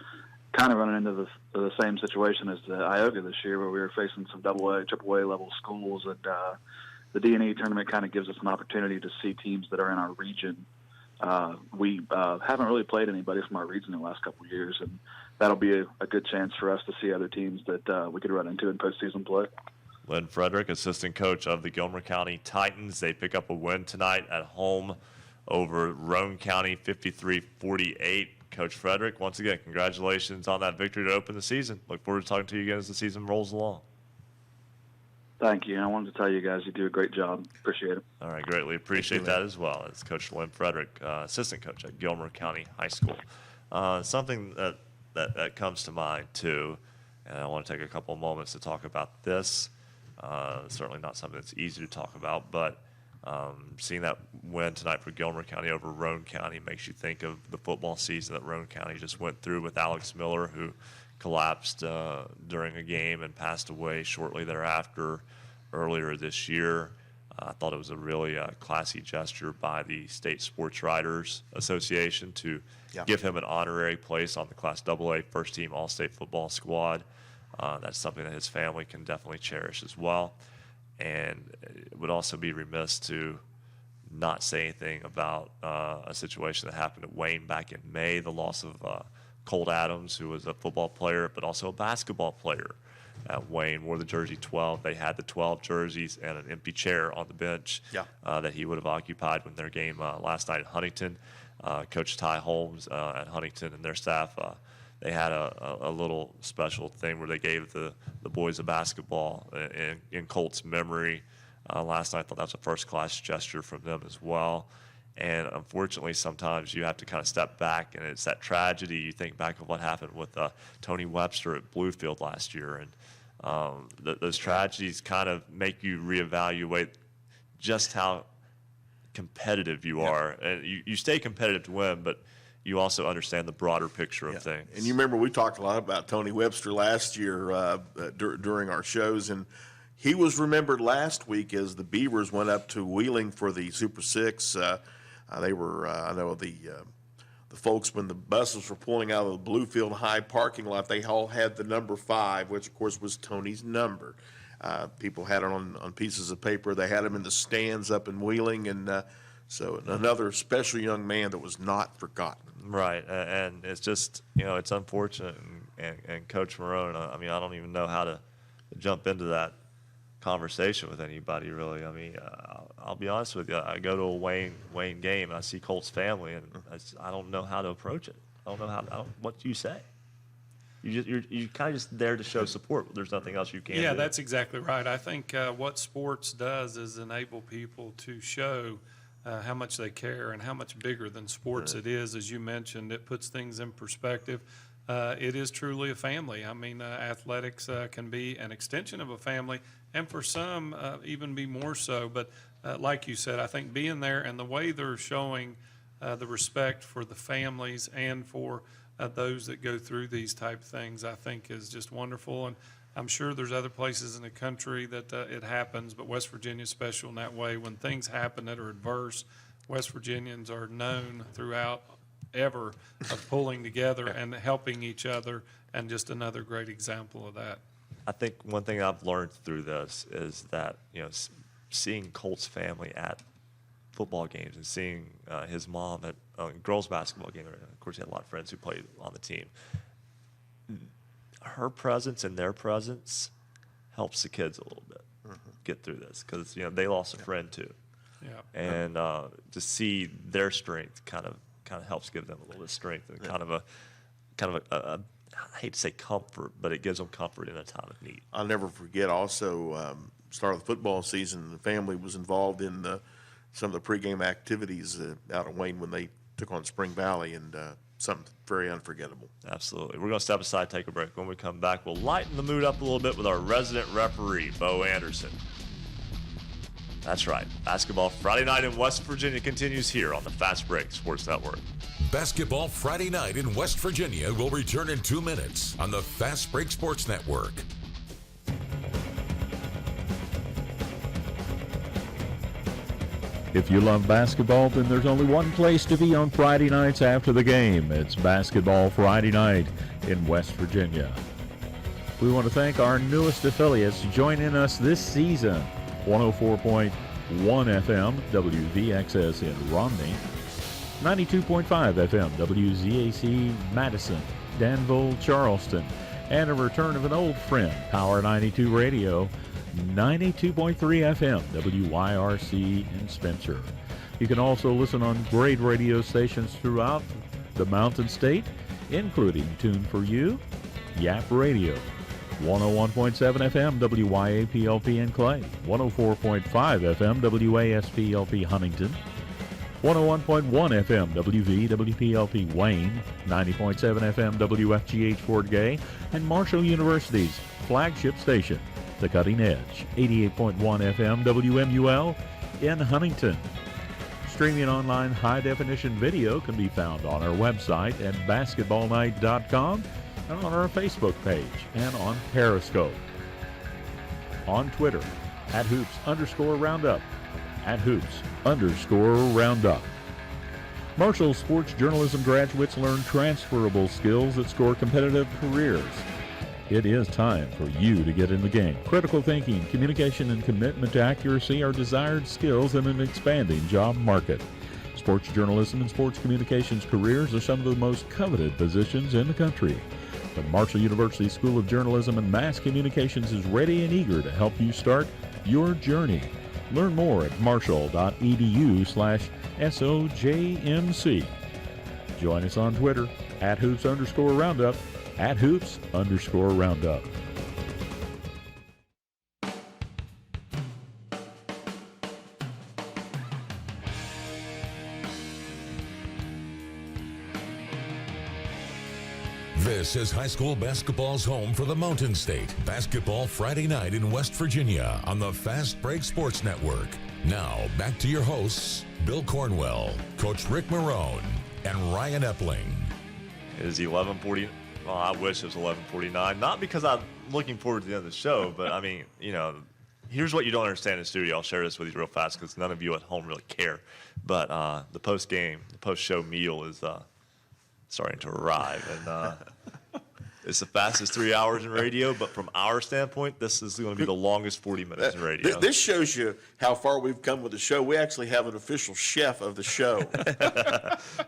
kind of running into the same situation as the IOGA this year, where we were facing some AA, AAA level schools, and the D&E tournament kind of gives us an opportunity to see teams that are in our region. We haven't really played anybody from our region in the last couple of years, and that'll be a good chance for us to see other teams that we could run into in postseason play. Lynn Frederick, assistant coach of the Gilmer County Titans. They pick up a win tonight at home over Roane County, 53-48. Coach Frederick, once again, congratulations on that victory to open the season. Look forward to talking to you again as the season rolls along. Thank you. I wanted to tell you guys you do a great job. Appreciate it. All right, greatly appreciate that as well. It's Coach Lynn Frederick, assistant coach at Gilmer County High School. Something that comes to mind, too, and I want to take a couple of moments to talk about this. Certainly not something that's easy to talk about, but seeing that win tonight for Gilmer County over Roane County makes you think of the football season that Roane County just went through with Alex Miller, who collapsed during a game and passed away shortly thereafter earlier this year. I thought it was a really classy gesture by the State Sports Writers Association to give him an honorary place on the Class AA first team All-State football squad. That's something that his family can definitely cherish as well. And it would also be remiss to not say anything about a situation that happened at Wayne back in May, the loss of Colt Adams, who was a football player but also a basketball player at Wayne, wore the jersey 12. They had the 12 jerseys and an empty chair on the bench that he would have occupied when their game last night at Huntington. Coach Ty Holmes at Huntington and their staff, they had a little special thing where they gave the boys a basketball in Colt's memory last night. I thought that was a first-class gesture from them as well. And unfortunately, sometimes you have to kind of step back, and it's that tragedy. You think back of what happened with Tony Webster at Bluefield last year, and those tragedies kind of make you reevaluate just how competitive you are. And you stay competitive to win, but you also understand the broader picture of things. And you remember we talked a lot about Tony Webster last year during our shows, and he was remembered last week as the Beavers went up to Wheeling for the Super Six. They were, I know the folks, when the buses were pulling out of the Bluefield High parking lot, they all had the number 5, which of course was Tony's number. People had it on pieces of paper. They had him in the stands up in Wheeling, and so another special young man that was not forgotten. Right, and it's just, it's unfortunate. And Coach Morrone, I mean, I don't even know how to jump into that conversation with anybody, really. I mean, I'll be honest with you. I go to a Wayne game, and I see Colt's family, and I don't know how to approach it. I don't know what do you say? You're kind of just there to show support. There's nothing else you can do. Yeah, that's exactly right. I think what sports does is enable people to show how much they care and how much bigger than sports it is. As you mentioned, it puts things in perspective. It is truly a family. I mean, athletics can be an extension of a family, and for some, even be more so. But like you said, I think being there and the way they're showing the respect for the families and for those that go through these type things, I think is just wonderful. And I'm sure there's other places in the country that it happens, but West Virginia is special in that way. When things happen that are adverse, West Virginians are known throughout ever of pulling together and helping each other, and just another great example of that. I think one thing I've learned through this is that, seeing Colt's family at football games and seeing his mom at girls basketball game, of course he had a lot of friends who played on the team, her presence and their presence helps the kids a little bit get through this, because they lost a friend too. And to see their strength kind of helps give them a little bit of strength and kind of a I hate to say comfort, but it gives them comfort in a time of need. I'll never forget also start of the football season, the family was involved in some of the pregame activities out of Wayne when they took on Spring Valley, and something very unforgettable. Absolutely. We're going to step aside, take a break. When we come back, we'll lighten the mood up a little bit with our resident referee, Bo Anderson. That's right. Basketball Friday night in West Virginia continues here on the Fast Break Sports Network. Basketball Friday night in West Virginia will return in 2 minutes on the Fast Break Sports Network. If you love basketball, then there's only one place to be on Friday nights after the game. It's Basketball Friday night in West Virginia. We want to thank our newest affiliates joining us this season. 104.1 FM WVXS in Romney, 92.5 FM WZAC Madison, Danville, Charleston, and a return of an old friend, Power 92 Radio, 92.3 FM WYRC in Spencer. You can also listen on great radio stations throughout the Mountain State, including Tune for You, Yap Radio, 101.7 FM WYAPLP in Clay, 104.5 FM WASPLP Huntington, 101.1 FM WVWPLP Wayne, 90.7 FM WFGH Fort Gay, and Marshall University's flagship station, The Cutting Edge, 88.1 FM WMUL in Huntington. Streaming online high-definition video can be found on our website at basketballnight.com, and on our Facebook page, and on Periscope. On Twitter, at @hoops_roundup, @hoops_roundup. Marshall sports journalism graduates learn transferable skills that score competitive careers. It is time for you to get in the game. Critical thinking, communication, and commitment to accuracy are desired skills in an expanding job market. Sports journalism and sports communications careers are some of the most coveted positions in the country. The Marshall University School of Journalism and Mass Communications is ready and eager to help you start your journey. Learn more at marshall.edu/SOJMC. Join us on Twitter @hoops_roundup, @hoops_roundup. This is high school basketball's home for the Mountain State. Basketball Friday night in West Virginia on the Fast Break Sports Network. Now, back to your hosts, Bill Cornwell, Coach Ric Morrone, and Ryan Epling. It is 11:40. Well, I wish it was 11:49. Not because I'm looking forward to the end of the show, but I mean, here's what you don't understand in the studio. I'll share this with you real fast because none of you at home really care. But the post-show meal is starting to arrive, and it's the fastest 3 hours in radio. But from our standpoint, this is going to be the longest 40 minutes in radio. This shows you how far we've come with the show. We actually have an official chef of the show.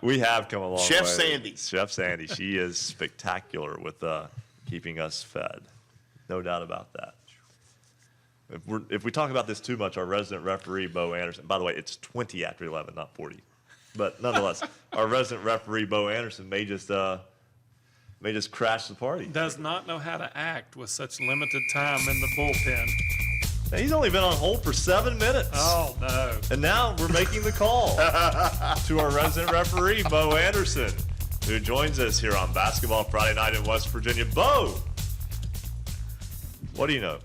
We have come a long way. Chef Sandy. Chef Sandy. She is spectacular with keeping us fed. No doubt about that. If we talk about this too much, our resident referee, Bo Anderson, by the way, it's 20 after 11, not 40. But nonetheless, our resident referee, Bo Anderson, may just crash the party. Does not know how to act with such limited time in the bullpen. Now, he's only been on hold for 7 minutes. Oh, no. And now we're making the call to our resident referee, Bo Anderson, who joins us here on Basketball Friday Night in West Virginia. Bo, what do you know?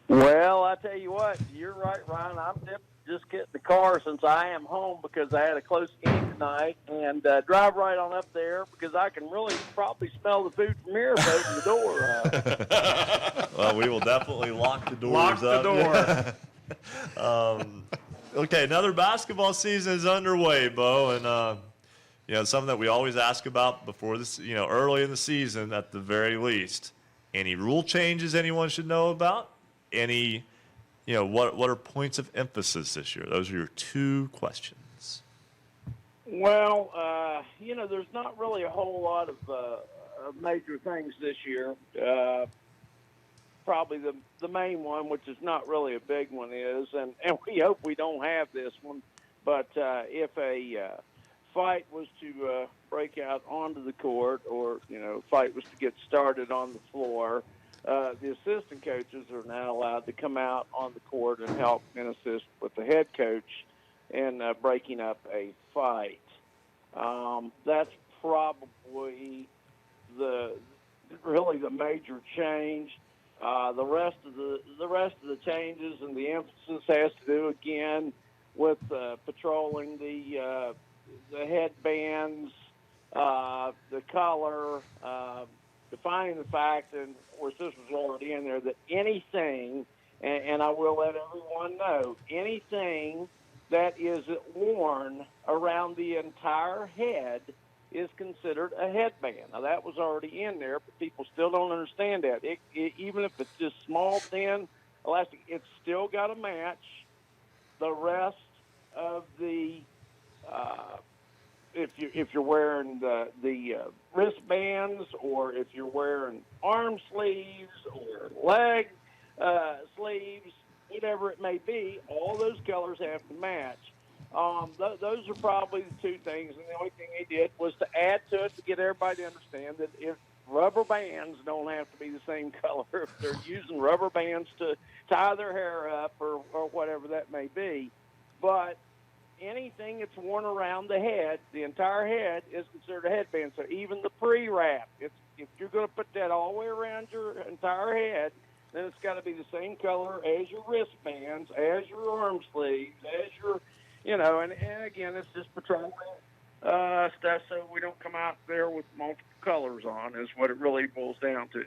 Well, I tell you what, you're right, Ryan. I'm just getting the car since I am home because I had a close game tonight, and drive right on up there because I can really probably smell the food from here if I open the door. Well, we will definitely lock the doors Lock the door. Okay, another basketball season is underway, Bo, and something that we always ask about before this, early in the season at the very least. Any rule changes anyone should know about? Any, what are points of emphasis this year? Those are your two questions. Well, there's not really a whole lot of major things this year. Probably the main one, which is not really a big one, is, and we hope we don't have this one, but if a fight was to break out onto the court or, fight was to get started on the floor, the assistant coaches are now allowed to come out on the court and help and assist with the head coach in breaking up a fight. That's probably the major change. The rest of the changes and the emphasis has to do again with patrolling the headbands, the color, defining the fact, and of course this was already in there, that anything, and I will let everyone know, anything that is worn around the entire head is considered a headband. Now that was already in there, but people still don't understand that. Even if it's just small, thin elastic, it's still got to match the rest of the if you're wearing the wristbands, or if you're wearing arm sleeves or leg sleeves, whatever it may be, all those colors have to match. Those are probably the two things, and the only thing they did was to add to it to get everybody to understand that if rubber bands don't have to be the same color, if they're using rubber bands to tie their hair up or whatever that may be, but anything that's worn around the head, the entire head, is considered a headband. So even the pre-wrap, if you're going to put that all the way around your entire head, then it's got to be the same color as your wristbands, as your arm sleeves, as your, and again, it's just patrolling stuff so we don't come out there with multiple colors on, is what it really boils down to.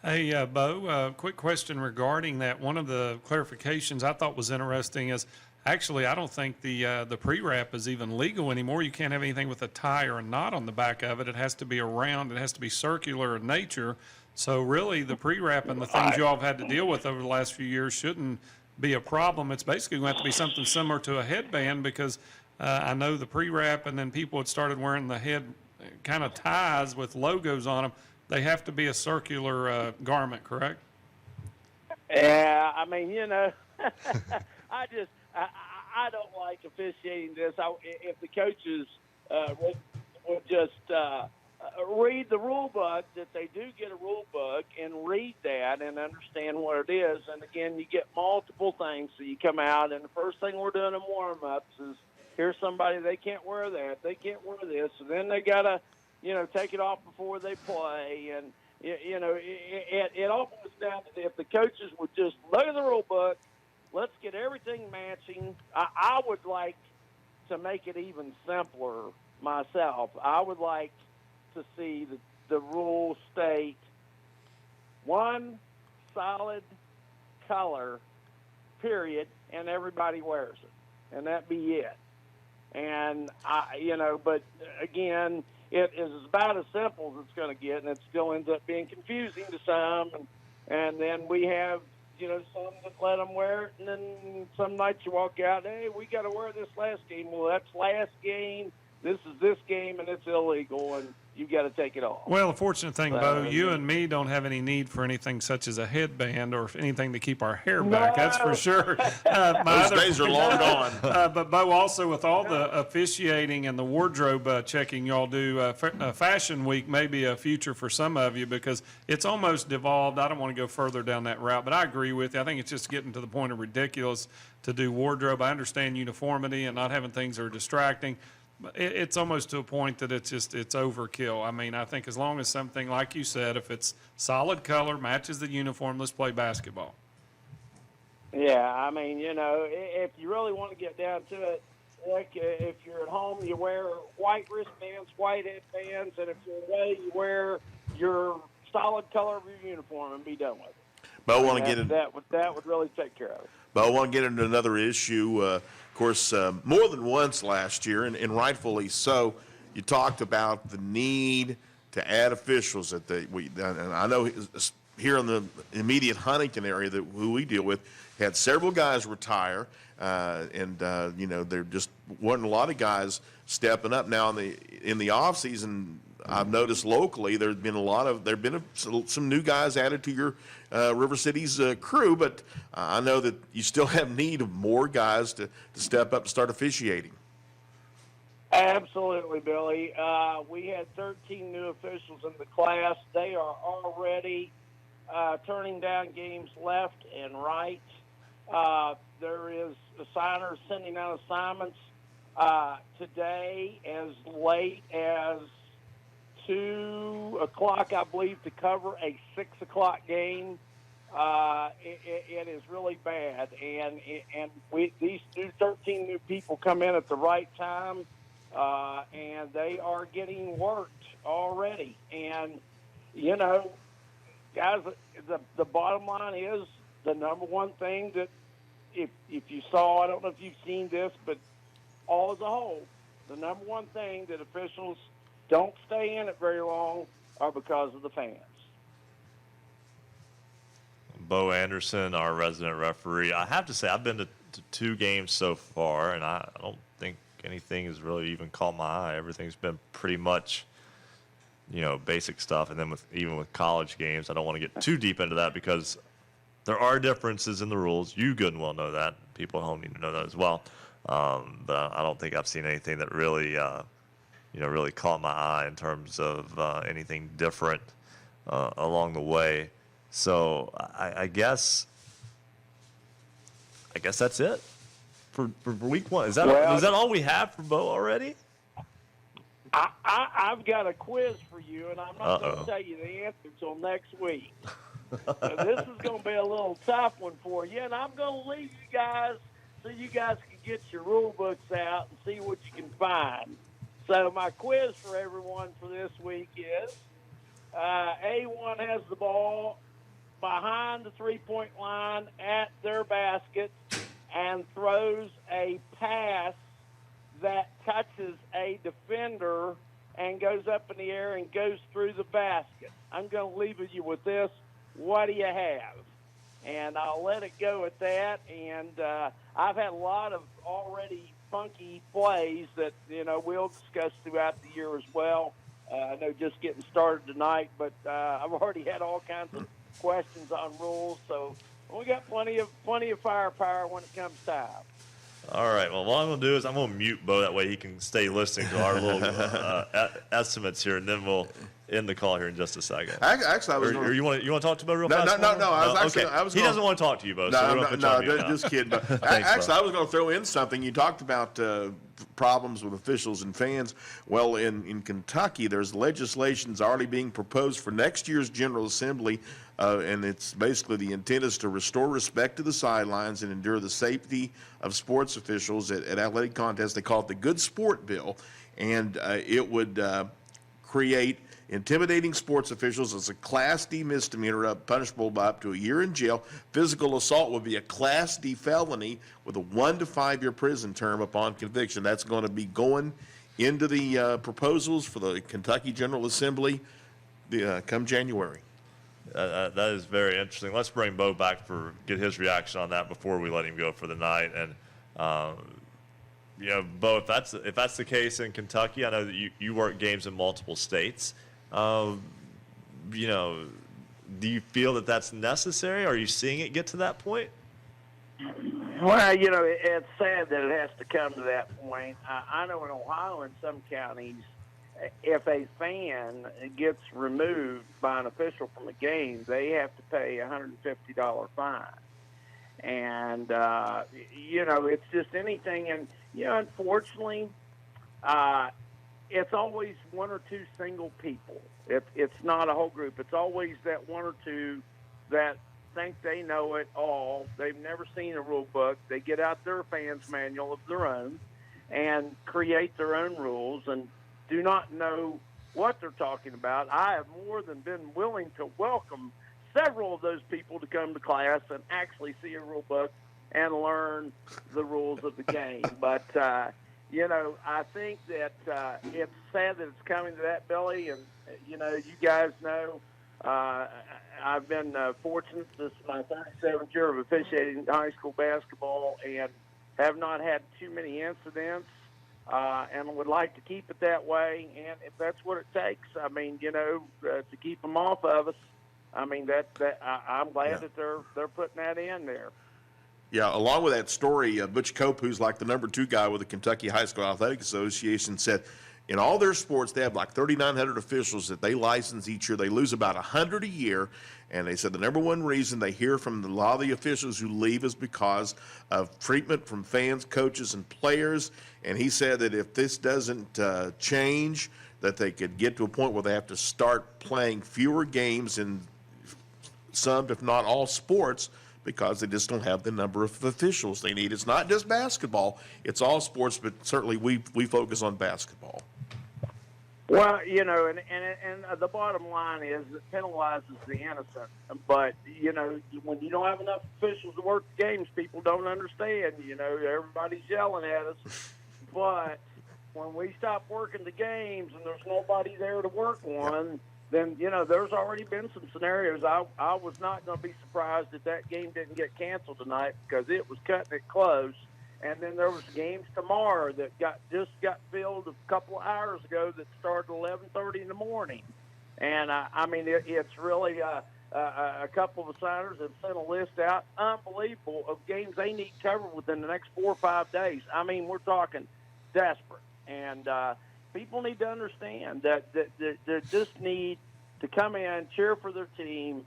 Hey, Bo, quick question regarding that. One of the clarifications I thought was interesting is, actually, I don't think the pre-wrap is even legal anymore. You can't have anything with a tie or a knot on the back of it. It has to be a round. It has to be circular in nature. So really, the pre-wrap and the things you all have had to deal with over the last few years shouldn't be a problem. It's basically going to have to be something similar to a headband, because I know the pre-wrap, and then people had started wearing the head kind of ties with logos on them, they have to be a circular garment, correct? Yeah, I mean, I don't like officiating this. If the coaches would just read the rule book, that they do get a rule book, and read that and understand what it is. And again, you get multiple things. So you come out, and the first thing we're doing in warm-ups is, here's somebody, they can't wear that, they can't wear this. So then they got to, take it off before they play. And, it all boils down to, if the coaches would just look at the rule book, let's get everything matching. I would like to make it even simpler myself. I would like to see the rules state one solid color, period, and everybody wears it, and that be it. And but again, it is about as simple as it's going to get, and it still ends up being confusing to some. And then we have some that let them wear it, and then some nights you walk out, hey, we got to wear this last game. Well, that's last game. This is this game, and it's illegal, and you got to take it off. Well, the fortunate thing, Bo, you and me don't have any need for anything such as a headband or anything to keep our hair back. That's for sure. Those days are long gone. But Bo, also with all the officiating and the wardrobe checking y'all do, Fashion Week may be a future for some of you, because it's almost devolved. I don't want to go further down that route, but I agree with you. I think it's just getting to the point of ridiculous to do wardrobe. I understand uniformity and not having things that are distracting. It's almost to a point that it's overkill. I mean, I think as long as something, like you said, if it's solid color, matches the uniform, let's play basketball. Yeah, I mean, if you really want to get down to it, like if you're at home, you wear white wristbands, white headbands, and if you're away, you wear your solid color of your uniform and be done with it. But I want to get that would really take care of it. But I want to get into another issue. Of course, more than once last year, and rightfully so, you talked about the need to add officials. And I know here in the immediate Huntington area who we deal with, had several guys retire, and there just wasn't a lot of guys stepping up. Now in the off season, I've noticed locally there've been some new guys added to your River City's crew, but I know that you still have need of more guys to step up and start officiating. Absolutely, Billy. We had 13 new officials in the class. They are already turning down games left and right. There is assigners sending out assignments today as late as 2 o'clock, I believe, to cover a 6 o'clock game. It is really bad, and these 13 new people come in at the right time, and they are getting worked already. And guys, the bottom line is the number one thing that if you saw, I don't know if you've seen this, but all as a whole, the number one thing that officials don't stay in it very long are because of the fans. Bo Anderson, our resident referee. I have to say, I've been to 2 games so far, and I don't think anything has really even caught my eye. Everything's been pretty much, basic stuff. And then even with college games, I don't want to get too deep into that because there are differences in the rules. You good and well know that. People at home need to know that as well. But I don't think I've seen anything that really really caught my eye in terms of anything different along the way. So I guess that's it for week 1. Is that all we have for Bo already? I've got a quiz for you, and I'm not going to tell you the answer until next week. So this is going to be a little tough one for you, and I'm going to leave you guys so you guys can get your rule books out and see what you can find. So my quiz for everyone for this week is A1 has the ball behind the three-point line at their basket and throws a pass that touches a defender and goes up in the air and goes through the basket. I'm going to leave you with this. What do you have? And I'll let it go at that. And I've had a lot of already funky plays that we'll discuss throughout the year as well. I know just getting started tonight, but I've already had all kinds of questions on rules, so we got plenty of firepower when it comes time. All right. Well, what I'm going to do is I'm going to mute Bo. That way he can stay listening to our little estimates here, and then we'll end the call here in just a second. Actually, I was. Or you want to talk to Bo real No, fast? no. He doesn't want to talk to you, Bo. Just kidding. Thanks, Actually, Bo. I was going to throw in something. You talked about problems with officials and fans. Well, in Kentucky, there's legislations already being proposed for next year's General Assembly, and it's basically the intent is to restore respect to the sidelines and endure the safety of sports officials at athletic contests. They call it the Good Sport Bill, and it would create intimidating sports officials as a Class D misdemeanor, punishable by up to a year in jail. Physical assault would be a Class D felony with a 1 to 5 year prison term upon conviction. That's going to be going into the proposals for the Kentucky General Assembly come January. That is very interesting. Let's bring Bo back get his reaction on that before we let him go for the night. And Bo, if that's the case in Kentucky, I know that you work games in multiple states. Do you feel that that's necessary? Are you seeing it get to that point? Well, it's sad that it has to come to that point. I know in Ohio, in some counties, if a fan gets removed by an official from a game, they have to pay a $150 fine. And, it's just anything. And, unfortunately, it's always one or two single people. It's not a whole group. It's always that one or two that think they know it all. They've never seen a rule book. They get out their fans manual of their own and create their own rules and do not know what they're talking about. I have more than been willing to welcome several of those people to come to class and actually see a rule book and learn the rules of the game. But, I think that it's sad that it's coming to that, Billy. And, you guys know I've been fortunate this is my 37th year of officiating high school basketball and have not had too many incidents. And would like to keep it that way, and if that's what it takes, to keep them off of us, I'm glad that they're putting that in there. Yeah, along with that story, Butch Cope, who's like the number 2 guy with the Kentucky High School Athletic Association, said in all their sports they have like 3,900 officials that they license each year. They lose about 100 a year. And they said the number one reason they hear from a lot of the officials who leave is because of treatment from fans, coaches, and players. And he said that if this doesn't change, that they could get to a point where they have to start playing fewer games in some, if not all, sports because they just don't have the number of officials they need. It's not just basketball. It's all sports, but certainly we focus on basketball. Well, and the bottom line is it penalizes the innocent. But, when you don't have enough officials to work the games, people don't understand. Everybody's yelling at us. But when we stop working the games and there's nobody there to work one, then, there's already been some scenarios. I was not going to be surprised if that game didn't get canceled tonight because it was cutting it close. And then there was games tomorrow that just got filled a couple of hours ago that started at 11:30 in the morning. And, it's really a couple of signers have sent a list out, unbelievable, of games they need covered within the next 4 or 5 days. We're talking desperate. And people need to understand that they just need to come in, cheer for their team,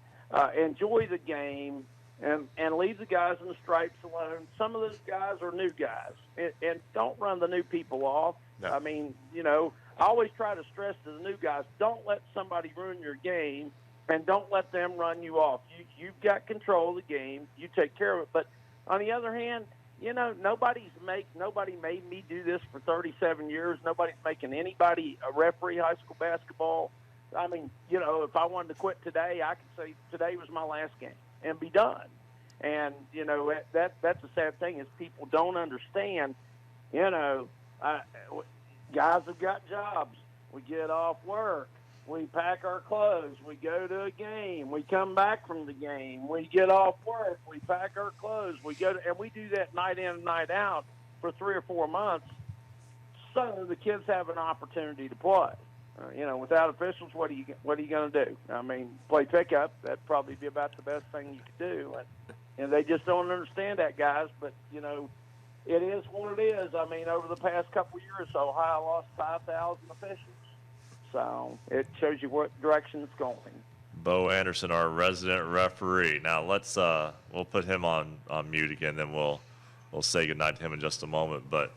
enjoy the game, and leave the guys in the stripes alone. Some of those guys are new guys, and don't run the new people off. No. I always try to stress to the new guys, don't let somebody ruin your game, and don't let them run you off. You've got control of the game. You take care of it. But on the other hand, nobody made me do this for 37 years. Nobody's making anybody a referee high school basketball. If I wanted to quit today, I could say today was my last game and be done. And, that's a sad thing is people don't understand, guys have got jobs. We get off work. We pack our clothes. We go to a game. We come back from the game. We get off work. We pack our clothes. And we do that night in and night out for 3 or 4 months so the kids have an opportunity to play. without officials, what are you going to do? I mean, play pickup. That'd probably be about the best thing you could do. And they just don't understand that, guys. But it is what it is. I mean, over the past couple of years, Ohio lost 5,000 officials. So it shows you what direction it's going. Bo Anderson, our resident referee. Now let's we'll put him on mute again, then we'll say goodnight to him in just a moment. But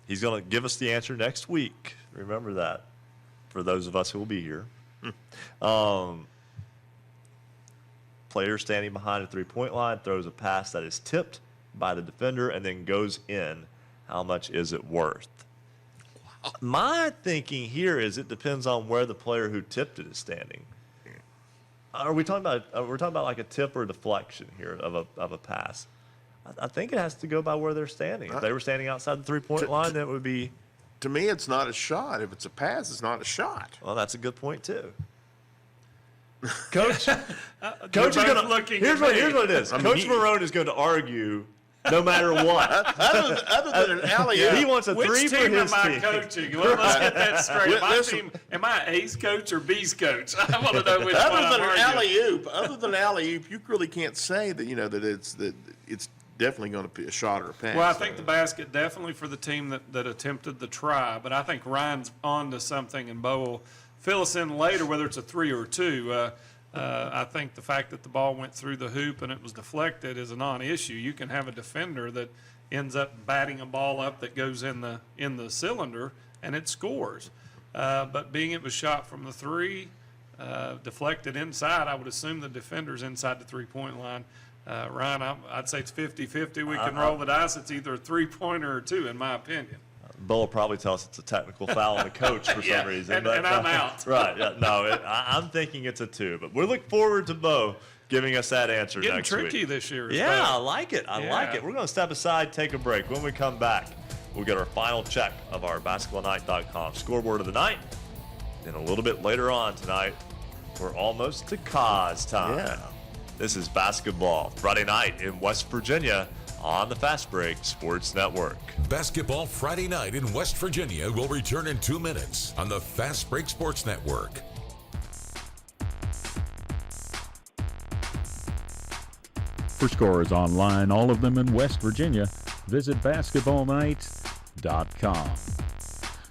he's going to give us the answer next week. Remember that, for those of us who will be here. Player standing behind the three-point line throws a pass that is tipped by the defender and then goes in. How much is it worth? Wow. My thinking here is it depends on where the player who tipped it is standing. Are we talking about? We're talking about like a tip or deflection here of a pass. I think it has to go by where they're standing. If they were standing outside the three-point line, that would be. To me, it's not a shot. If it's a pass, it's not a shot. Well, that's a good point too. Coach, Coach is going to. Here's what it is. Coach Morrone is going to argue no matter what. Other than an alley-oop. He wants a three for his team. Which team am I coaching? Well, let's get that straight. My team, am I A's coach or B's coach? I want to know which one I'm arguing. Other than alley-oop, you really can't say that that it's definitely going to be a shot or a pass. Well, I think the basket definitely for the team that attempted the try, but I think Ryan's on to something, and Bo will fill us in later whether it's a 3 or a 2. I think the fact that the ball went through the hoop and it was deflected is a non-issue. You can have a defender that ends up batting a ball up that goes in the cylinder and it scores. But being it was shot from the 3, deflected inside, I would assume the defender's inside the three-point line. Ryan, I'd say it's 50-50. We can roll the dice. It's either a 3-pointer or 2, in my opinion. Bo will probably tell us it's a technical foul on the coach for some reason. And I'm out. Right. Yeah, no, I'm thinking it's a 2. But we look forward to Bo giving us that answer next week. Getting tricky this year. Yeah, I like it. I like it. We're going to step aside, take a break. When we come back, we'll get our final check of our basketballnight.com scoreboard of the night. Then a little bit later on tonight, we're almost to cause time. Yeah. This is Basketball Friday Night in West Virginia on the Fast Break Sports Network. Basketball Friday Night in West Virginia will return in 2 minutes on the Fast Break Sports Network. For scores online, all of them in West Virginia, visit basketballnight.com.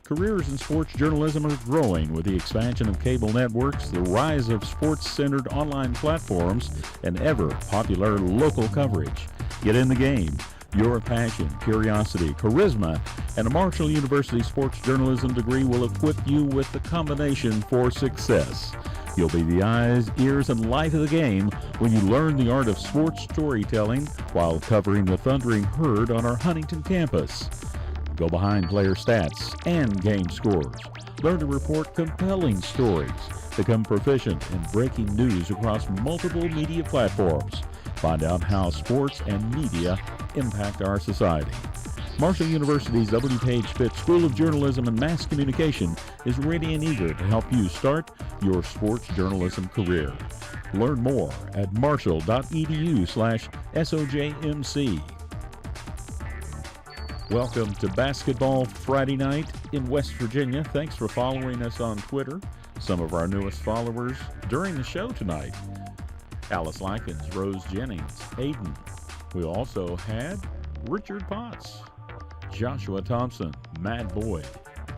Careers in sports journalism are growing with the expansion of cable networks, the rise of sports-centered online platforms, and ever-popular local coverage. Get in the game. Your passion, curiosity, charisma, and a Marshall University sports journalism degree will equip you with the combination for success. You'll be the eyes, ears, and light of the game when you learn the art of sports storytelling while covering the Thundering Herd on our Huntington campus. Go behind player stats and game scores. Learn to report compelling stories. Become proficient in breaking news across multiple media platforms. Find out how sports and media impact our society. Marshall University's W. Page Fitz School of Journalism and Mass Communication is ready and eager to help you start your sports journalism career. Learn more at marshall.edu/SOJMC. Welcome to Basketball Friday Night in West Virginia. Thanks for following us on Twitter. Some of our newest followers during the show tonight: Alice Likens, Rose Jennings, Aiden. We also had Richard Potts, Joshua Thompson, Matt Boyd,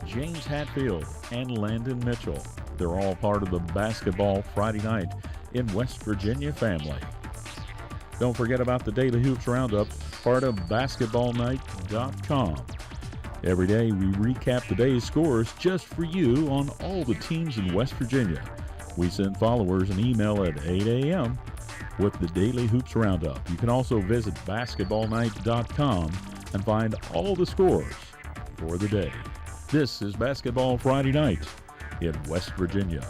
James Hatfield, and Landon Mitchell. They're all part of the Basketball Friday Night in West Virginia family. Don't forget about the Daily Hoops Roundup, part of basketballnight.com. Every day we recap the day's scores just for you on all the teams in West Virginia. We send followers an email at 8 a.m. with the Daily Hoops Roundup. You can also visit basketballnight.com and find all the scores for the day. This is Basketball Friday Night in West Virginia.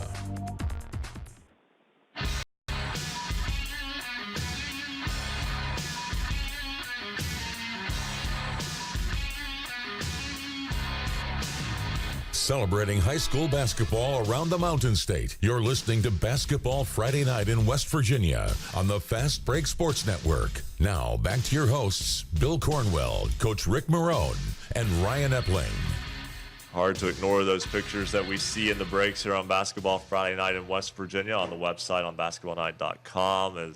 Celebrating high school basketball around the Mountain State. You're listening to Basketball Friday Night in West Virginia on the Fast Break Sports Network. Now, back to your hosts, Bill Cornwell, Coach Ric Morrone, and Ryan Epling. Hard to ignore those pictures that we see in the breaks here on Basketball Friday Night in West Virginia on the website on basketballnight.com.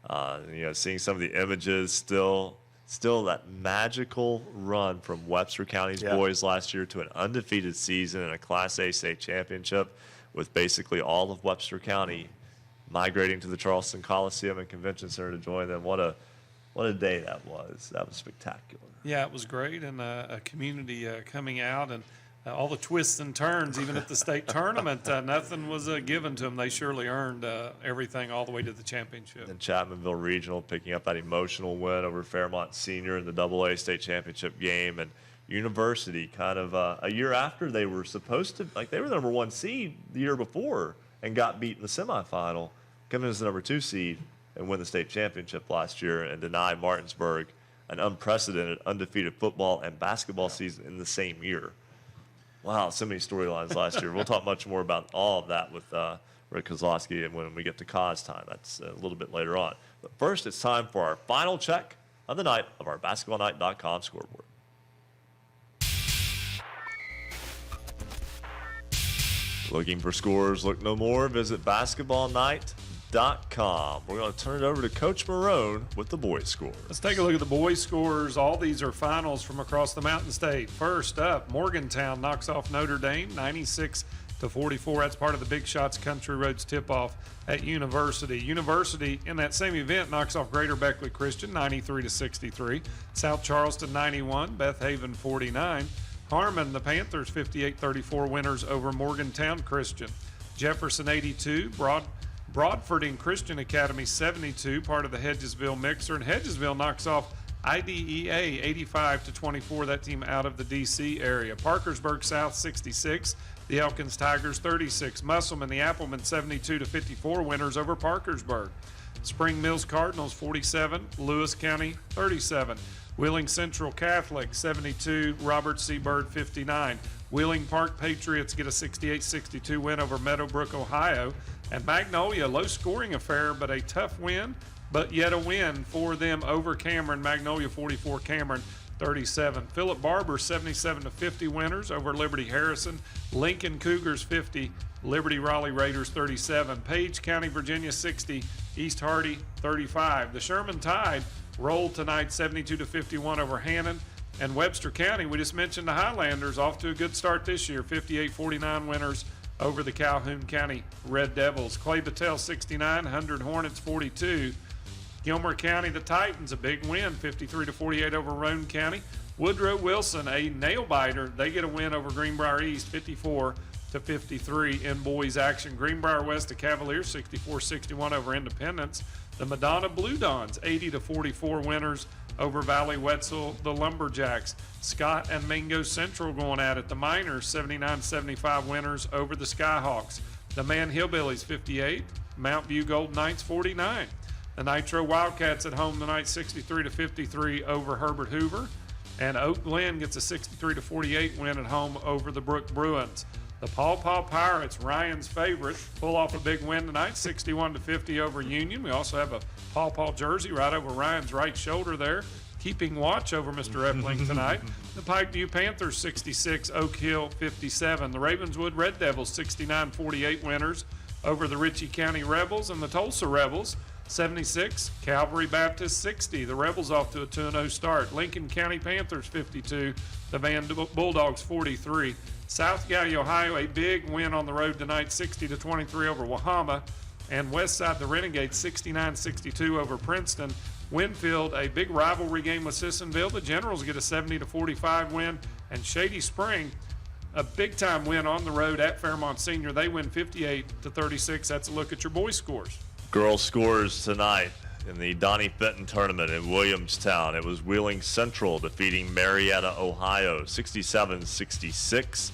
As seeing some of the images, still that magical run from Webster County's boys last year to an undefeated season and a Class A state championship, with basically all of Webster County migrating to the Charleston Coliseum and Convention Center to join them. What a day that was. That was spectacular. Yeah, it was great, and a community coming out, and all the twists and turns, even at the state tournament, nothing was given to them. They surely earned everything all the way to the championship. And Chapmanville Regional picking up that emotional win over Fairmont Senior in the AA state championship game, and University kind of a year after they were supposed to, they were the number 1 seed the year before and got beat in the semifinal, come in as the number 2 seed and win the state championship last year and deny Martinsburg an unprecedented undefeated football and basketball season in the same year. Wow, so many storylines last year. We'll talk much more about all of that with Rick Kozlowski and when we get to cause time. That's a little bit later on. But first, it's time for our final check of the night of our basketballnight.com scoreboard. Looking for scores? Look no more. Visit basketballnight.com. We're going to turn it over to Coach Morrone with the boys' scores. Let's take a look at the boys' scores. All these are finals from across the Mountain State. First up, Morgantown knocks off Notre Dame 96-44. That's part of the Big Shots Country Roads tip-off at University. University, in that same event, knocks off Greater Beckley Christian 93-63. South Charleston 91, Beth Haven 49. Harmon, the Panthers, 58-34 winners over Morgantown Christian. Jefferson 82, Broadford and Christian Academy 72, part of the Hedgesville Mixer. And Hedgesville knocks off IDEA 85-24, that team out of the D.C. area. Parkersburg South 66, the Elkins Tigers 36. Musselman, the Appleman 72-54 winners over Parkersburg. Spring Mills Cardinals 47, Lewis County 37. Wheeling Central Catholic 72, Robert C. Byrd 59. Wheeling Park Patriots get a 68-62 win over Meadowbrook, Ohio. And Magnolia, low scoring affair, but a tough win, but yet a win for them over Cameron. Magnolia 44, Cameron 37. Philip Barber 77-50 winners over Liberty Harrison. Lincoln Cougars 50, Liberty Raleigh Raiders 37. Page County, Virginia 60, East Hardy 35. The Sherman Tide rolled tonight 72-51 over Hannon. And Webster County, we just mentioned the Highlanders, off to a good start this year, 58-49 winners over the Calhoun County Red Devils. Clay Battelle 69, 100 Hornets 42. Gilmer County, the Titans, a big win, 53-48 over Roane County. Woodrow Wilson, a nail-biter, they get a win over Greenbrier East, 54-53 in boys action. Greenbrier West, the Cavaliers, 64-61 over Independence. The Madonna Blue Dons, 80-44 winners over Valley Wetzel, the Lumberjacks. Scott and Mingo Central going at it. The Miners, 79-75 winners over the Skyhawks. The Man Hillbillies, 58. Mount View Golden Knights, 49. The Nitro Wildcats at home tonight, 63-53 over Herbert Hoover. And Oak Glen gets a 63-48 win at home over the Brook Bruins. The Paw Paw Pirates, Ryan's favorite, pull off a big win tonight, 61-50 over Union. We also have a Paw Paw jersey right over Ryan's right shoulder there, keeping watch over Mr. Epling tonight. The Pikeview Panthers, 66, Oak Hill 57. The Ravenswood Red Devils, 69-48 winners over the Ritchie County Rebels. And the Tulsa Rebels, 76, Calvary Baptist 60. The Rebels off to a 2-0 start. Lincoln County Panthers 52, the Van Bulldogs 43. South Galley, Ohio, a big win on the road tonight, 60-23 over Wahama. And Westside, the Renegades, 69-62 over Princeton. Winfield, a big rivalry game with Sissonville. The Generals get a 70-45 win. And Shady Spring, a big-time win on the road at Fairmont Senior. They win 58-36. That's a look at your boys' scores. Girls' scores tonight in the Donnie Fenton tournament in Williamstown. It was Wheeling Central defeating Marietta, Ohio, 67-66.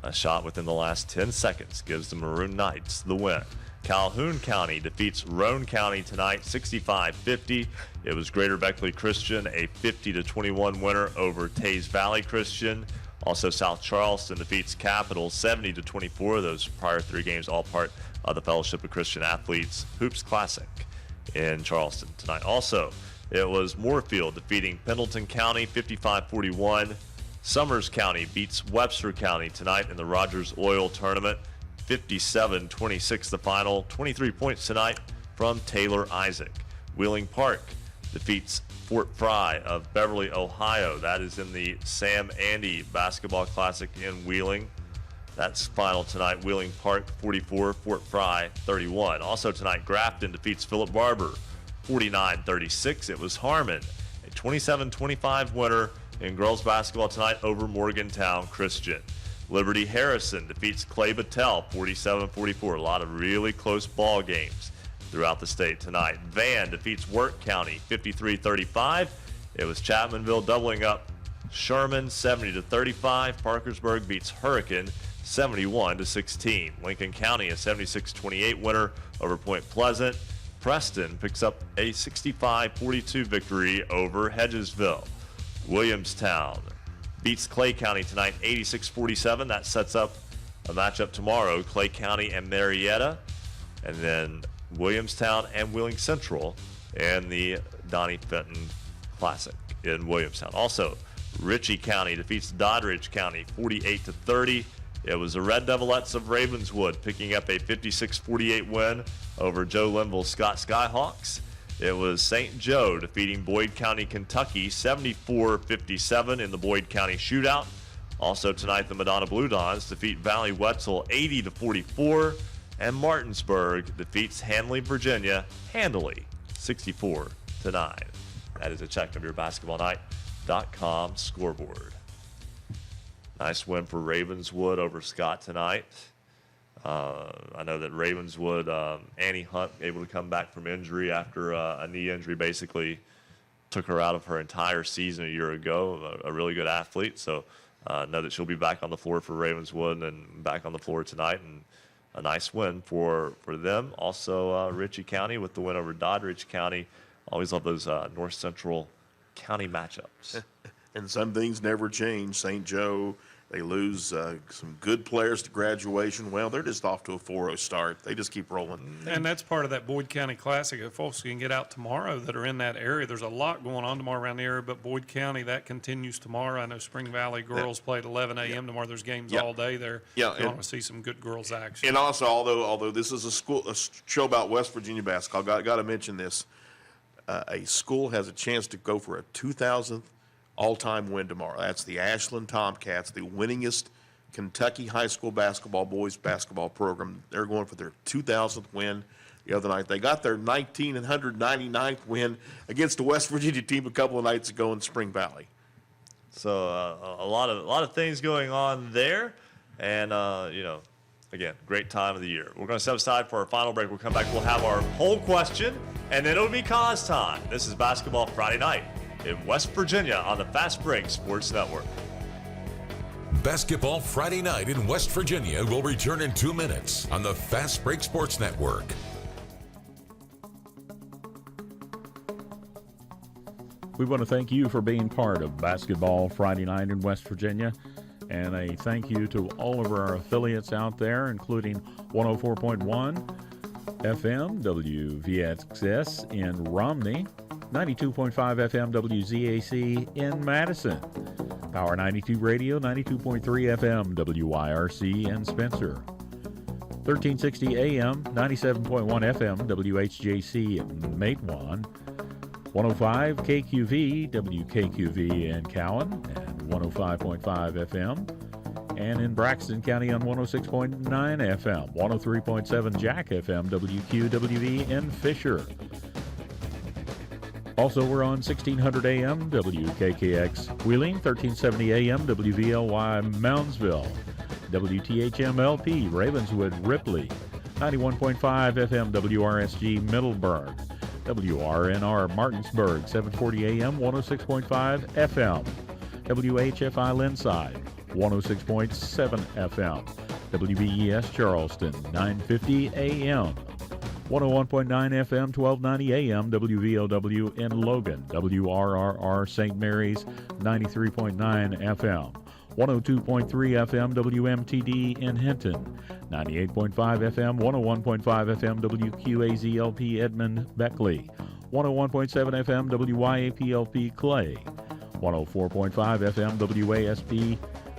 A shot within the last 10 seconds gives the Maroon Knights the win. Calhoun County defeats Roane County tonight, 65-50. It was Greater Beckley Christian, a 50-21 winner over Taze Valley Christian. Also, South Charleston defeats Capital, 70-24. Those prior three games all part of the Fellowship of Christian Athletes Hoops Classic in Charleston tonight. Also, it was Moorfield defeating Pendleton County, 55-41. Summers County beats Webster County tonight in the Rogers Oil Tournament. 57-26 the final. 23 points tonight from Taylor Isaac. Wheeling Park defeats Fort Fry of Beverly, Ohio. That is in the Sam Andy Basketball Classic in Wheeling. That's final tonight. Wheeling Park 44, Fort Fry 31. Also tonight, Grafton defeats Philip Barber 49-36. It was Harmon, a 27-25 winner in girls basketball tonight over Morgantown Christian. Liberty Harrison defeats Clay Battelle 47-44. A lot of really close ball games throughout the state tonight. Van defeats Work County 53-35. It was Chapmanville doubling up Sherman 70-35. Parkersburg beats Hurricane 71-16. Lincoln County a 76-28 winner over Point Pleasant. Preston picks up a 65-42 victory over Hedgesville. Williamstown beats Clay County tonight 86-47. That sets up a matchup tomorrow, Clay County and Marietta, and then Williamstown and Wheeling Central in the Donnie Fenton Classic in Williamstown. Also, Ritchie County defeats Doddridge County 48-30. It was the Red Devilettes of Ravenswood picking up a 56-48 win over Joe Linville's Scott Skyhawks. It was St. Joe defeating Boyd County, Kentucky 74-57 in the Boyd County shootout. Also tonight, the Madonna Blue Dons defeat Valley Wetzel 80-44, and Martinsburg defeats Hanley, Virginia handily 64-9. That is a check of your basketballnight.com scoreboard. Nice win for Ravenswood over Scott tonight. I know that Ravenswood, Annie Hunt, able to come back from injury after a knee injury, basically took her out of her entire season a year ago. A really good athlete, so know that she'll be back on the floor for Ravenswood and back on the floor tonight, and a nice win for them. Also, Ritchie County with the win over Doddridge County. Always love those North Central County matchups. And some things never change. St. Joe, they lose some good players to graduation. Well, they're just off to a 4-0 start. They just keep rolling. And that's part of that Boyd County Classic. If folks can get out tomorrow that are in that area, there's a lot going on tomorrow around the area, but Boyd County, that continues tomorrow. I know Spring Valley girls play at 11 a.m. tomorrow. There's games all day there. Yeah, you want to see some good girls action. And also, although this is a show about West Virginia basketball, got to mention this. A school has a chance to go for a 2,000th all-time win tomorrow. That's the Ashland Tomcats, the winningest Kentucky high school boys basketball program. They're going for their 2,000th win the other night. They got their 1999th win against the West Virginia team a couple of nights ago in Spring Valley. So a lot of things going on there, and again, great time of the year. We're going to step aside for our final break. We'll come back. We'll have our poll question, and then it'll be cause time. This is Basketball Friday Night in West Virginia on the Fast Break Sports Network. Basketball Friday Night in West Virginia will return in 2 minutes on the Fast Break Sports Network. We want to thank you for being part of Basketball Friday Night in West Virginia. And a thank you to all of our affiliates out there, including 104.1 FM WVXS in Romney, 92.5 FM WZAC in Madison, Power 92 Radio, 92.3 FM WYRC in Spencer, 1360 AM, 97.1 FM WHJC in Matewan, 105 KQV WKQV in Cowan, and 105.5 FM, and in Braxton County on 106.9 FM, 103.7 Jack FM WQWV in Fisher. Also, we're on 1600 AM WKKX Wheeling, 1370 AM WVLY Moundsville, WTHMLP Ravenswood Ripley, 91.5 FM WRSG Middleburg, WRNR Martinsburg, 740 AM 106.5 FM, WHFI Linside, 106.7 FM, WBES Charleston, 950 AM, 101.9 FM, 1290 AM, WVOW in Logan, WRRR St. Mary's, 93.9 FM, 102.3 FM, WMTD in Hinton, 98.5 FM, 101.5 FM, WQAZLP Edmond Beckley, 101.7 FM, WYAPLP Clay, 104.5 FM WASP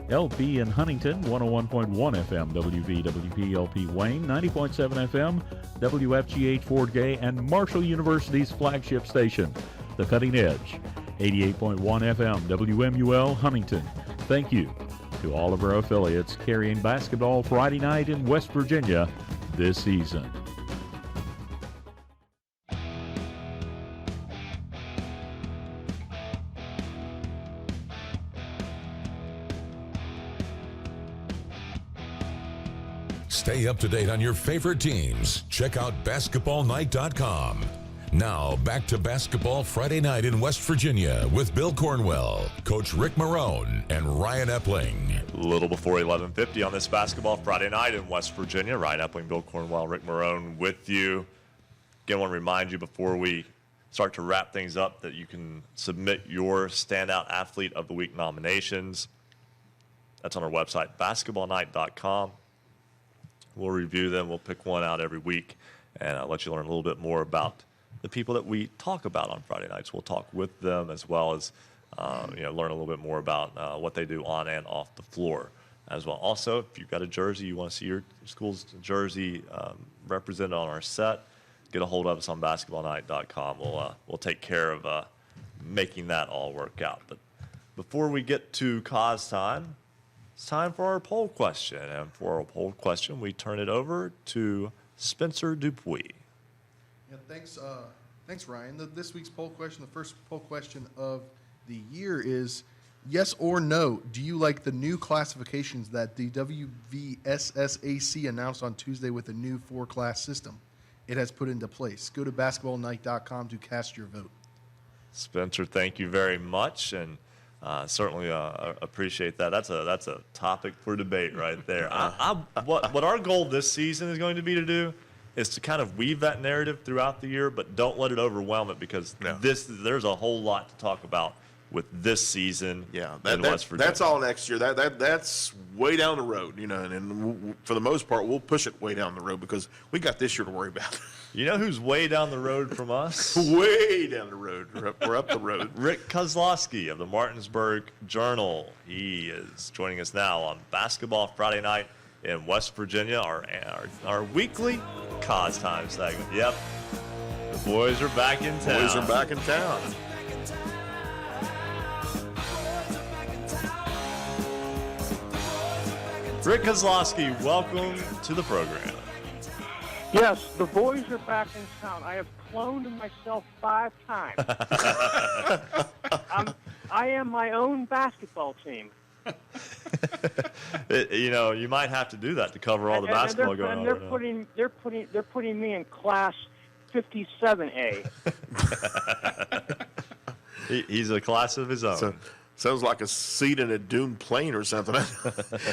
LP in Huntington, 101.1 FM WVWP LP Wayne, 90.7 FM WFGH Fort Gay, and Marshall University's flagship station, The Cutting Edge, 88.1 FM WMUL Huntington. Thank you to all of our affiliates carrying basketball Friday night in West Virginia this season. Stay up to date on your favorite teams. Check out basketballnight.com. Now, back to Basketball Friday Night in West Virginia with Bill Cornwell, Coach Ric Morrone, and Ryan Epling. A little before 11:50 on this Basketball Friday Night in West Virginia. Ryan Epling, Bill Cornwell, Ric Morrone with you. Again, I want to remind you before we start to wrap things up that you can submit your Standout Athlete of the Week nominations. That's on our website, basketballnight.com. We'll review them. We'll pick one out every week, and I'll let you learn a little bit more about the people that we talk about on Friday nights. We'll talk with them as well as learn a little bit more about what they do on and off the floor as well. Also, if you've got a jersey, you want to see your school's jersey represented on our set, get a hold of us on basketballnight.com. We'll take care of making that all work out. But before we get to cause time, it's time for our poll question. And for our poll question, we turn it over to Spencer Dupuis. Yeah, thanks, Ryan. This week's poll question, the first poll question of the year is yes or no. Do you like the new classifications that the WVSSAC announced on Tuesday with a new 4-class system it has put into place? Go to basketballnight.com to cast your vote. Spencer, thank you very much, and certainly appreciate that. That's a topic for debate right there. What our goal this season is going to be to do is to kind of weave that narrative throughout the year, but don't let it overwhelm it because there's a whole lot to talk about with this season in West Virginia. That's all next year. That's way down the road, and for the most part, we'll push it way down the road because we got this year to worry about. You know who's way down the road from us? Way down the road. We're up the road. Rick Kozlowski of the Martinsburg Journal. He is joining us now on Basketball Friday Night in West Virginia, our weekly Cause Time segment. Yep, the boys are back in town. Boys are back in town. Rick Kozlowski, welcome to the program. Yes, the boys are back in town. I have cloned myself 5 times. I am my own basketball team. You might have to do that to cover all the basketball going on. They're putting me in class 57A. He's a class of his own. So, sounds like a seat in a doomed plane or something.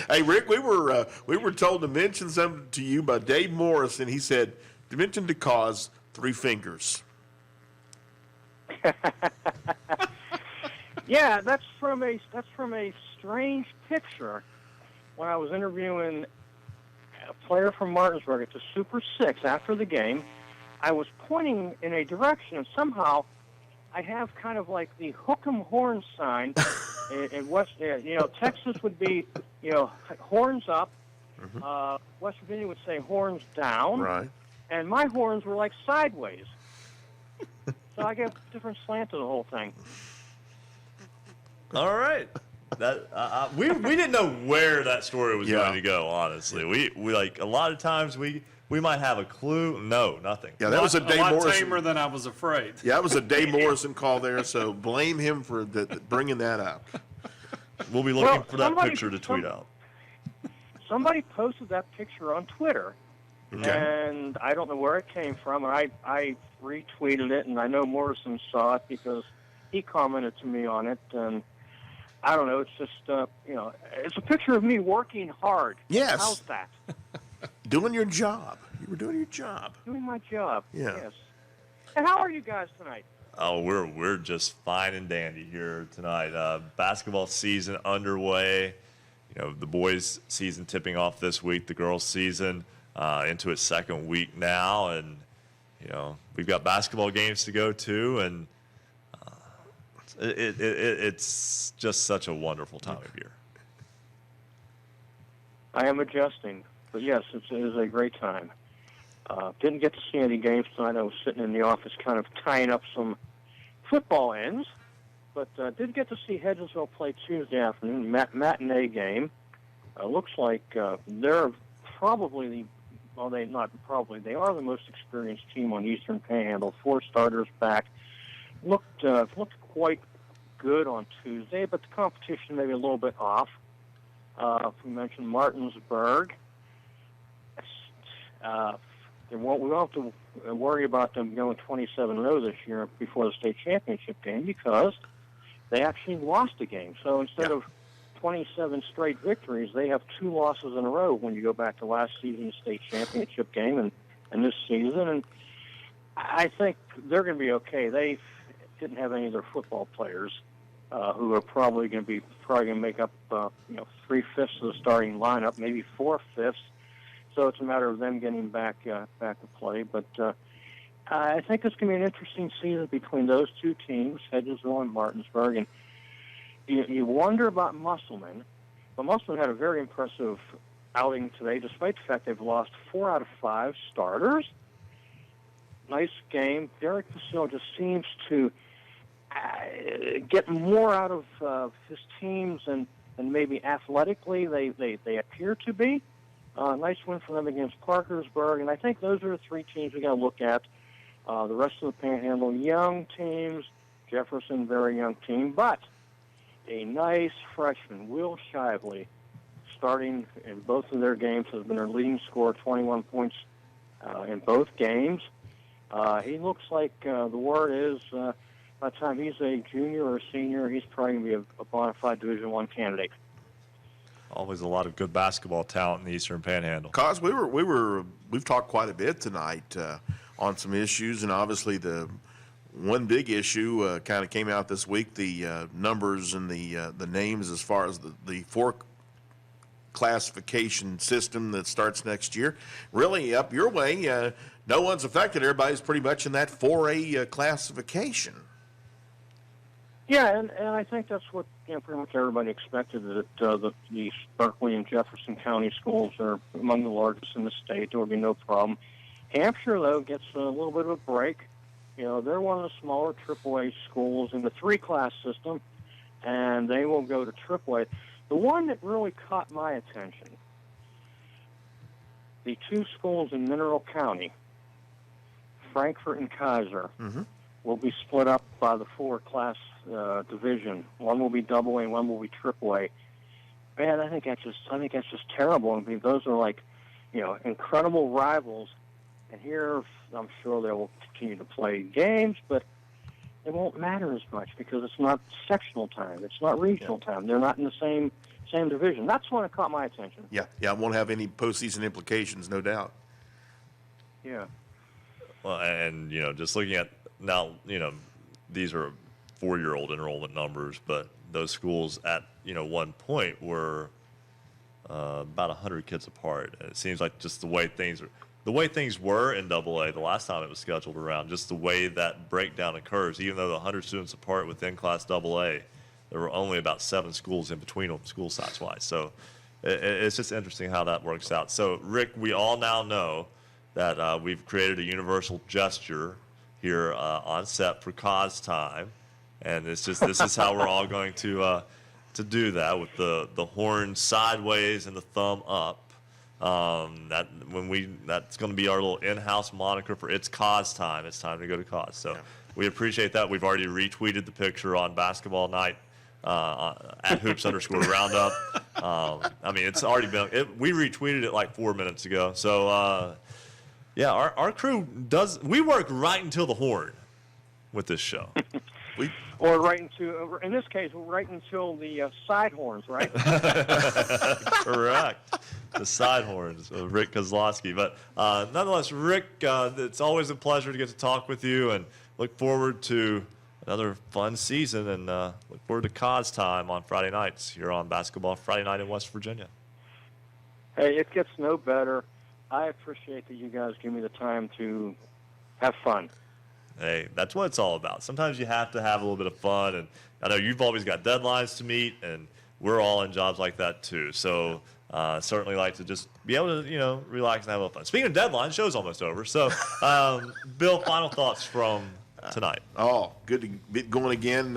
Hey, Rick, we were told to mention something to you by Dave Morris, and he said to mention to cause 3 fingers. Yeah, that's from a strange picture when I was interviewing a player from Martinsburg at the Super 6 after the game. I was pointing in a direction, and somehow I have kind of like the hook 'em horn sign. In West, Texas would be, horns up. Mm-hmm. West Virginia would say horns down. Right. And my horns were like sideways. So I gave a different slant to the whole thing. All right. That we didn't know where that story was going to go. Honestly, we like a lot of times we might have a clue. No, nothing. Yeah, that was a Dave Morrison. A lot tamer than I was afraid. Yeah, that was a Dave Morrison call there. So blame him for bringing that up. We'll be looking for that picture to tweet out. Somebody posted that picture on Twitter, Okay. and I don't know where it came from. And I retweeted it, and I know Morrison saw it because he commented to me on it. And I don't know. It's just it's a picture of me working hard. Yes. How's that? Doing your job. You were doing your job. Doing my job. Yeah. Yes. And how are you guys tonight? Oh, we're just fine and dandy here tonight. Basketball season underway. The boys' season tipping off this week. The girls' season into its 2nd week now, and we've got basketball games to go to, and It's just such a wonderful time of year. I am adjusting, but yes, it is a great time. Didn't get to see any games tonight. I was sitting in the office kind of tying up some football ends, but did get to see Hedgesville play Tuesday afternoon, matinee game. Looks like they're probably they are the most experienced team on Eastern Panhandle. 4 starters back. Looked quite good on Tuesday, but the competition maybe a little bit off. We mentioned Martinsburg. We won't have to worry about them going 27-0 this year before the state championship game because they actually lost a game. So instead of 27 straight victories, they have 2 losses in a row when you go back to last season's state championship game and this season. And I think they're going to be okay. They didn't have any of their football players who are probably going to make up 3/5 of the starting lineup, maybe 4/5. So it's a matter of them getting back to play. But I think it's going to be an interesting season between those 2 teams, Hedgesville and Martinsburg. And you wonder about Musselman. But Musselman had a very impressive outing today, despite the fact they've lost 4 out of 5 starters. Nice game. Derek Facile just seems to get more out of his teams and maybe athletically they appear to be. Nice win for them against Parkersburg, and I think those are the 3 teams we got to look at. The rest of the Panhandle, young teams. Jefferson, very young team, but a nice freshman, Will Shively, starting in both of their games, has been their leading scorer, 21 points in both games. He looks like the word is by the time he's a junior or a senior, he's probably going to be a bona fide Division I candidate. Always a lot of good basketball talent in the Eastern Panhandle. Cause we've talked quite a bit tonight on some issues, and obviously the one big issue kind of came out this week: the numbers and the names as far as the 4 classification system that starts next year. Really up your way. No one's affected. Everybody's pretty much in that 4A classification. Yeah, and I think that's what pretty much everybody expected, that the Berkeley and Jefferson County schools are among the largest in the state. There would be no problem. Hampshire, though, gets a little bit of a break. They're one of the smaller AAA schools in the 3-class system, and they will go to AAA. The one that really caught my attention, the 2 schools in Mineral County, Frankfort and Kaiser, will be split up by the 4-class division. One will be AA and one will be AAA. Man, I think that's just terrible. I mean, those are like, incredible rivals. And here, I'm sure they will continue to play games, but it won't matter as much because it's not sectional time. It's not regional time. They're not in the same division. That's one that caught my attention. Yeah, it won't have any postseason implications, no doubt. Yeah. Well, and just looking at now, these are 4-year-old enrollment numbers, but those schools at one point were about 100 kids apart. And it seems like just the way things were in AA the last time it was scheduled around, just the way that breakdown occurs. Even though the 100 students apart within Class AA, there were only about 7 schools in between them, school size wise. So it's just interesting how that works out. So Rick, we all now know that we've created a universal gesture here on set for cause time, and this is how we're all going to do that with the horn sideways and the thumb up. That's going to be our little in-house moniker for it's cause time. It's time to go to cause. So we appreciate that. We've already retweeted the picture on Basketball Night at hoops_roundup. I mean, it's already been. We retweeted it like 4 minutes ago. So. Yeah, our crew we work right until the horn with this show. Or right into, in this case, right until the side horns, right? Correct. The side horns of Rick Kozlowski. But nonetheless, Rick, it's always a pleasure to get to talk with you, and look forward to another fun season, and look forward to cause time on Friday nights here on Basketball Friday Night in West Virginia. Hey, it gets no better. I appreciate that you guys give me the time to have fun. Hey, that's what it's all about. Sometimes you have to have a little bit of fun, and I know you've always got deadlines to meet, and we're all in jobs like that too. So certainly like to just be able to, relax and have a little fun. Speaking of deadlines, show's almost over. So, Bill, final thoughts from tonight. Good to get going again.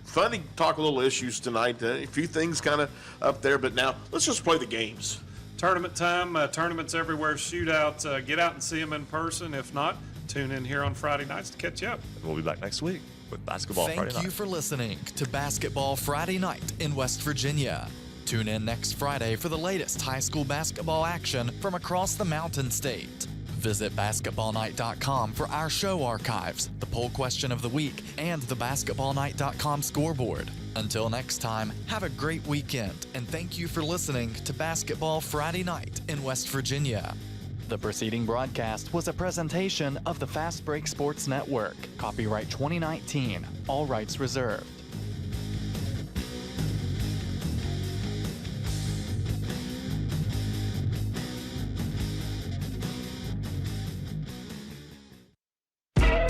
Fun to talk a little issues tonight. A few things kind of up there, but now let's just play the games. Tournament time, tournaments everywhere, shootout. Get out and see them in person. If not, tune in here on Friday nights to catch you up. We'll be back next week with Basketball Friday Night. Thank you for listening to Basketball Friday Night in West Virginia. Tune in next Friday for the latest high school basketball action from across the Mountain State. Visit basketballnight.com for our show archives, the poll question of the week, and the basketballnight.com scoreboard. Until next time, have a great weekend, and thank you for listening to Basketball Friday Night in West Virginia. The preceding broadcast was a presentation of the Fast Break Sports Network. Copyright 2019. All rights reserved.